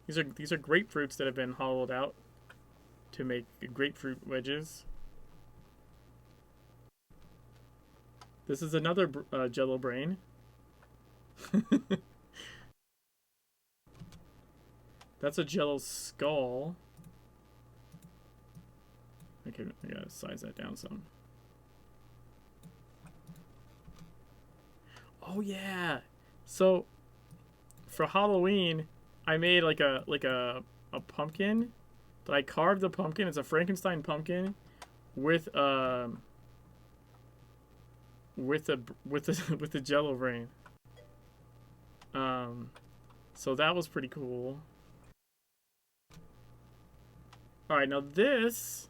These are grapefruits that have been hollowed out to make grapefruit wedges. This is another Jello brain. That's a Jello skull. Okay, I gotta size that down some. Oh yeah. So for Halloween, I made like a pumpkin. But I carved the pumpkin. It's a Frankenstein pumpkin with the Jello brain. So that was pretty cool. All right, now this,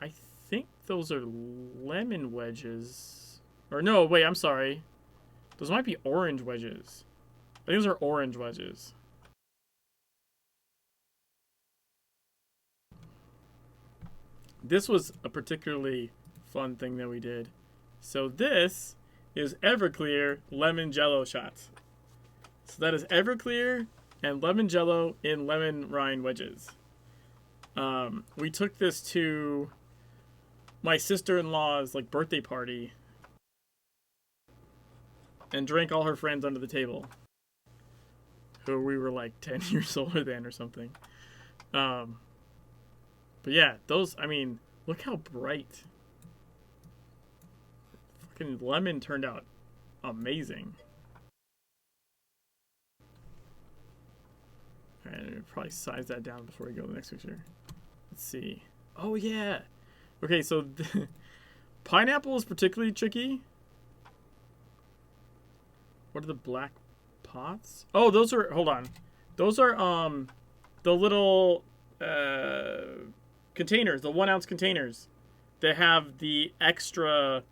I think those are lemon wedges. Or no, wait, I'm sorry. Those might be orange wedges. I think those are orange wedges. This was a particularly fun thing that we did. So this is Everclear lemon jello shots. So that is Everclear and lemon jello in lemon rind wedges. We took this to my sister-in-law's like birthday party and drank all her friends under the table, who we were like 10 years older than or something. But yeah, those, I mean, look how bright. Fucking lemon turned out amazing. Alright, I'll probably size that down before we go to the next picture. Let's see. Oh yeah! Okay, so pineapple is particularly tricky. What are the black pots? Oh, those are, hold on. Those are, the little, containers, the 1 ounce containers that have the extra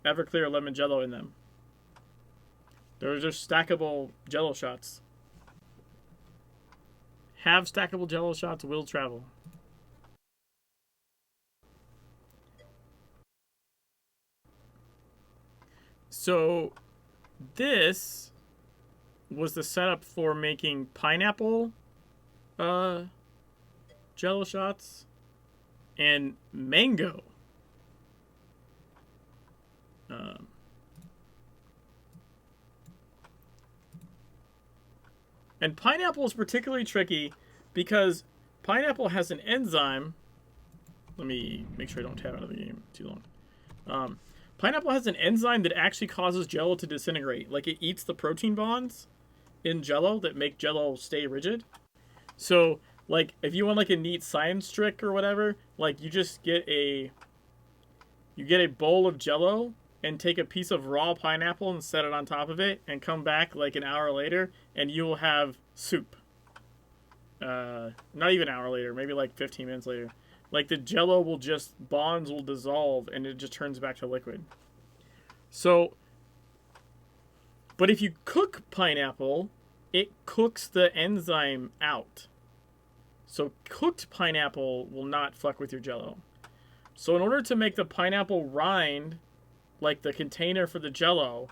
Everclear lemon jello in them. They're just stackable jello shots. Have stackable jello shots, will travel. So this was the setup for making pineapple jello shots and mango. And pineapple is particularly tricky because pineapple has an enzyme. Let me make sure I don't tab out of the game too long. Pineapple has an enzyme that actually causes jello to disintegrate. Like, it eats the protein bonds in jello that make jello stay rigid. So, like, if you want like a neat science trick or whatever, like, you just get a bowl of jello and take a piece of raw pineapple and set it on top of it and come back like an hour later and you will have soup. Not even an hour later, maybe like 15 minutes later. Like, the jello will just, bonds will dissolve and it just turns back to liquid. So, but if you cook pineapple, it cooks the enzyme out. So cooked pineapple will not fuck with your jello. So in order to make the pineapple rind, like the container for the jello,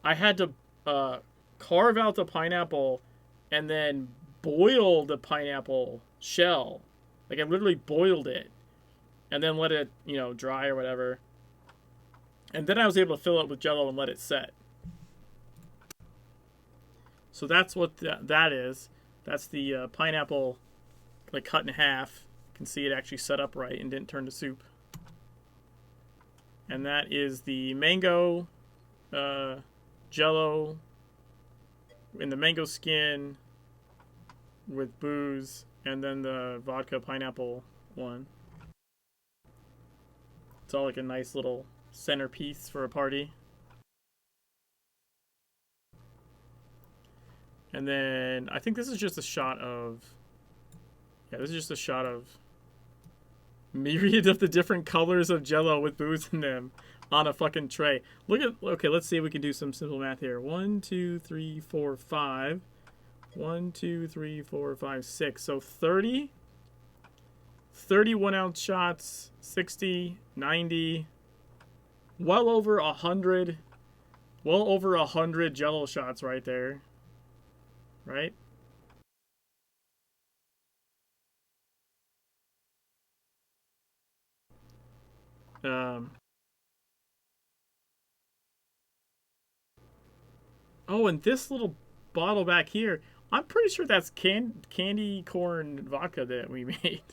I had to carve out the pineapple and then boil the pineapple shell. Like, I literally boiled it and then let it, you know, dry or whatever. And then I was able to fill it with jello and let it set. So that's what that is. That's the pineapple, like, cut in half. You can see it actually set up right and didn't turn to soup. And that is the mango jello in the mango skin with booze, and then the vodka pineapple one. It's all like a nice little centerpiece for a party. And then I think this is just a shot of, yeah, this is just a shot of myriad of the different colors of Jello with booze in them on a fucking tray. Look at, okay, let's see if we can do some simple math here. 1, 2, 3, 4, 5. 1, 2, 3, 4, 5, 6. So 30. 31 ounce shots, 60, 90, well over 100. Well over 100 Jello shots right there. Right? Oh, and this little bottle back here, I'm pretty sure that's candy corn vodka that we made.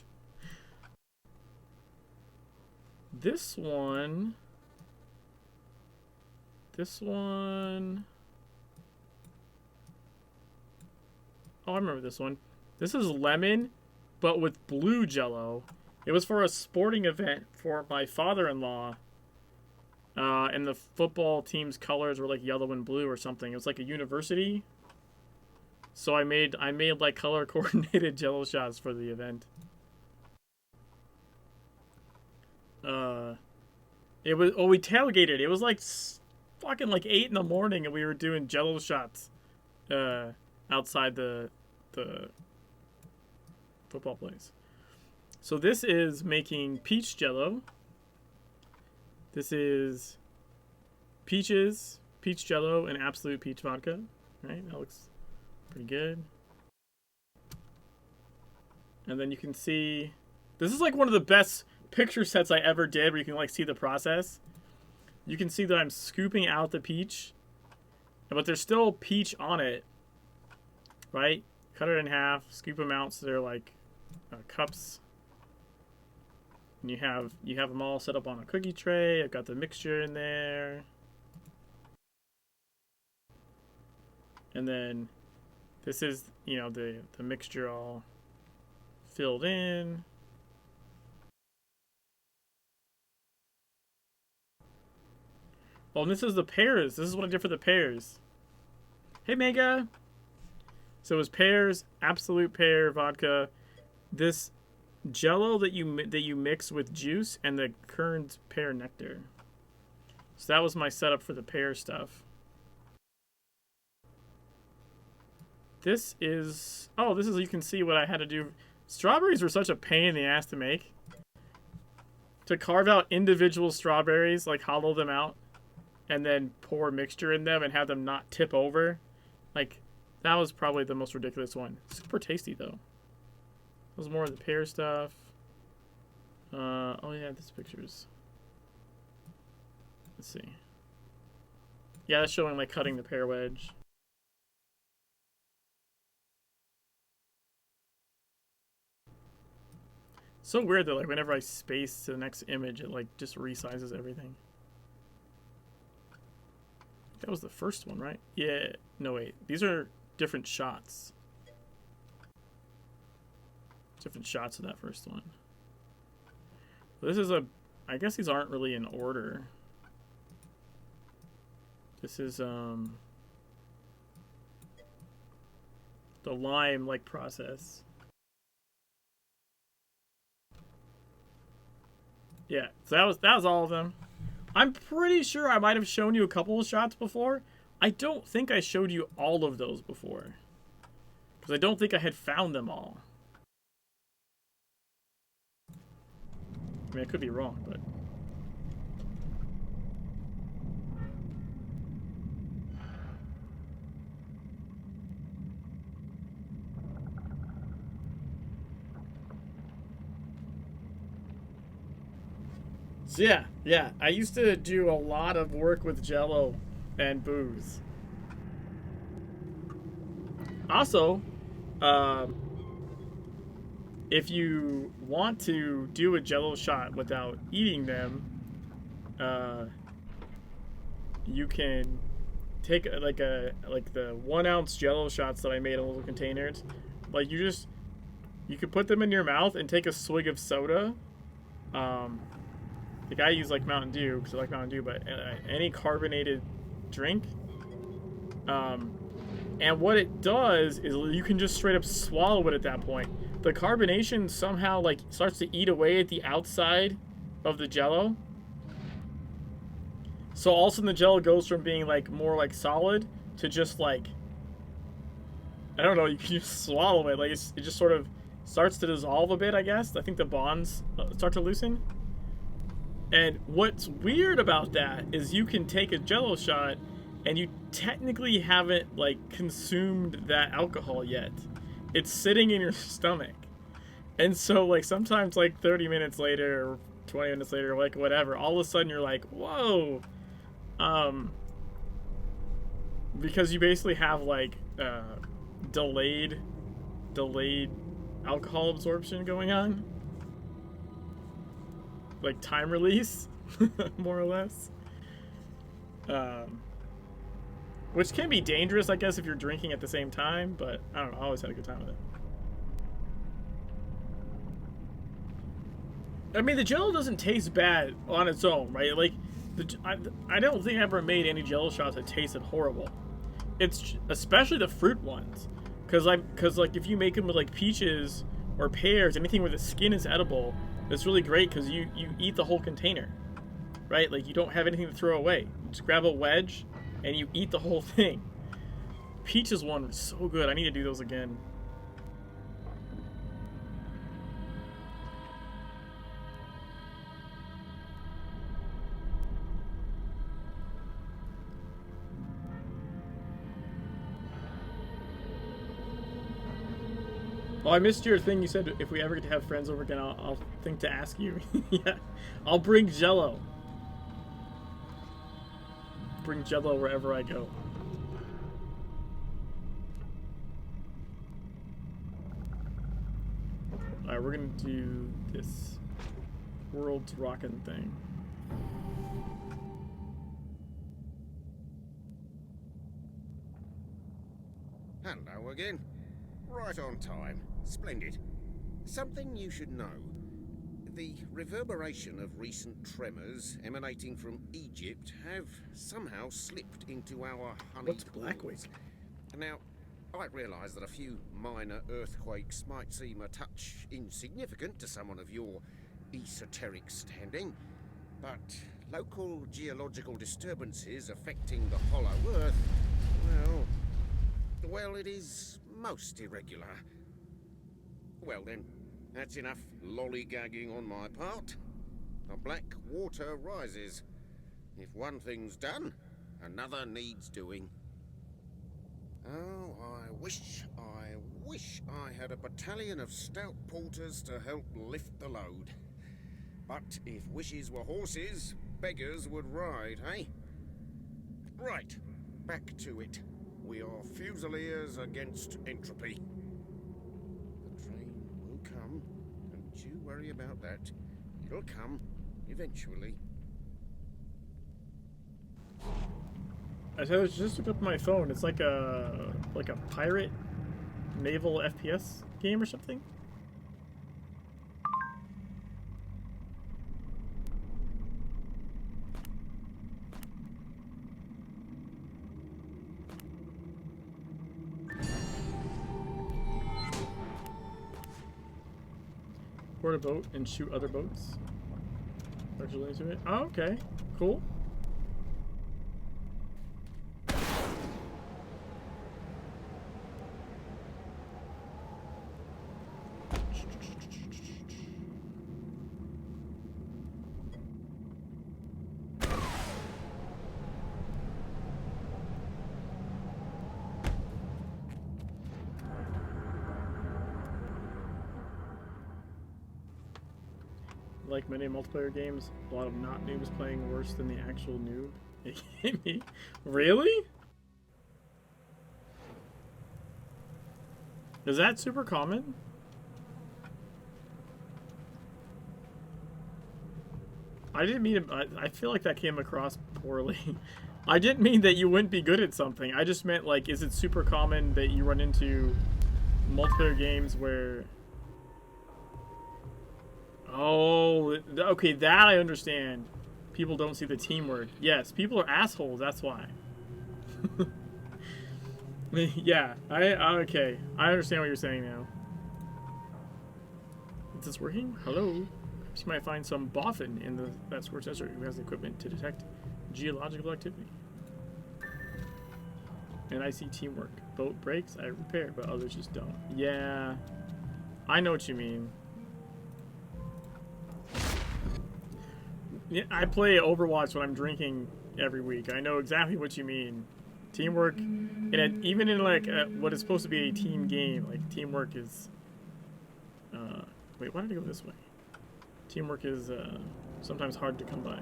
This one. Oh, I remember this one. This is lemon, but with blue Jello. It was for a sporting event for my father-in-law. And the football team's colors were like yellow and blue or something. It was like a university. So I made like color coordinated Jello shots for the event. It was, oh, we tailgated. It was like fucking like 8 in the morning, and we were doing Jello shots outside the football place. So this is making peach Jello. This is peaches, peach Jello, and absolute peach vodka. Right, that looks pretty good. And then you can see, this is like one of the best picture sets I ever did, where you can like see the process. You can see that I'm scooping out the peach, but there's still peach on it, right? Cut it in half, scoop them out so they're like cups. And you have them all set up on a cookie tray. I've got the mixture in there. And then this is, you know, the mixture all filled in. Oh, and this is the pears. This is what I did for the pears. Hey, Mega. So it was pears, absolute pear vodka, this Jello that you mix with juice, and the Kern's pear nectar. So that was my setup for the pear stuff. This is, oh, this is, you can see what I had to do. Strawberries were such a pain in the ass to make. To carve out individual strawberries, like hollow them out, and then pour mixture in them and have them not tip over. Like, that was probably the most ridiculous one. Super tasty, though. That was more of the pear stuff. Oh yeah, this picture's... Let's see. Yeah, that's showing, like, cutting the pear wedge. So weird that, like, whenever I space to the next image, it, like, just resizes everything. That was the first one, right? Yeah. No, wait. These are different shots. Different shots of that first one. This is a... I guess these aren't really in order. This is, the lime, like, process. Yeah, so that was all of them. I'm pretty sure I might have shown you a couple of shots before. I don't think I showed you all of those before, because I don't think I had found them all. I mean, I could be wrong, but... So yeah, I used to do a lot of work with Jello and booze. Also, if you want to do a Jello shot without eating them, you can take like the 1 ounce Jello shots that I made in little containers, Like, you could put them in your mouth and take a swig of soda. Like, I use, like, Mountain Dew, because I like Mountain Dew, but any carbonated drink. And what it does is you can just straight up swallow it at that point. The carbonation somehow, like, starts to eat away at the outside of the Jell-O. So all of a sudden the Jell-O goes from being, like, more, like, solid to just, like, I don't know, you can just swallow it. Like, it just sort of starts to dissolve a bit, I guess. I think the bonds start to loosen. And what's weird about that is you can take a Jell-O shot and you technically haven't, like, consumed that alcohol yet. It's sitting in your stomach. And so, like, sometimes, like, 30 minutes later or 20 minutes later, or, like, whatever, all of a sudden you're like, whoa. Because you basically have, like, delayed alcohol absorption going on. Like, time release, more or less. Which can be dangerous, I guess, if you're drinking at the same time, but I don't know, I always had a good time with it. I mean, the Jell-O doesn't taste bad on its own, right? Like, I don't think I ever made any Jell-O shots that tasted horrible. It's especially the fruit ones, because like if you make them with like peaches or pears, anything where the skin is edible, it's really great because you eat the whole container, right? Like, you don't have anything to throw away. You just grab a wedge and you eat the whole thing. Peaches one was so good. I need to do those again. Oh, I missed your thing. You said if we ever get to have friends over again, I'll think to ask you. Yeah, I'll bring Jell-O. Bring Jell-O wherever I go. Alright, we're gonna do this world's rockin' thing. Hello again. Right on time. Splendid. Something you should know. The reverberation of recent tremors emanating from Egypt have somehow slipped into our honeyed halls. Now, I realise that a few minor earthquakes might seem a touch insignificant to someone of your esoteric standing, but local geological disturbances affecting the hollow earth, well, it is most irregular. Well then, that's enough lollygagging on my part. The black water rises. If one thing's done, another needs doing. Oh, I wish I had a battalion of stout porters to help lift the load. But if wishes were horses, beggars would ride, eh? Right, back to it. We are Fusiliers against entropy. The train will come. Don't you worry about that. It'll come, eventually. I just looked up my phone. It's like a pirate naval FPS game or something. Board a boat and shoot other boats. Into it. Oh, okay, cool. Like many multiplayer games, a lot of not noobs playing worse than the actual noob. Really? Is that super common? I didn't mean to, I feel like that came across poorly. I didn't mean that you wouldn't be good at something. I just meant, like, is it super common that you run into multiplayer games where... Oh, okay, that I understand. People don't see the teamwork. Yes, people are assholes, that's why. Yeah, okay. I understand what you're saying now. Is this working? Hello? You might find some boffin in that squirt sensor who has the equipment to detect geological activity. And I see teamwork. Boat breaks, I repair, but others just don't. Yeah, I know what you mean. Yeah, I play Overwatch when I'm drinking every week. I know exactly what you mean. Teamwork, and even in like what is supposed to be a team game, like teamwork is. Wait, why did I go this way? Teamwork is sometimes hard to come by.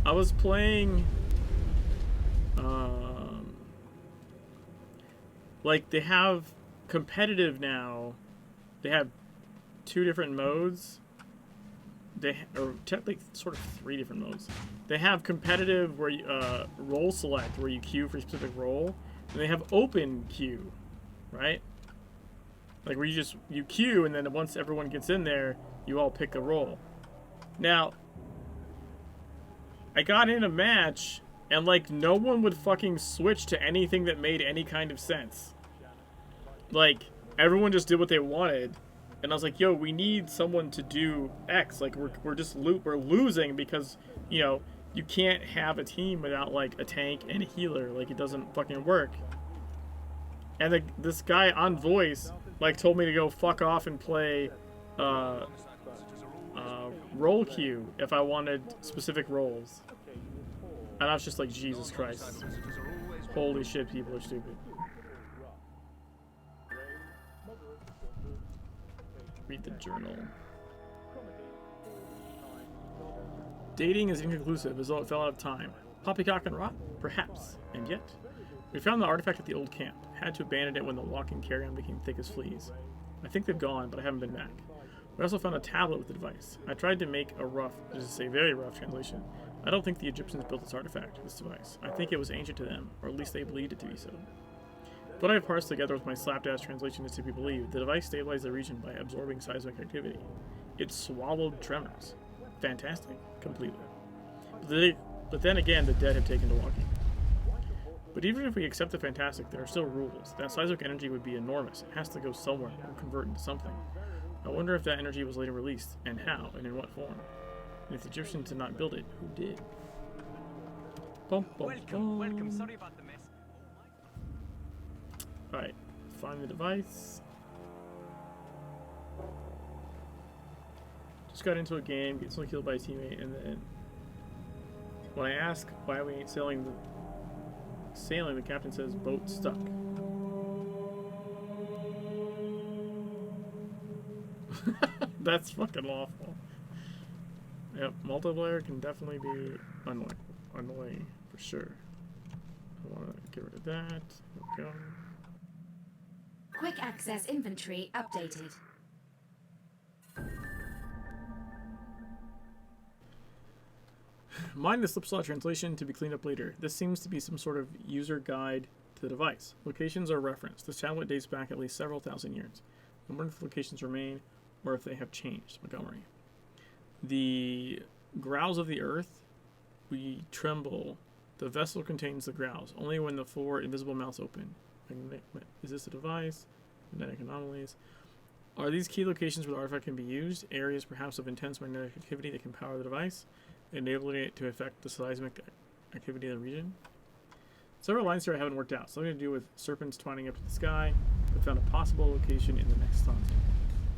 I was playing. Like they have competitive now. They have 2 different modes. Or technically sort of 3 different modes. They have competitive where you role select, where you queue for a specific role, and they have open queue, right? Like where you queue, and then once everyone gets in there, you all pick a role. Now, I got in a match, and like no one would fucking switch to anything that made any kind of sense. Like everyone just did what they wanted. And I was like, yo, we need someone to do X. Like, we're losing because, you know, you can't have a team without, like, a tank and a healer. Like, it doesn't fucking work. And this guy on voice, like, told me to go fuck off and play role queue if I wanted specific roles. And I was just like, Jesus Christ. Holy shit, people are stupid. Read the journal. Dating is inconclusive as though it fell out of time. Poppycock and rot? Perhaps. And yet? We found the artifact at the old camp. Had to abandon it when the walking carrion became thick as fleas. I think they've gone, but I haven't been back. We also found a tablet with the device. I tried to make a rough, to say very rough translation. I don't think the Egyptians built this artifact, this device. I think it was ancient to them, or at least they believed it to be so. What I've parsed together with my slapdash translation is to be believed. The device stabilized the region by absorbing seismic activity. It swallowed tremors. Fantastic. Completely. But then again, the dead have taken to walking. But even if we accept the fantastic, there are still rules. That seismic energy would be enormous. It has to go somewhere or convert into something. I wonder if that energy was later released, and how, and in what form. And if the Egyptians did not build it, who did? Bum, bum, bum. Welcome. Sorry about the mess. Alright, find the device. Just got into a game, get someone killed by a teammate, and then when I ask why we ain't sailing, the captain says boat stuck. That's fucking awful. Yep, multiplayer can definitely be annoying for sure. I want to get rid of that. There we go. Quick access inventory updated. Mind the slipslot translation to be cleaned up later. This seems to be some sort of user guide to the device. Locations are referenced. This tablet dates back at least several thousand years. I wonder if the locations remain or if they have changed. Montgomery. The growls of the earth, we tremble. The vessel contains the growls. Only when the 4 invisible mouths open. Is this a device? Magnetic anomalies. Are these key locations where the artifact can be used? Areas perhaps of intense magnetic activity that can power the device, enabling it to affect the seismic activity of the region? Several lines here I haven't worked out. Something to do with serpents twining up to the sky, but found a possible location in the next thought.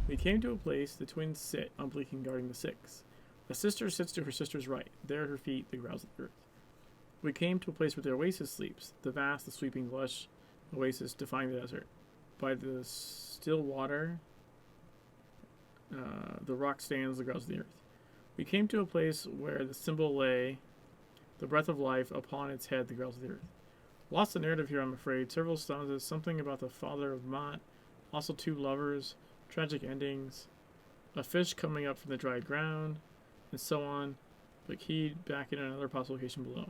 We came to a place the twins sit, unblinking guarding the 6. The sister sits to her sister's right. There at her feet, the growls of the earth. We came to a place where the oasis sleeps, the vast, the sweeping, lush oasis defying the desert. By the still water, the rock stands, the growls of the earth. We came to a place where the symbol lay, the breath of life, upon its head, the growls of the earth. Lost the narrative here, I'm afraid. Several stanzas, something about the father of Mott, also 2 lovers, tragic endings, a fish coming up from the dry ground, and so on, but keyed back in another possible location below.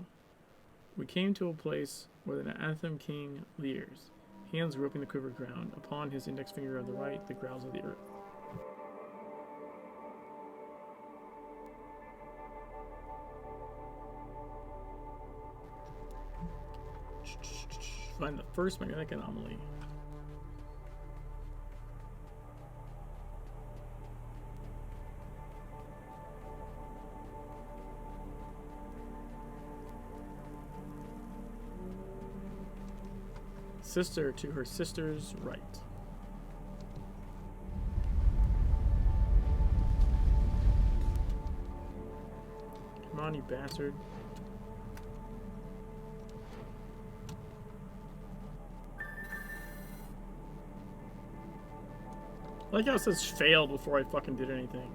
We came to a place where the Anthem King leers, hands groping the quivered ground. Upon his index finger of the right, the growls of the earth. Find the first magnetic anomaly. Sister to her sister's right. Come on, you bastard. I like how it says failed before I fucking did anything.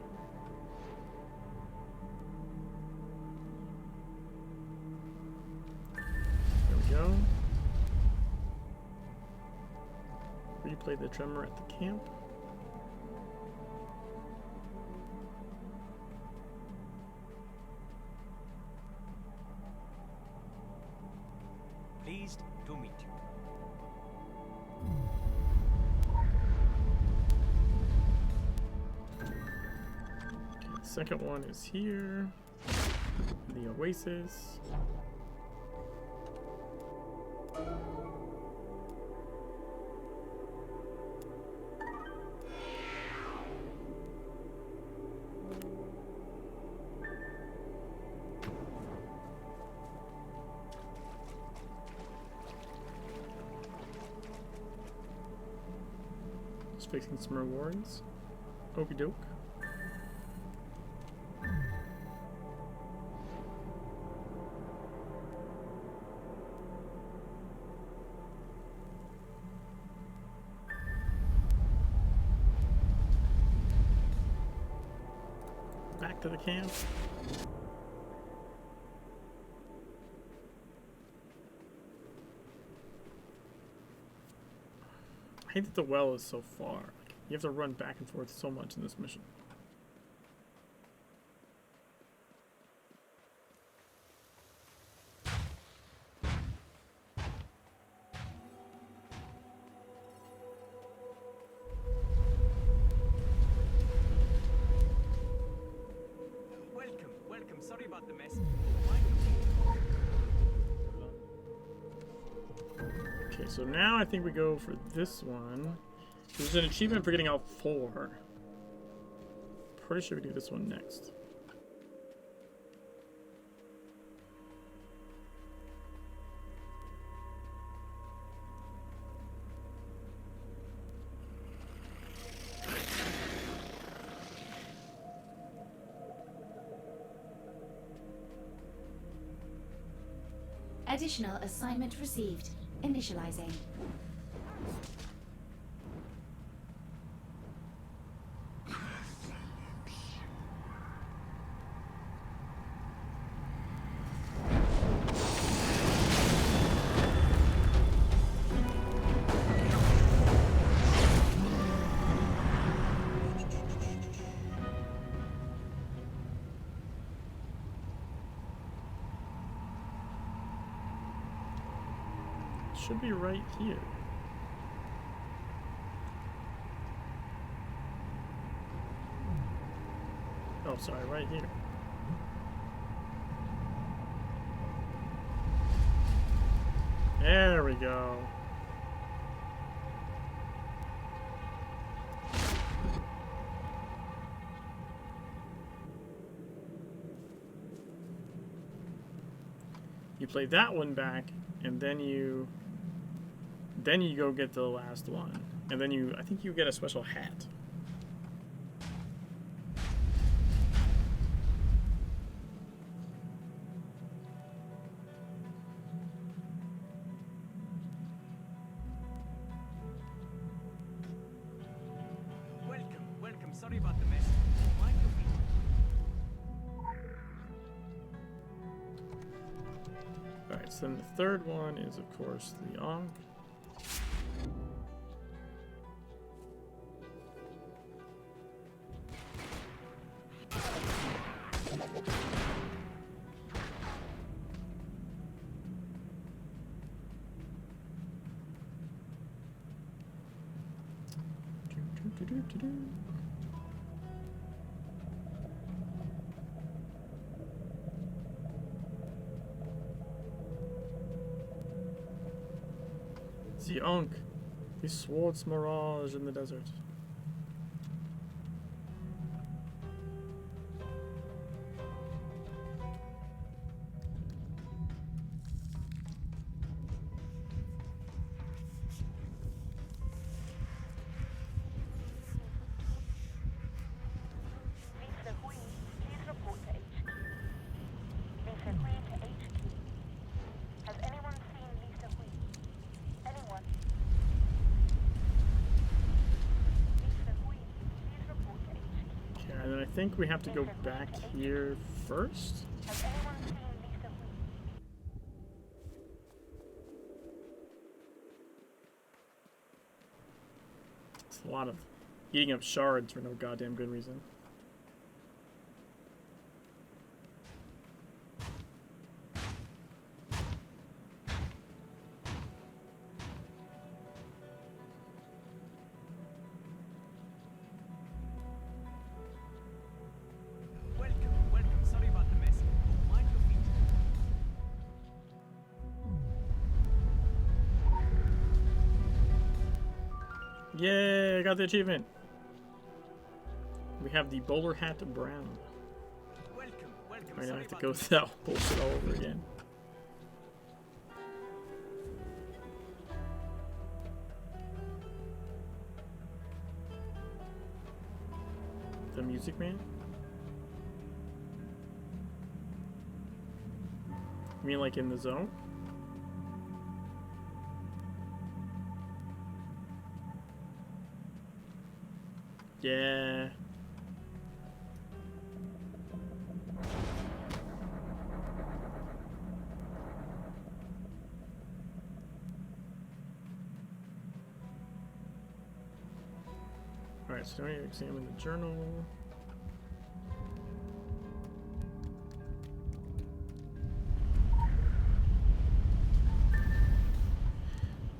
There we go. Replay the tremor at the camp. Pleased to meet you. Okay, the second one is here. The Oasis. Just fixing some rewards. Okie doke. Back to the camp. I hate that the well is so far. You have to run back and forth so much in this mission. Welcome. Sorry about the mess. Okay, so now I think we go for this one. There's an achievement for getting all 4. Pretty sure we do this one next. Additional assignment received. Initializing. Should be right here. Oh, sorry, right here. There we go. You play that one back, and then you go get the last one. And then I think you get a special hat. Welcome. Sorry about the mess. Alright, so then the third one is, of course, the Ankh. The Ankh, the Swords Mirage in the desert. Lisa Hui, please report to HQ. Lisa Hui to HQ. Has anyone seen Lisa Hui? Anyone? Lisa Hui, please report to HQ. Okay, and then I think we have to go back here first. Has anyone seen Lisa Hui? It's a lot of eating up shards for no goddamn good reason. Welcome, welcome. Sorry about the mess. Mind your feet. Yay, I got the achievement. We have the bowler hat brown. Welcome, welcome. Right now I Sorry have to about go the through that bullshit all over again. The Music Man? You mean like in the zone? Yeah. Alright, so now you examine the journal.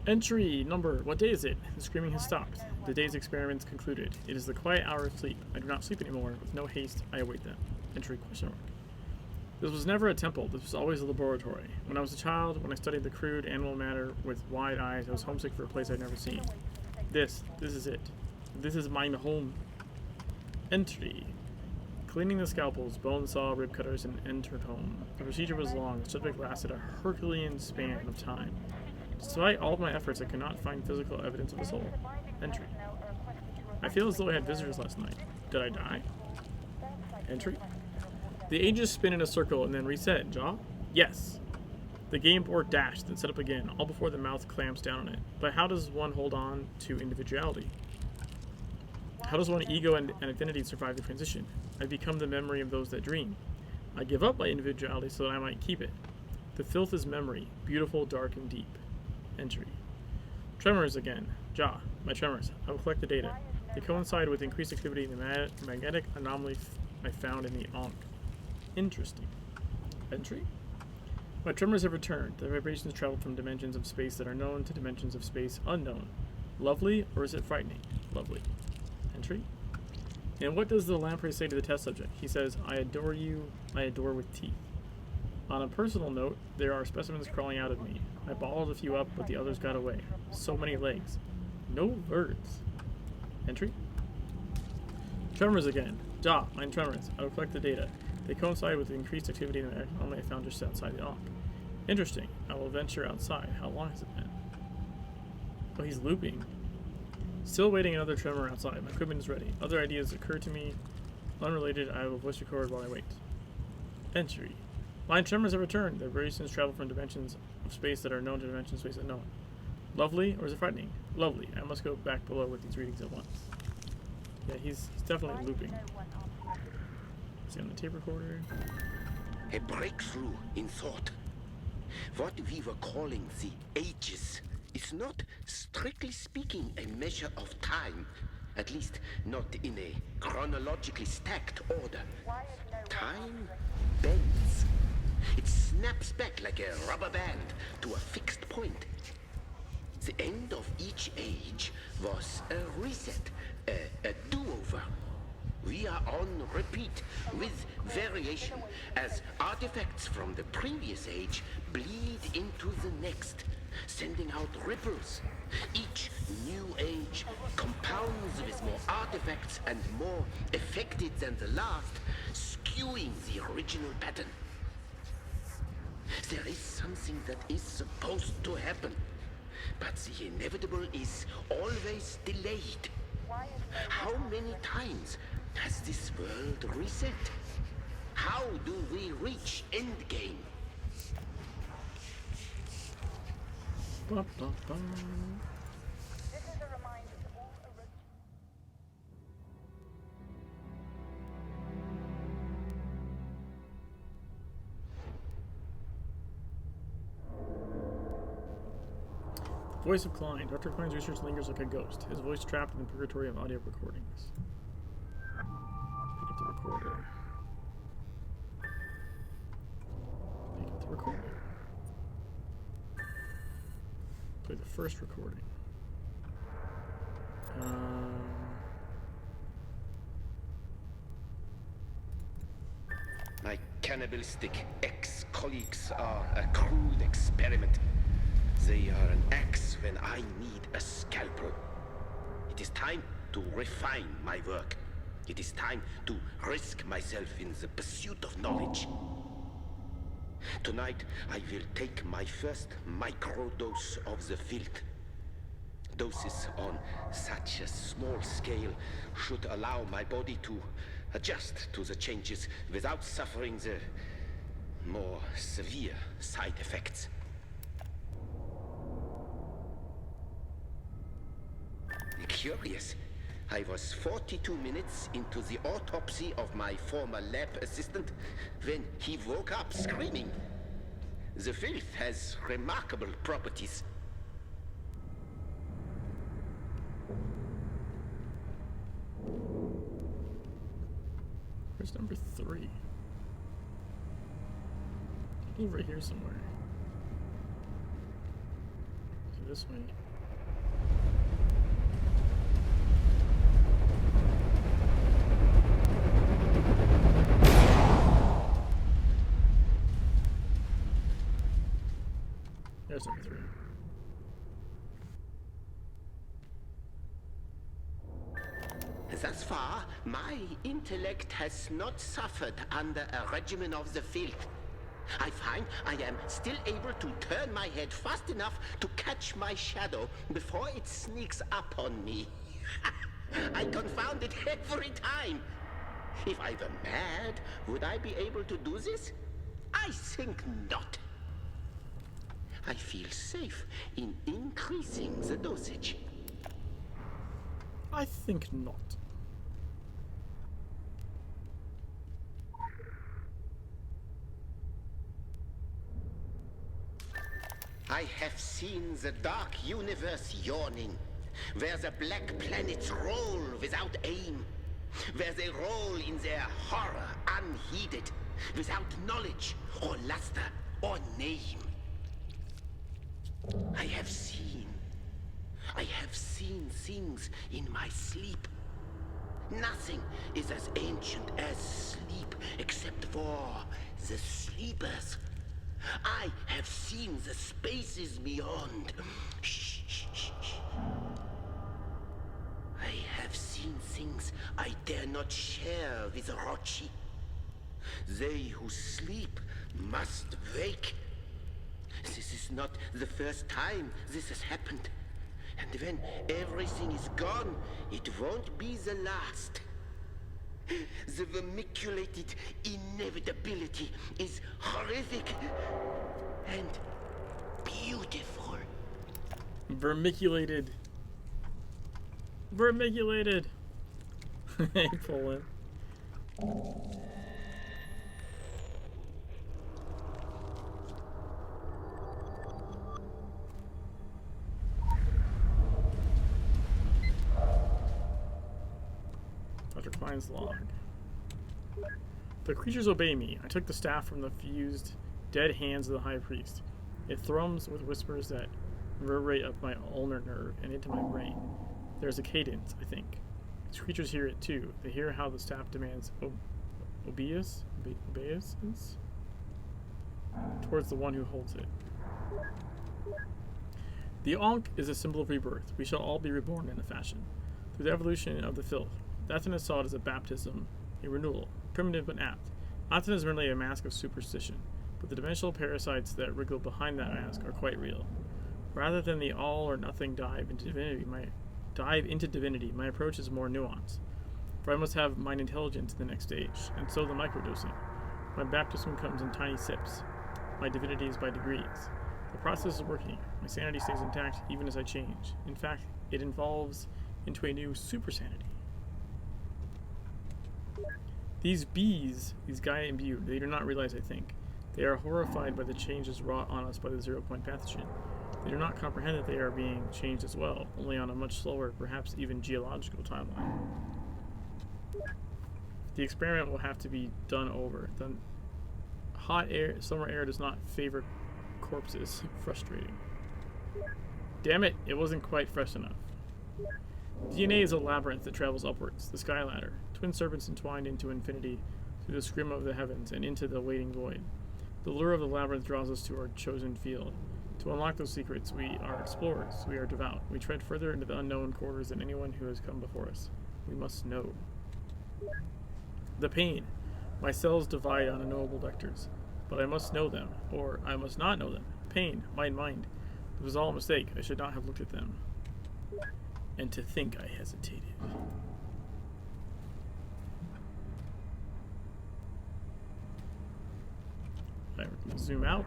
Entry number. What day is it? The screaming has stopped. The day's experiments concluded. It is the quiet hour of sleep. I do not sleep anymore. With no haste, I await them. Entry question mark. This was never a temple. This was always a laboratory. When I was a child, when I studied the crude animal matter with wide eyes, I was homesick for a place I'd never seen. This is it. This is mine home. Entry. Cleaning the scalpels, bone saw, rib cutters, and entered home. The procedure was long. The subject lasted a Herculean span of time. Despite all of my efforts, I could not find physical evidence of a soul. Entry. I feel as though I had visitors last night. Did I die? Entry. The ages spin in a circle and then reset. Jaw? Yes. The game board dashed, then set up again, all before the mouth clamps down on it. But how does one hold on to individuality? How does one ego and affinity survive the transition? I become the memory of those that dream. I give up my individuality so that I might keep it. The filth is memory, beautiful, dark, and deep. Entry. Tremors again. Jaw. My tremors. I will collect the data. They coincide with increased activity in the magnetic anomaly I found in the Ankh. Interesting. Entry. My tremors have returned. The vibrations travel from dimensions of space that are known to dimensions of space unknown. Lovely, or is it frightening? Lovely. Entry. And what does the lamprey say to the test subject? He says, I adore you, I adore with teeth. On a personal note, there are specimens crawling out of me. I balled a few up, but the others got away. So many legs. No birds. Entry. Tremors again. Jaw. Mine tremors. I will collect the data. They coincide with the increased activity in the anomaly I found just outside the Ankh. Interesting. I will venture outside. How long has it been? Oh, he's looping. Still waiting another tremor outside. My equipment is ready. Other ideas occur to me. Unrelated, I will voice record while I wait. Entry. Line tremors have returned. Their vibrations travel from dimensions of space that are known to dimensions of space unknown. Lovely, or is it frightening? Lovely. I must go back below with these readings at once. Yeah, he's definitely looping. See on the tape recorder. A breakthrough in thought. What we were calling the ages is not, strictly speaking, a measure of time. At least, not in a chronologically stacked order. Time bends. It snaps back like a rubber band to a fixed point. The end of each age was a reset, a do-over. We are on repeat, with variation, as artifacts from the previous age bleed into the next, sending out ripples. Each new age compounds with more artifacts and more affected than the last, skewing the original pattern. There is something that is supposed to happen, but the inevitable is always delayed. How many times has this world reset? How do we reach endgame? Bum, bum, bum. This is a reminder to all original. The voice of Klein. Dr. Klein's research lingers like a ghost, his voice trapped in the purgatory of audio recordings. Pick up the recorder. Pick up the recorder. Play the first recording. My cannibalistic ex-colleagues are a crude experiment. They are an axe when I need a scalpel. It is time to refine my work. It is time to risk myself in the pursuit of knowledge. Tonight, I will take my first microdose of the filth. Doses on such a small scale should allow my body to adjust to the changes without suffering the more severe side effects. Curious. I was 42 minutes into the autopsy of my former lab assistant when he woke up screaming. The filth has remarkable properties. Where's number 3? He's right here somewhere. So this way. There's number 3. Thus far, my intellect has not suffered under a regimen of the filth. I find I am still able to turn my head fast enough to catch my shadow before it sneaks up on me. I confound it every time. If I were mad, would I be able to do this? I think not. I feel safe in increasing the dosage. I think not. I have seen the dark universe yawning, where the black planets roll without aim, where they roll in their horror unheeded, without knowledge or luster or name. I have seen things in my sleep. Nothing is as ancient as sleep except for the sleepers. I have seen the spaces beyond. Shh, shh, shh, shh. I have seen things I dare not share with Rochi. They who sleep must wake. This is not the first time this has happened. And when everything is gone, it won't be the last. The vermiculated inevitability is horrific and beautiful. Vermiculated. Vermiculated. Hey, pull in. Dr. Klein's log. The creatures obey me. I took the staff from the fused, dead hands of the High Priest. It thrums with whispers that reverberate up my ulnar nerve and into my brain. There's a cadence, I think. These creatures hear it too. They hear how the staff demands obeisance towards the one who holds it. The Ankh is a symbol of rebirth. We shall all be reborn in a fashion. Through the evolution of the filth. That in Assad is a baptism, a renewal, primitive but apt. Aten is merely a mask of superstition, but the dimensional parasites that wriggle behind that mask are quite real. Rather than the all or nothing dive into divinity, my approach is more nuanced. For I must have mind intelligence in the next stage, and so the microdosing. My baptism comes in tiny sips. My divinity is by degrees. The process is working. My sanity stays intact even as I change. In fact, it evolves into a new super sanity. These bees, these Gaia imbued, they do not realize, I think. They are horrified by the changes wrought on us by the zero-point pathogen. They do not comprehend that they are being changed as well, only on a much slower, perhaps even geological timeline. The experiment will have to be done over. Then hot air, summer air does not favor corpses. Frustrating. Damn it, it wasn't quite fresh enough. DNA is a labyrinth that travels upwards, the sky ladder. Twin serpents entwined into infinity, through the scrim of the heavens, and into the waiting void. The lure of the labyrinth draws us to our chosen field. To unlock those secrets, we are explorers, we are devout. We tread further into the unknown quarters than anyone who has come before us. We must know. The pain. My cells divide on unknowable vectors. But I must know them, or I must not know them. Pain, mind. It was all a mistake. I should not have looked at them. And to think I hesitated. Alright, we're gonna zoom out.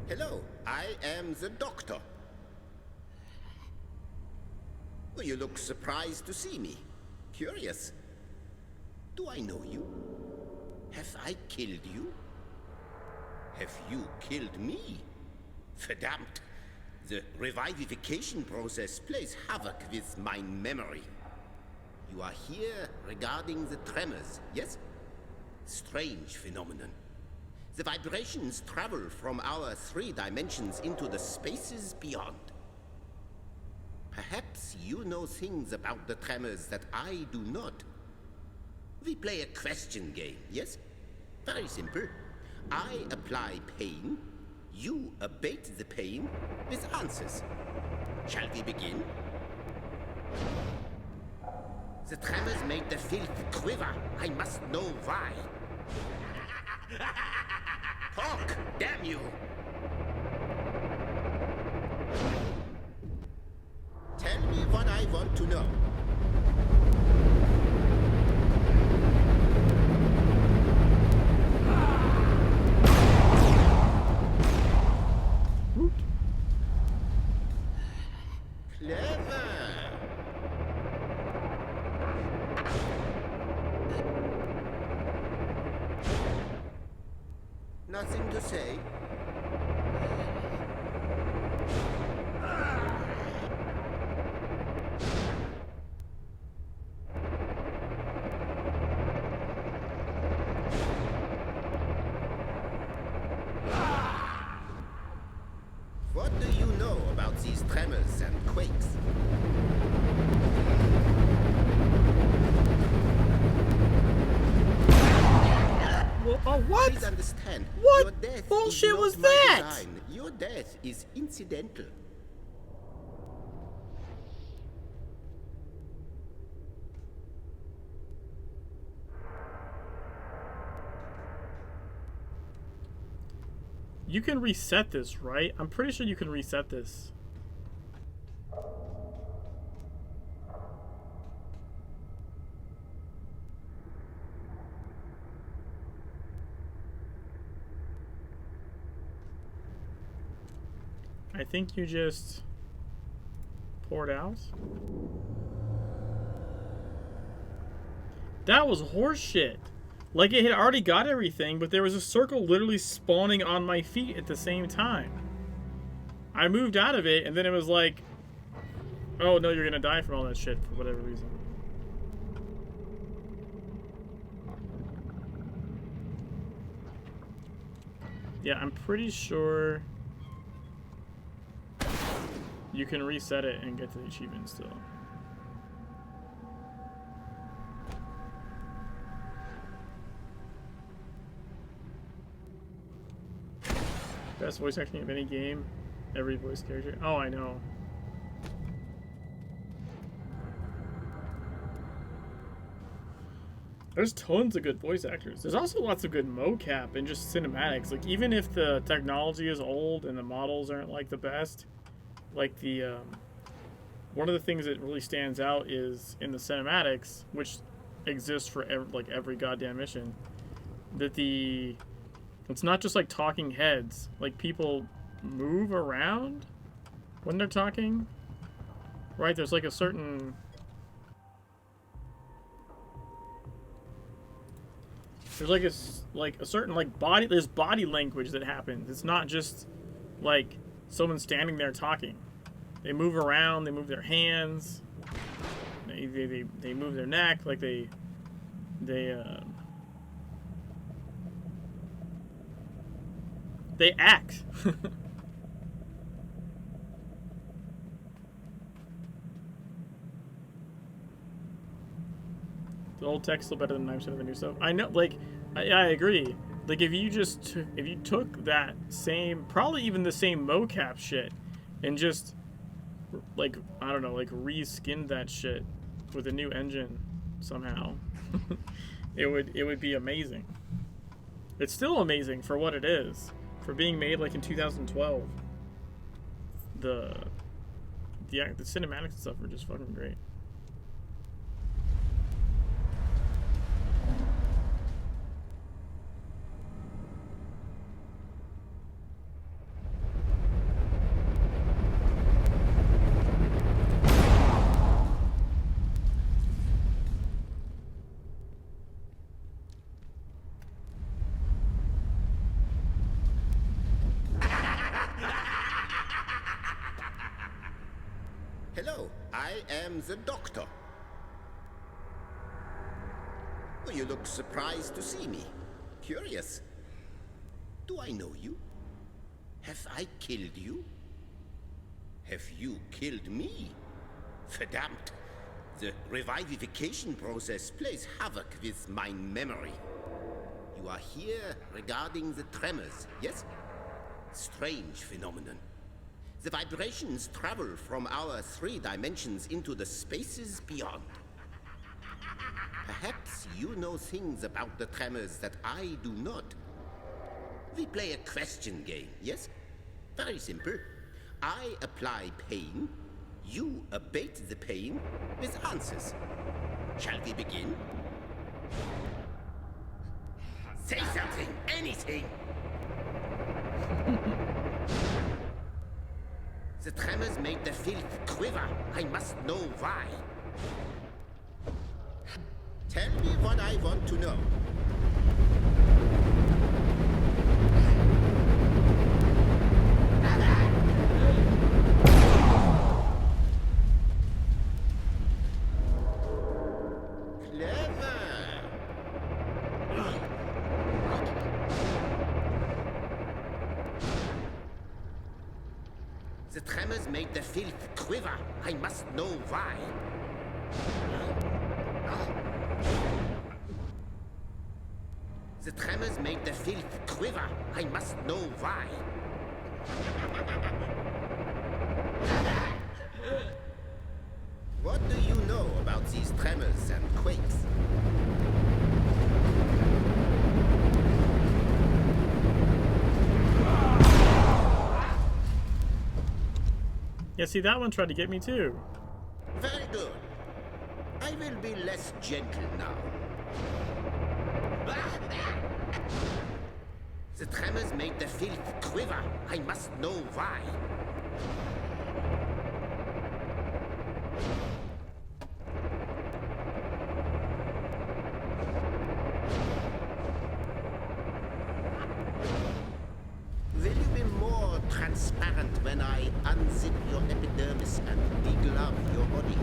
Hello, I am the doctor. Oh, you look surprised to see me. Curious. Do I know you? Have I killed you? Have you killed me? Verdammt! The revivification process plays havoc with my memory. You are here regarding the tremors, yes? Strange phenomenon. The vibrations travel from our 3 dimensions into the spaces beyond. Perhaps you know things about the tremors that I do not. We play a question game, yes? Very simple. I apply pain, you abate the pain with answers. Shall we begin? The tremors made the filth quiver. I must know why. Talk, damn you! Tell me what I want to know. Clever. Nothing to say. What do you know about these tremors and quakes? What? Please understand. What your death bullshit is not was my that? design. Your death is incidental. You can reset this, right? I'm pretty sure you can reset this. I think you just poured out. That was horseshit. Like, it had already got everything, but there was a circle literally spawning on my feet at the same time. I moved out of it, and then it was like, oh no, you're gonna die from all that shit for whatever reason. Yeah, I'm pretty sure... You can reset it and get to the achievement still. Best voice acting of any game. Every voice character. Oh, I know. There's tons of good voice actors. There's also lots of good mocap and just cinematics. Like, even if the technology is old and the models aren't like the best, like the one of the things that really stands out is in the cinematics, which exist for every goddamn mission, that it's not just like talking heads. Like, people move around when they're talking, right? There's like a certain there's body language that happens. It's not just like someone standing there talking. They move around, they move their hands, they move their neck, like they act. The old tech's still better than 9% of the new stuff. I know, like, I agree. Like, if you took that same, probably even the same mocap shit, and just, like, I don't know, like, reskinned that shit with a new engine somehow, it would be amazing. It's still amazing for what it is, for being made like in 2012. The cinematics and stuff are just fucking great. Hello, I am the doctor. Oh, you look surprised to see me. Curious. Do I know you? Have I killed you? Have you killed me? Verdammt. The revivification process plays havoc with my memory. You are here regarding the tremors, yes? Strange phenomenon. The vibrations travel from our 3 dimensions into the spaces beyond. Perhaps you know things about the tremors that I do not. We play a question game, yes? Very simple. I apply pain, you abate the pain with answers. Shall we begin? Say something, anything! The tremors made the filth quiver. I must know why. Tell me what I want to know. The tremors made the filth quiver. I must know why. The tremors made the filth quiver. I must know why. What do you know about these tremors and quakes? Yeah, see, that one tried to get me too. Very good. I will be less gentle now. The tremors made the filth quiver. I must know why. Will you be more transparent when I unzip your epidermis and deglove your body?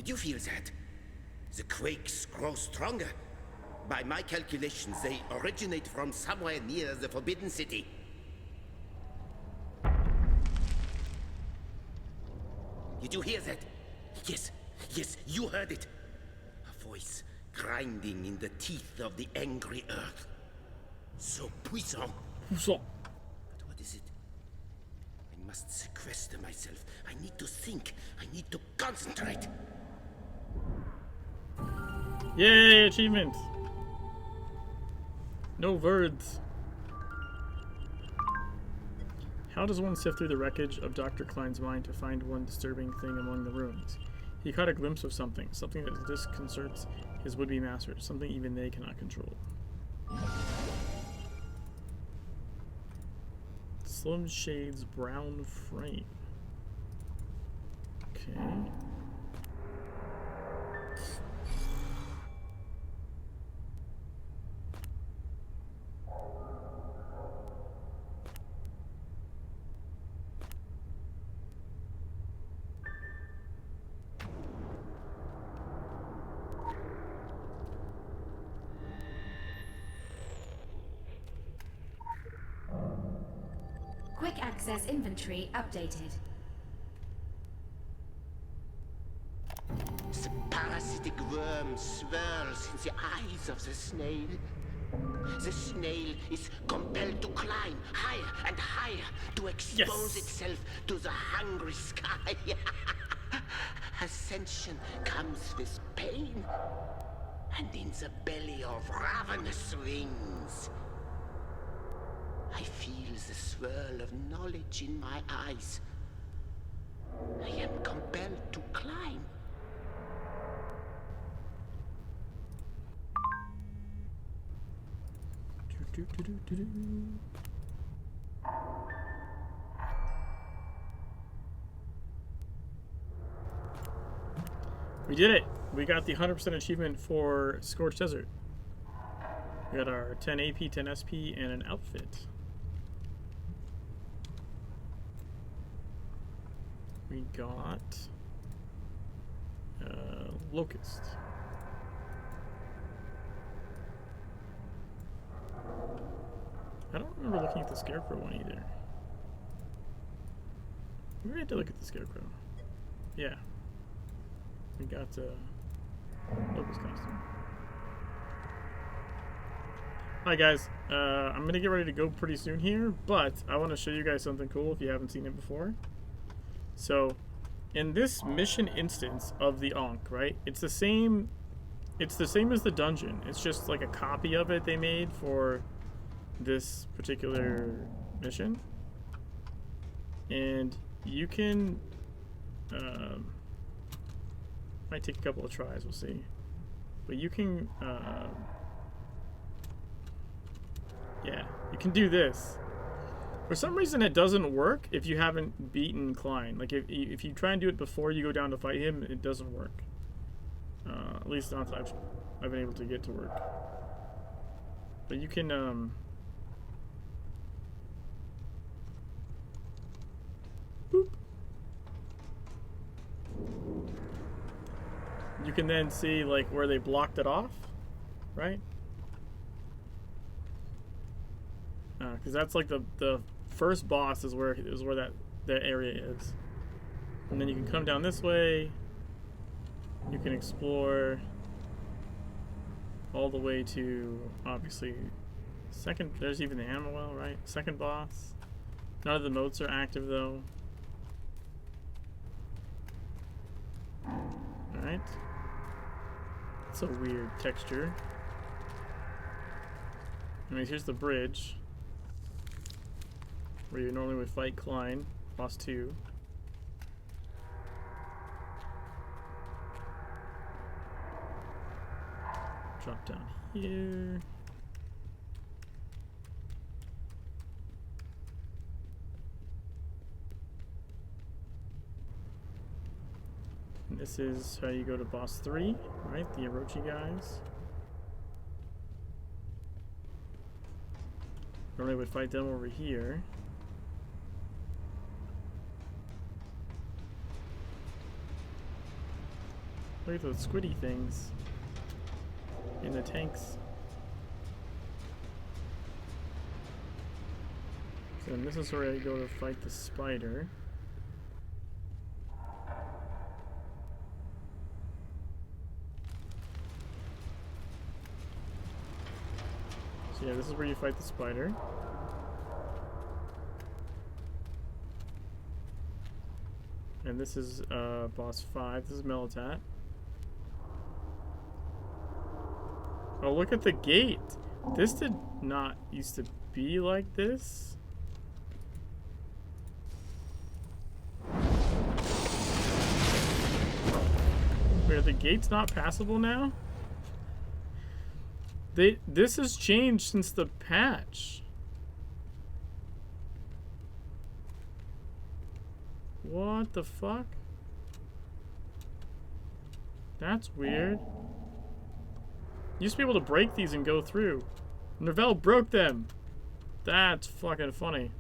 Did you feel that? The quakes grow stronger. By my calculations, they originate from somewhere near the Forbidden City. Did you hear that? Yes, yes, you heard it. A voice grinding in the teeth of the angry earth. So puissant. Puissant. But what is it? I must sequester myself. I need to think. I need to concentrate. Yay, achievement! No words. How does one sift through the wreckage of Dr. Klein's mind to find one disturbing thing among the ruins? He caught a glimpse of something that disconcerts his would-be masters, something even they cannot control. Slim Shade's brown frame. Okay. Quick access inventory updated. The parasitic worm swirls in the eyes of the snail. The snail is compelled to climb higher and higher to expose itself to the hungry sky. Ascension comes with pain, and in the belly of ravenous wings, I feel the swirl of knowledge in my eyes. I am compelled to climb. We did it! We got the 100% achievement for Scorched Desert. We got our 10 AP, 10 SP, and an outfit. We got Locust. I don't remember looking at the Scarecrow one either. Maybe I had to look at the Scarecrow. Yeah. We got Locust costume. Hi guys, I'm gonna get ready to go pretty soon here, but I want to show you guys something cool if you haven't seen it before. So, in this mission instance of the Ankh, right? It's the same as the dungeon. It's just like a copy of it they made for this particular mission. And you can might take a couple of tries, we'll see. But you can yeah, you can do this. For some reason, it doesn't work if you haven't beaten Klein. Like, if you try and do it before you go down to fight him, it doesn't work. At least not that I've been able to get to work. But you can, boop. You can then see, like, where they blocked it off, right? Because that's like the first boss is where that area is, and then you can come down this way. You can explore all the way to obviously second. There's even the animal well, right? Second boss. None of the moats are active though. All right. It's a weird texture. I mean, here's the bridge. Where you normally would fight Klein, boss 2. Drop down here. And this is how you go to boss 3, right? The Orochi guys. Normally would fight them over here. Look at those squiddy things in the tanks. So this is where I go to fight the spider. So yeah, this is where you fight the spider. And this is boss 5. This is Militat. Oh, look at the gate. This did not used to be like this. Wait, are the gates not passable now? This has changed since the patch. What the fuck? That's weird. You used to be able to break these and go through. Nervell broke them. That's fucking funny.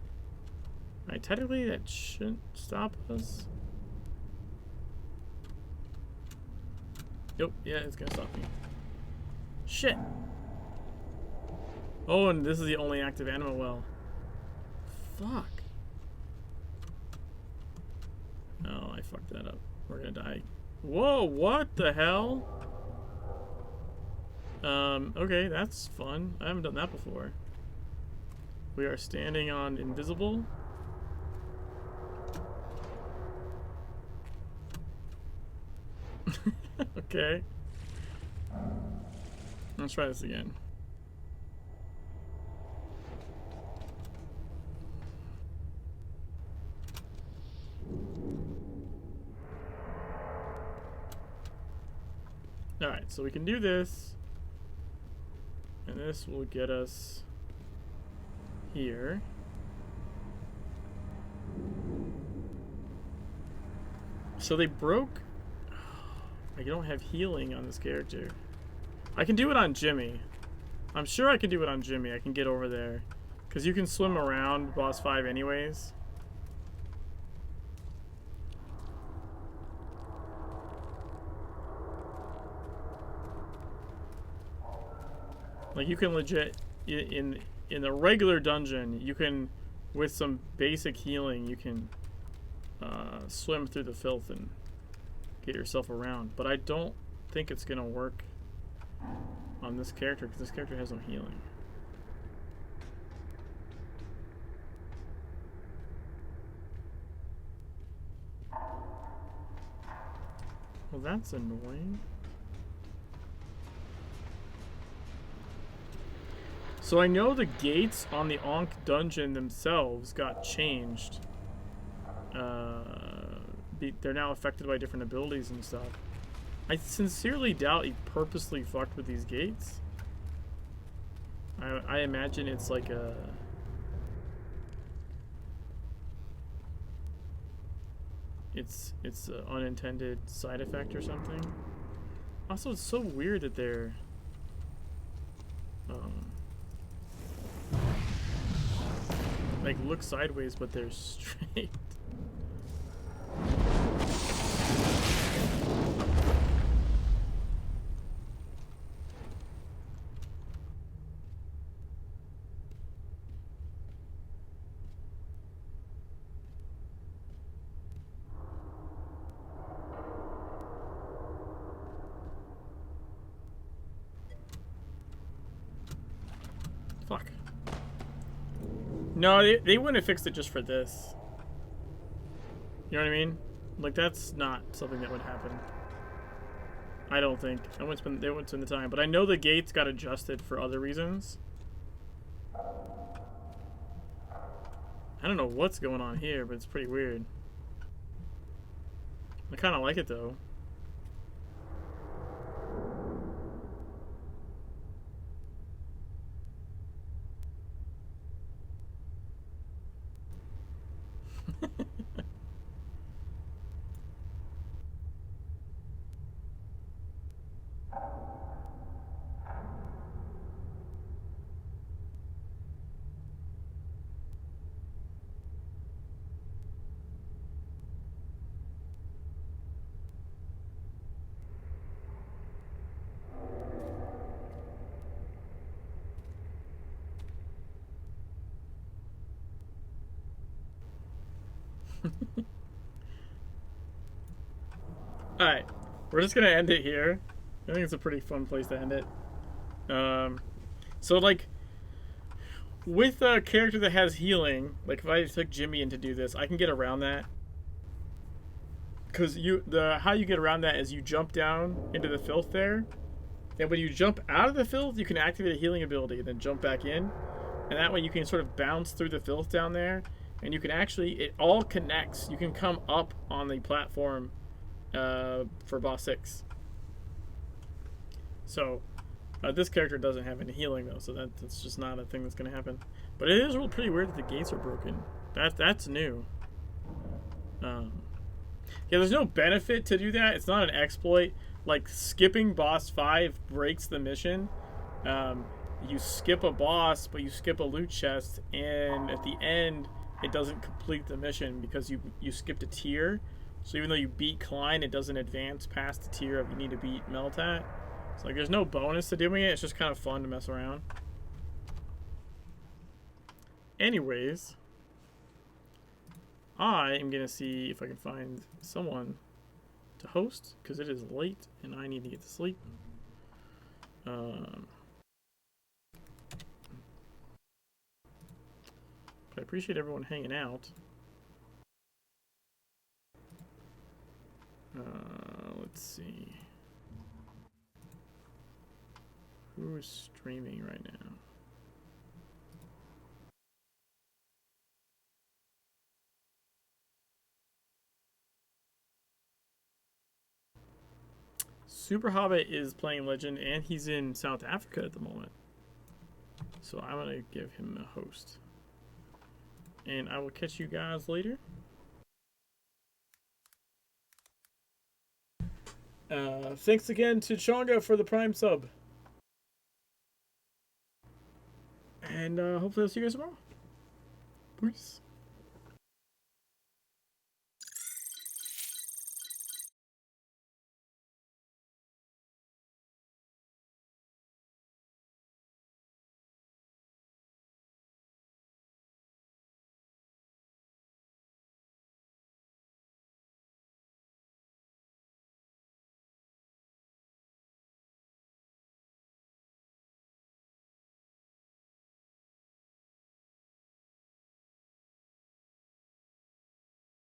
Alright, technically that shouldn't stop us. Yep, yeah, it's gonna stop me. Shit. Oh, and this is the only active animal well. Fuck. Oh, I fucked that up. We're gonna die. Whoa, what the hell? Okay, that's fun. I haven't done that before. We are standing on invisible. Okay. Let's try this again. Alright, so we can do this. And this will get us here. So they broke. I don't have healing on this character. I can do it on Jimmy. I'm sure I can do it on Jimmy. I can get over there. Because you can swim around boss 5 anyways. Like you can legit in the regular dungeon, you can with some basic healing, you can swim through the filth and get yourself around. But I don't think it's gonna work on this character because this character has no healing. Well, that's annoying. So I know the gates on the Ankh dungeon themselves got changed. They're now affected by different abilities and stuff. I sincerely doubt he purposely fucked with these gates. I imagine it's like a... It's an unintended side effect or something. Also, it's so weird that they're... like look sideways, but they're straight. Fuck. No, they wouldn't have fixed it just for this. You know what I mean? Like, that's not something that would happen. I don't think. They wouldn't spend the time. But I know the gates got adjusted for other reasons. I don't know what's going on here, but it's pretty weird. I kind of like it, though. Alright, we're just gonna end it here. I think it's a pretty fun place to end it. So like, with a character that has healing, like if I took Jimmy in to do this, I can get around that. Because how you get around that is you jump down into the filth there, and when you jump out of the filth, you can activate a healing ability and then jump back in, and that way you can sort of bounce through the filth down there, and you can actually, it all connects. You can come up on the platform for boss 6. So this character doesn't have any healing though, so that's just not a thing that's gonna happen. But it is pretty weird that the gates are broken. That's new. Yeah, there's no benefit to do that. It's not an exploit. Like skipping boss 5 breaks the mission. You skip a boss, but you skip a loot chest, and at the end it doesn't complete the mission because you skipped a tier. So even though you beat Klein, it doesn't advance past the tier of you need to beat Meltat. So like there's no bonus to doing it, it's just kind of fun to mess around. Anyways, I am gonna see if I can find someone to host, because it is late and I need to get to sleep. But I appreciate everyone hanging out. Let's see. Who is streaming right now? Super Hobbit is playing Legend, and he's in South Africa at the moment. So I'm going to give him a host. And I will catch you guys later. Thanks again to Chonga for the Prime sub. And hopefully I'll see you guys tomorrow. Peace.